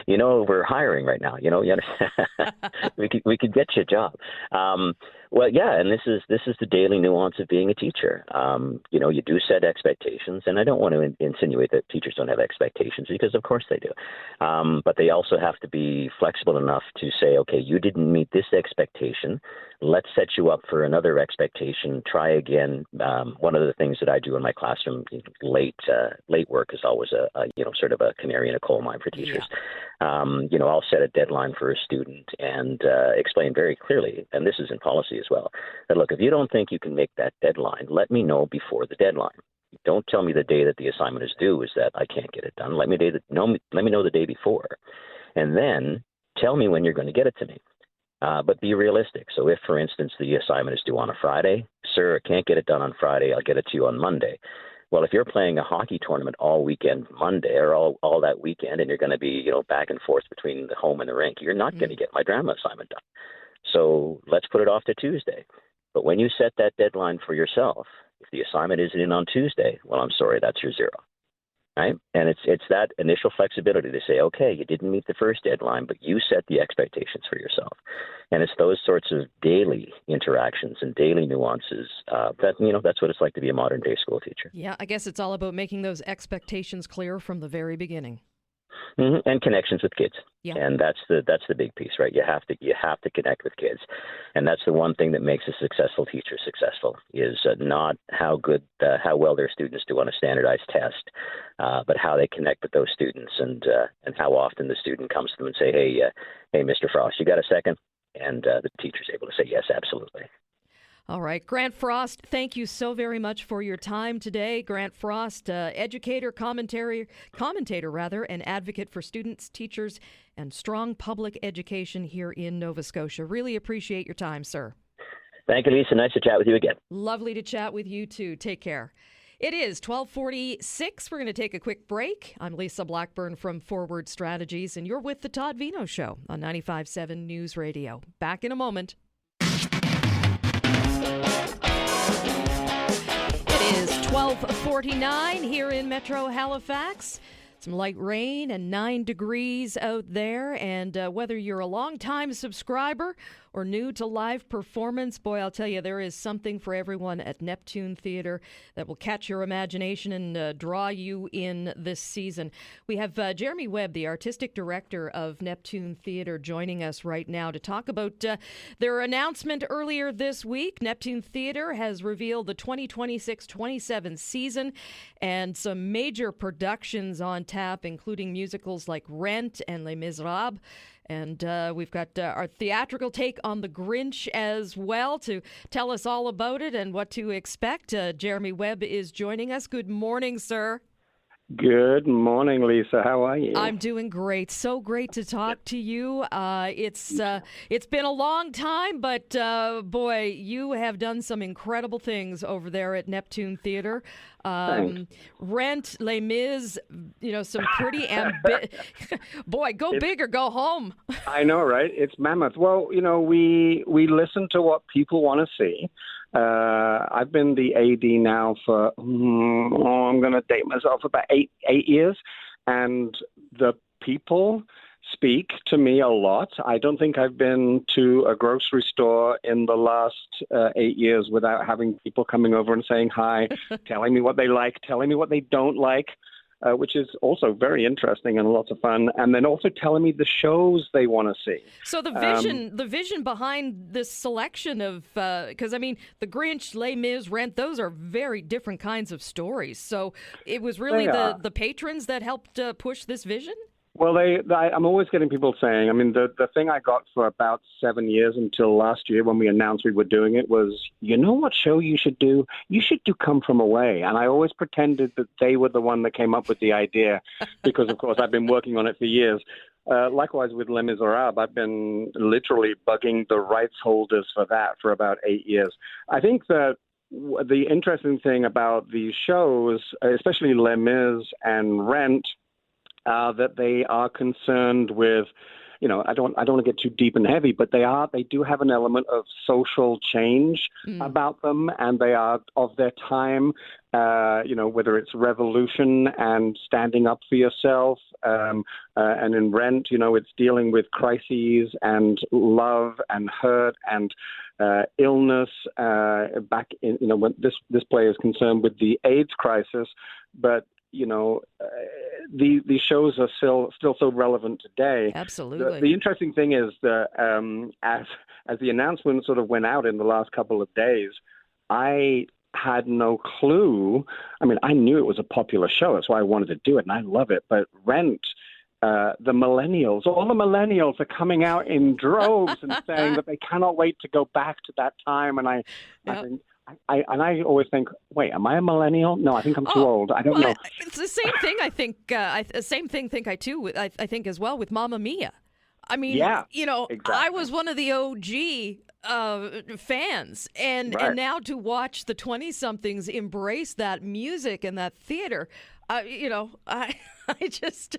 we're hiring right now. We could get you a job. And this is the daily nuance of being a teacher. You do set expectations, and I don't want to insinuate that teachers don't have expectations, because of course they do. But they also have to be flexible enough to say, okay, you didn't meet this expectation. Let's set you up for another expectation. Try again. One of the things that I do in my classroom, late work is always a sort of a canary in a coal mine for teachers. Yeah. I'll set a deadline for a student and explain very clearly, and this is in policy as well, that look, if you don't think you can make that deadline, let me know before the deadline. Don't tell me the day that the assignment is due is that I can't get it done. Let me know the day before, and then tell me when you're going to get it to me. But be realistic. So if, for instance, the assignment is due on a Friday, sir, I can't get it done on Friday. I'll get it to you on Monday. Well, if you're playing a hockey tournament all weekend Monday or all that weekend, and you're going to be, back and forth between the home and the rink, you're not going to get my drama assignment done. So let's put it off to Tuesday. But when you set that deadline for yourself, if the assignment isn't in on Tuesday, well, I'm sorry, that's your zero. Right? And it's that initial flexibility to say, okay, you didn't meet the first deadline, but you set the expectations for yourself. And it's those sorts of daily interactions and daily nuances that's what it's like to be a modern day school teacher. Yeah, I guess it's all about making those expectations clear from the very beginning. Mm-hmm. And connections with kids. Yeah. And that's the big piece, right? You have to connect with kids. And that's the one thing that makes a successful teacher successful is not how well their students do on a standardized test, but how they connect with those students and how often the student comes to them and say, hey, Mr. Frost, you got a second? And the teacher's able to say, yes, absolutely. All right. Grant Frost, thank you so very much for your time today. Grant Frost, educator, commentator, and advocate for students, teachers, and strong public education here in Nova Scotia. Really appreciate your time, sir. Thank you, Lisa. Nice to chat with you again. Lovely to chat with you, too. Take care. It is 12:46. We're going to take a quick break. I'm Lisa Blackburn from Forward Strategies, and you're with the Todd Veinotte Show on 95.7 News Radio. Back in a moment. It is 12:49 here in Metro Halifax. Some light rain and 9 degrees out there. And whether you're a long-time subscriber or new to live performance, boy, I'll tell you, there is something for everyone at Neptune Theatre that will catch your imagination and draw you in this season. We have Jeremy Webb, the artistic director of Neptune Theatre, joining us right now to talk about their announcement earlier this week. Neptune Theatre has revealed the 2026-27 season and some major productions on tap, including musicals like Rent and Les Miserables. And we've got our theatrical take on The Grinch as well to tell us all about it and what to expect. Jeremy Webb is joining us. Good morning, sir. Good morning, Lisa. How are you? I'm doing great. So great to talk to you. It's been a long time, but boy, you have done some incredible things over there at Neptune Theatre. Rent, Les Mis, some pretty boy, go big or go home. I know, right? It's mammoth. Well, we listen to what people want to see. I've been the AD now for, I'm going to date myself, about eight years. And the people speak to me a lot. I don't think I've been to a grocery store in the last 8 years without having people coming over and saying hi, telling me what they like, telling me what they don't like. Which is also very interesting and lots of fun, and then also telling me the shows they want to see. So the vision behind this selection of, because The Grinch, Les Mis, Rent, those are very different kinds of stories. So it was really the patrons that helped push this vision? Well, I'm always getting people saying, the thing I got for about 7 years until last year when we announced we were doing it was, you know what show you should do? You should do Come From Away. And I always pretended that they were the one that came up with the idea because, of course, I've been working on it for years. Likewise with Les Miserables, I've been literally bugging the rights holders for that for about 8 years. I think that the interesting thing about these shows, especially Les Mis and Rent, that they are concerned with, I don't want to get too deep and heavy, but they do have an element of social change about them, and they are of their time, whether it's revolution and standing up for yourself, and in Rent, it's dealing with crises and love and hurt and illness, back in, when this play is concerned with the AIDS crisis, but these shows are still so relevant today. Absolutely. The interesting thing is that as the announcement sort of went out in the last couple of days, I had no clue. I mean, I knew it was a popular show. That's why I wanted to do it, and I love it. But Rent, all the millennials are coming out in droves and saying that they cannot wait to go back to that time. And I think, I always think, wait, am I a millennial? No, I think I'm too old. I don't know. It's the same thing. I think I think as well with Mamma Mia. I mean, exactly. I was one of the OG fans, and now to watch the 20-somethings embrace that music and that theater, I just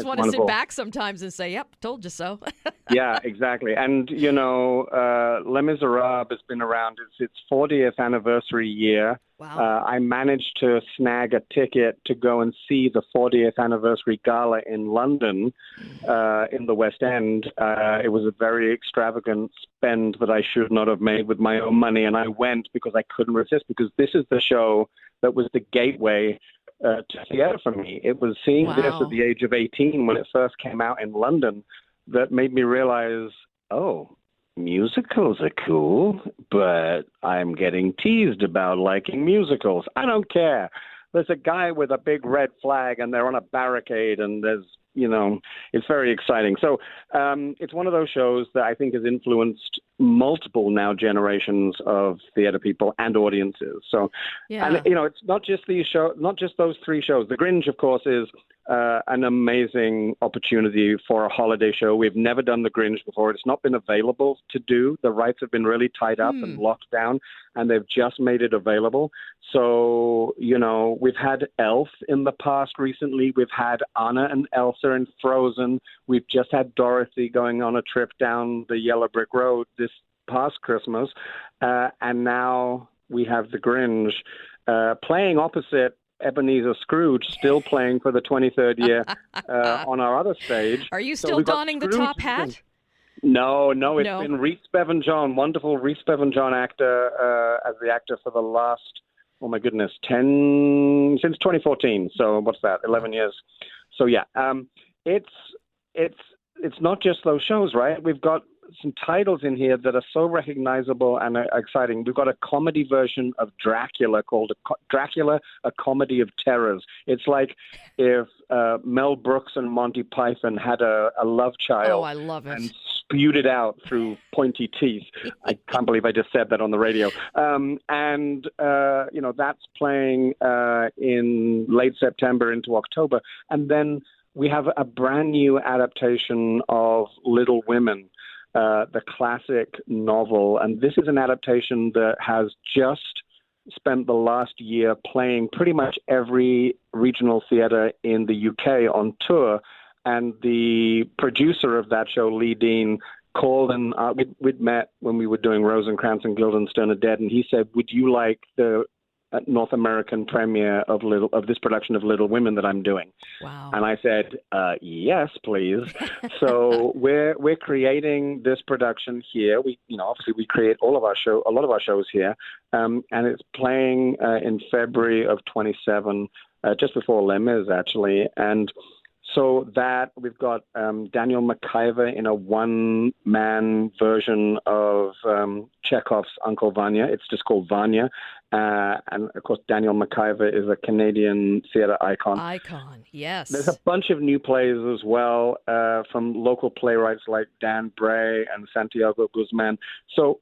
want to sit back sometimes and say, "Yep, told you so." Yeah, exactly. And Les Miserables has been around. It's its 40th anniversary year. Wow. I managed to snag a ticket to go and see the 40th anniversary gala in London, in the West End. It was a very extravagant spend that I should not have made with my own money, and I went because I couldn't resist, because this is the show that was the gateway to theater for me. It was seeing this at the age of 18 when it first came out in London that made me realize, musicals are cool, but I'm getting teased about liking musicals. I don't care. There's a guy with a big red flag and they're on a barricade, and there's, it's very exciting. So it's one of those shows that I think has influenced multiple now generations of theater people and audiences. So, and it's not just those three shows. The Grinch, of course, is an amazing opportunity for a holiday show. We've never done The Grinch before. It's not been available to do. The rights have been really tied up and locked down, and they've just made it available. So, we've had Elf in the past recently. We've had Anna and Elsa in Frozen. We've just had Dorothy going on a trip down the Yellow Brick Road this past Christmas. And now we have The Grinch playing opposite Ebenezer Scrooge, still playing for the 23rd year on our other stage. Are you still donning the top hat? No, it's been Reese Bevan-John, wonderful Reese Bevan-John actor, as the actor for the last, since 2014. So what's that, 11 years? So yeah, it's not just those shows, right? We've got some titles in here that are so recognizable and exciting. We've got a comedy version of Dracula called Dracula, A Comedy of Terrors. It's like if Mel Brooks and Monty Python had a love child. Oh, I love it. And spewed it out through pointy teeth. I can't believe I just said that on the radio. That's playing in late September into October. And then we have a brand new adaptation of Little Women, the classic novel. And this is an adaptation that has just spent the last year playing pretty much every regional theater in the UK on tour. And the producer of that show, Lee Dean, called, and we'd met when we were doing Rosencrantz and Guildenstern are Dead, and he said, would you like the North American premiere of this production of Little Women that I'm doing? Wow. And I said, yes, please. So we're creating this production here. We, obviously we create a lot of our shows here. And it's playing in February of 27, just before Les Mis, actually. And so that we've got Daniel McIver in a one-man version of Chekhov's Uncle Vanya. It's just called Vanya. And, of course, Daniel McIver is a Canadian theater icon. Icon, yes. There's a bunch of new plays as well from local playwrights like Dan Bray and Santiago Guzman. So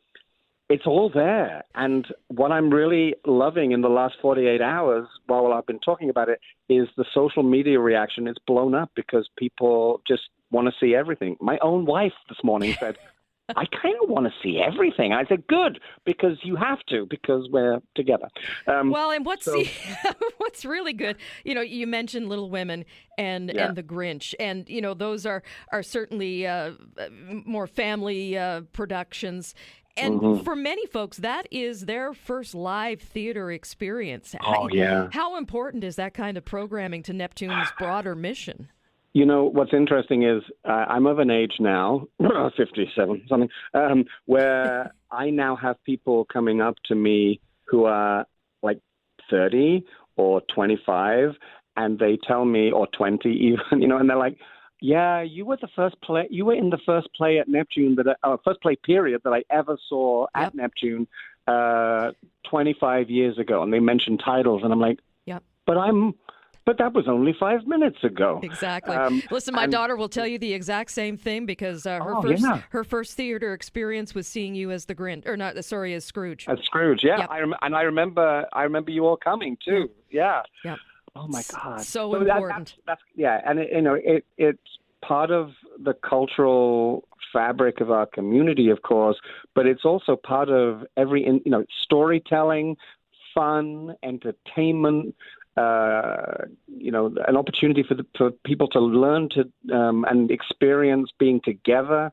it's all there. And what I'm really loving in the last 48 hours, while I've been talking about it, is the social media reaction. It's blown up because people just want to see everything. My own wife this morning said, I kind of want to see everything. I said, good, because you have to, because we're together. Well, and what's really good, you mentioned Little Women and The Grinch, and those are certainly more family productions. And for many folks, that is their first live theater experience. Oh, yeah. How important is that kind of programming to Neptune's broader mission? What's interesting is I'm of an age now, 57 something, where I now have people coming up to me who are like 30 or 25, and they tell me, or 20 even, and they're like, yeah, you were in the first play at Neptune, first play period that I ever saw at Neptune 25 years ago. And they mentioned titles, and I'm like, but that was only 5 minutes ago. Exactly. Listen, my daughter will tell you the exact same thing, because her first theater experience was seeing you as the Grinch, as Scrooge. As Scrooge, yeah. Yep. I remember you all coming too. Yeah. Yeah. Oh my God. So important. That's and it's part of the cultural fabric of our community, of course, but it's also part of every storytelling, fun, entertainment. An opportunity for people to learn to and experience being together,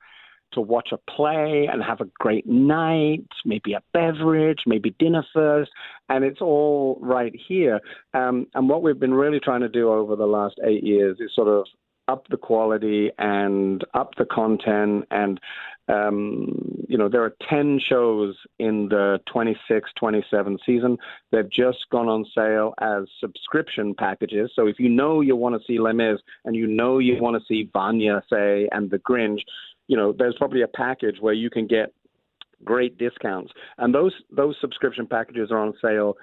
to watch a play and have a great night, maybe a beverage, maybe dinner first, and it's all right here. And what we've been really trying to do over the last 8 years is sort of up the quality and up the content. And, there are 10 shows in the 26-27 season. They've just gone on sale as subscription packages. So if you want to see Les Mis and you want to see Vanya, say, and The Grinch, there's probably a package where you can get great discounts. And those subscription packages are on sale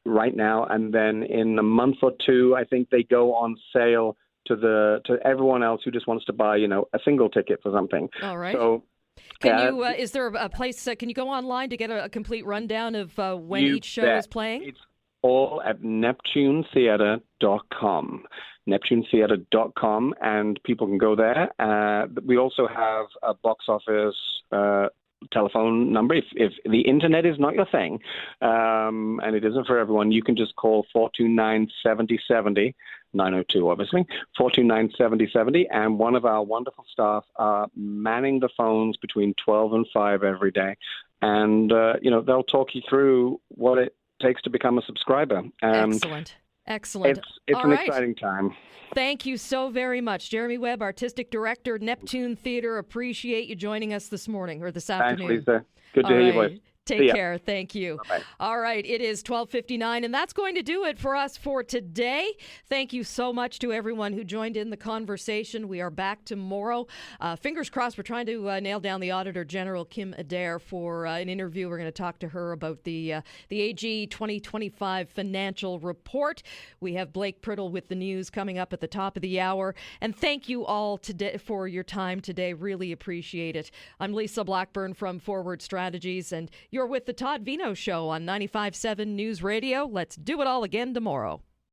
right now. And then in a month or two, I think they go on sale to everyone else who just wants to buy, a single ticket for something. All right. So, is there a place, can you go online to get a complete rundown of when each show is playing? It's all at NeptuneTheater.com. NeptuneTheater.com, and people can go there. We also have a box office telephone number. If the internet is not your thing, and it isn't for everyone, you can just call 429-7070, 902 obviously, 429-7070, and one of our wonderful staff are manning the phones between 12 and 5 every day. And, they'll talk you through what it takes to become a subscriber. Excellent. It's an exciting time. Thank you so very much. Jeremy Webb, Artistic Director, Neptune Theater. Appreciate you joining us this morning or this afternoon. Thanks, Lisa. Good to hear your voice. Take care. Thank you. Bye-bye. All right. It is 12:59, and that's going to do it for us for today. Thank you so much to everyone who joined in the conversation. We are back tomorrow. Fingers crossed, we're trying to nail down the Auditor General, Kim Adair, for an interview. We're going to talk to her about the AG 2025 financial report. We have Blake Priddle with the news coming up at the top of the hour. And thank you all today for your time today. Really appreciate it. I'm Lisa Blackburn from Forward Strategies, and you're with the Todd Veinotte Show on 95.7 News Radio. Let's do it all again tomorrow.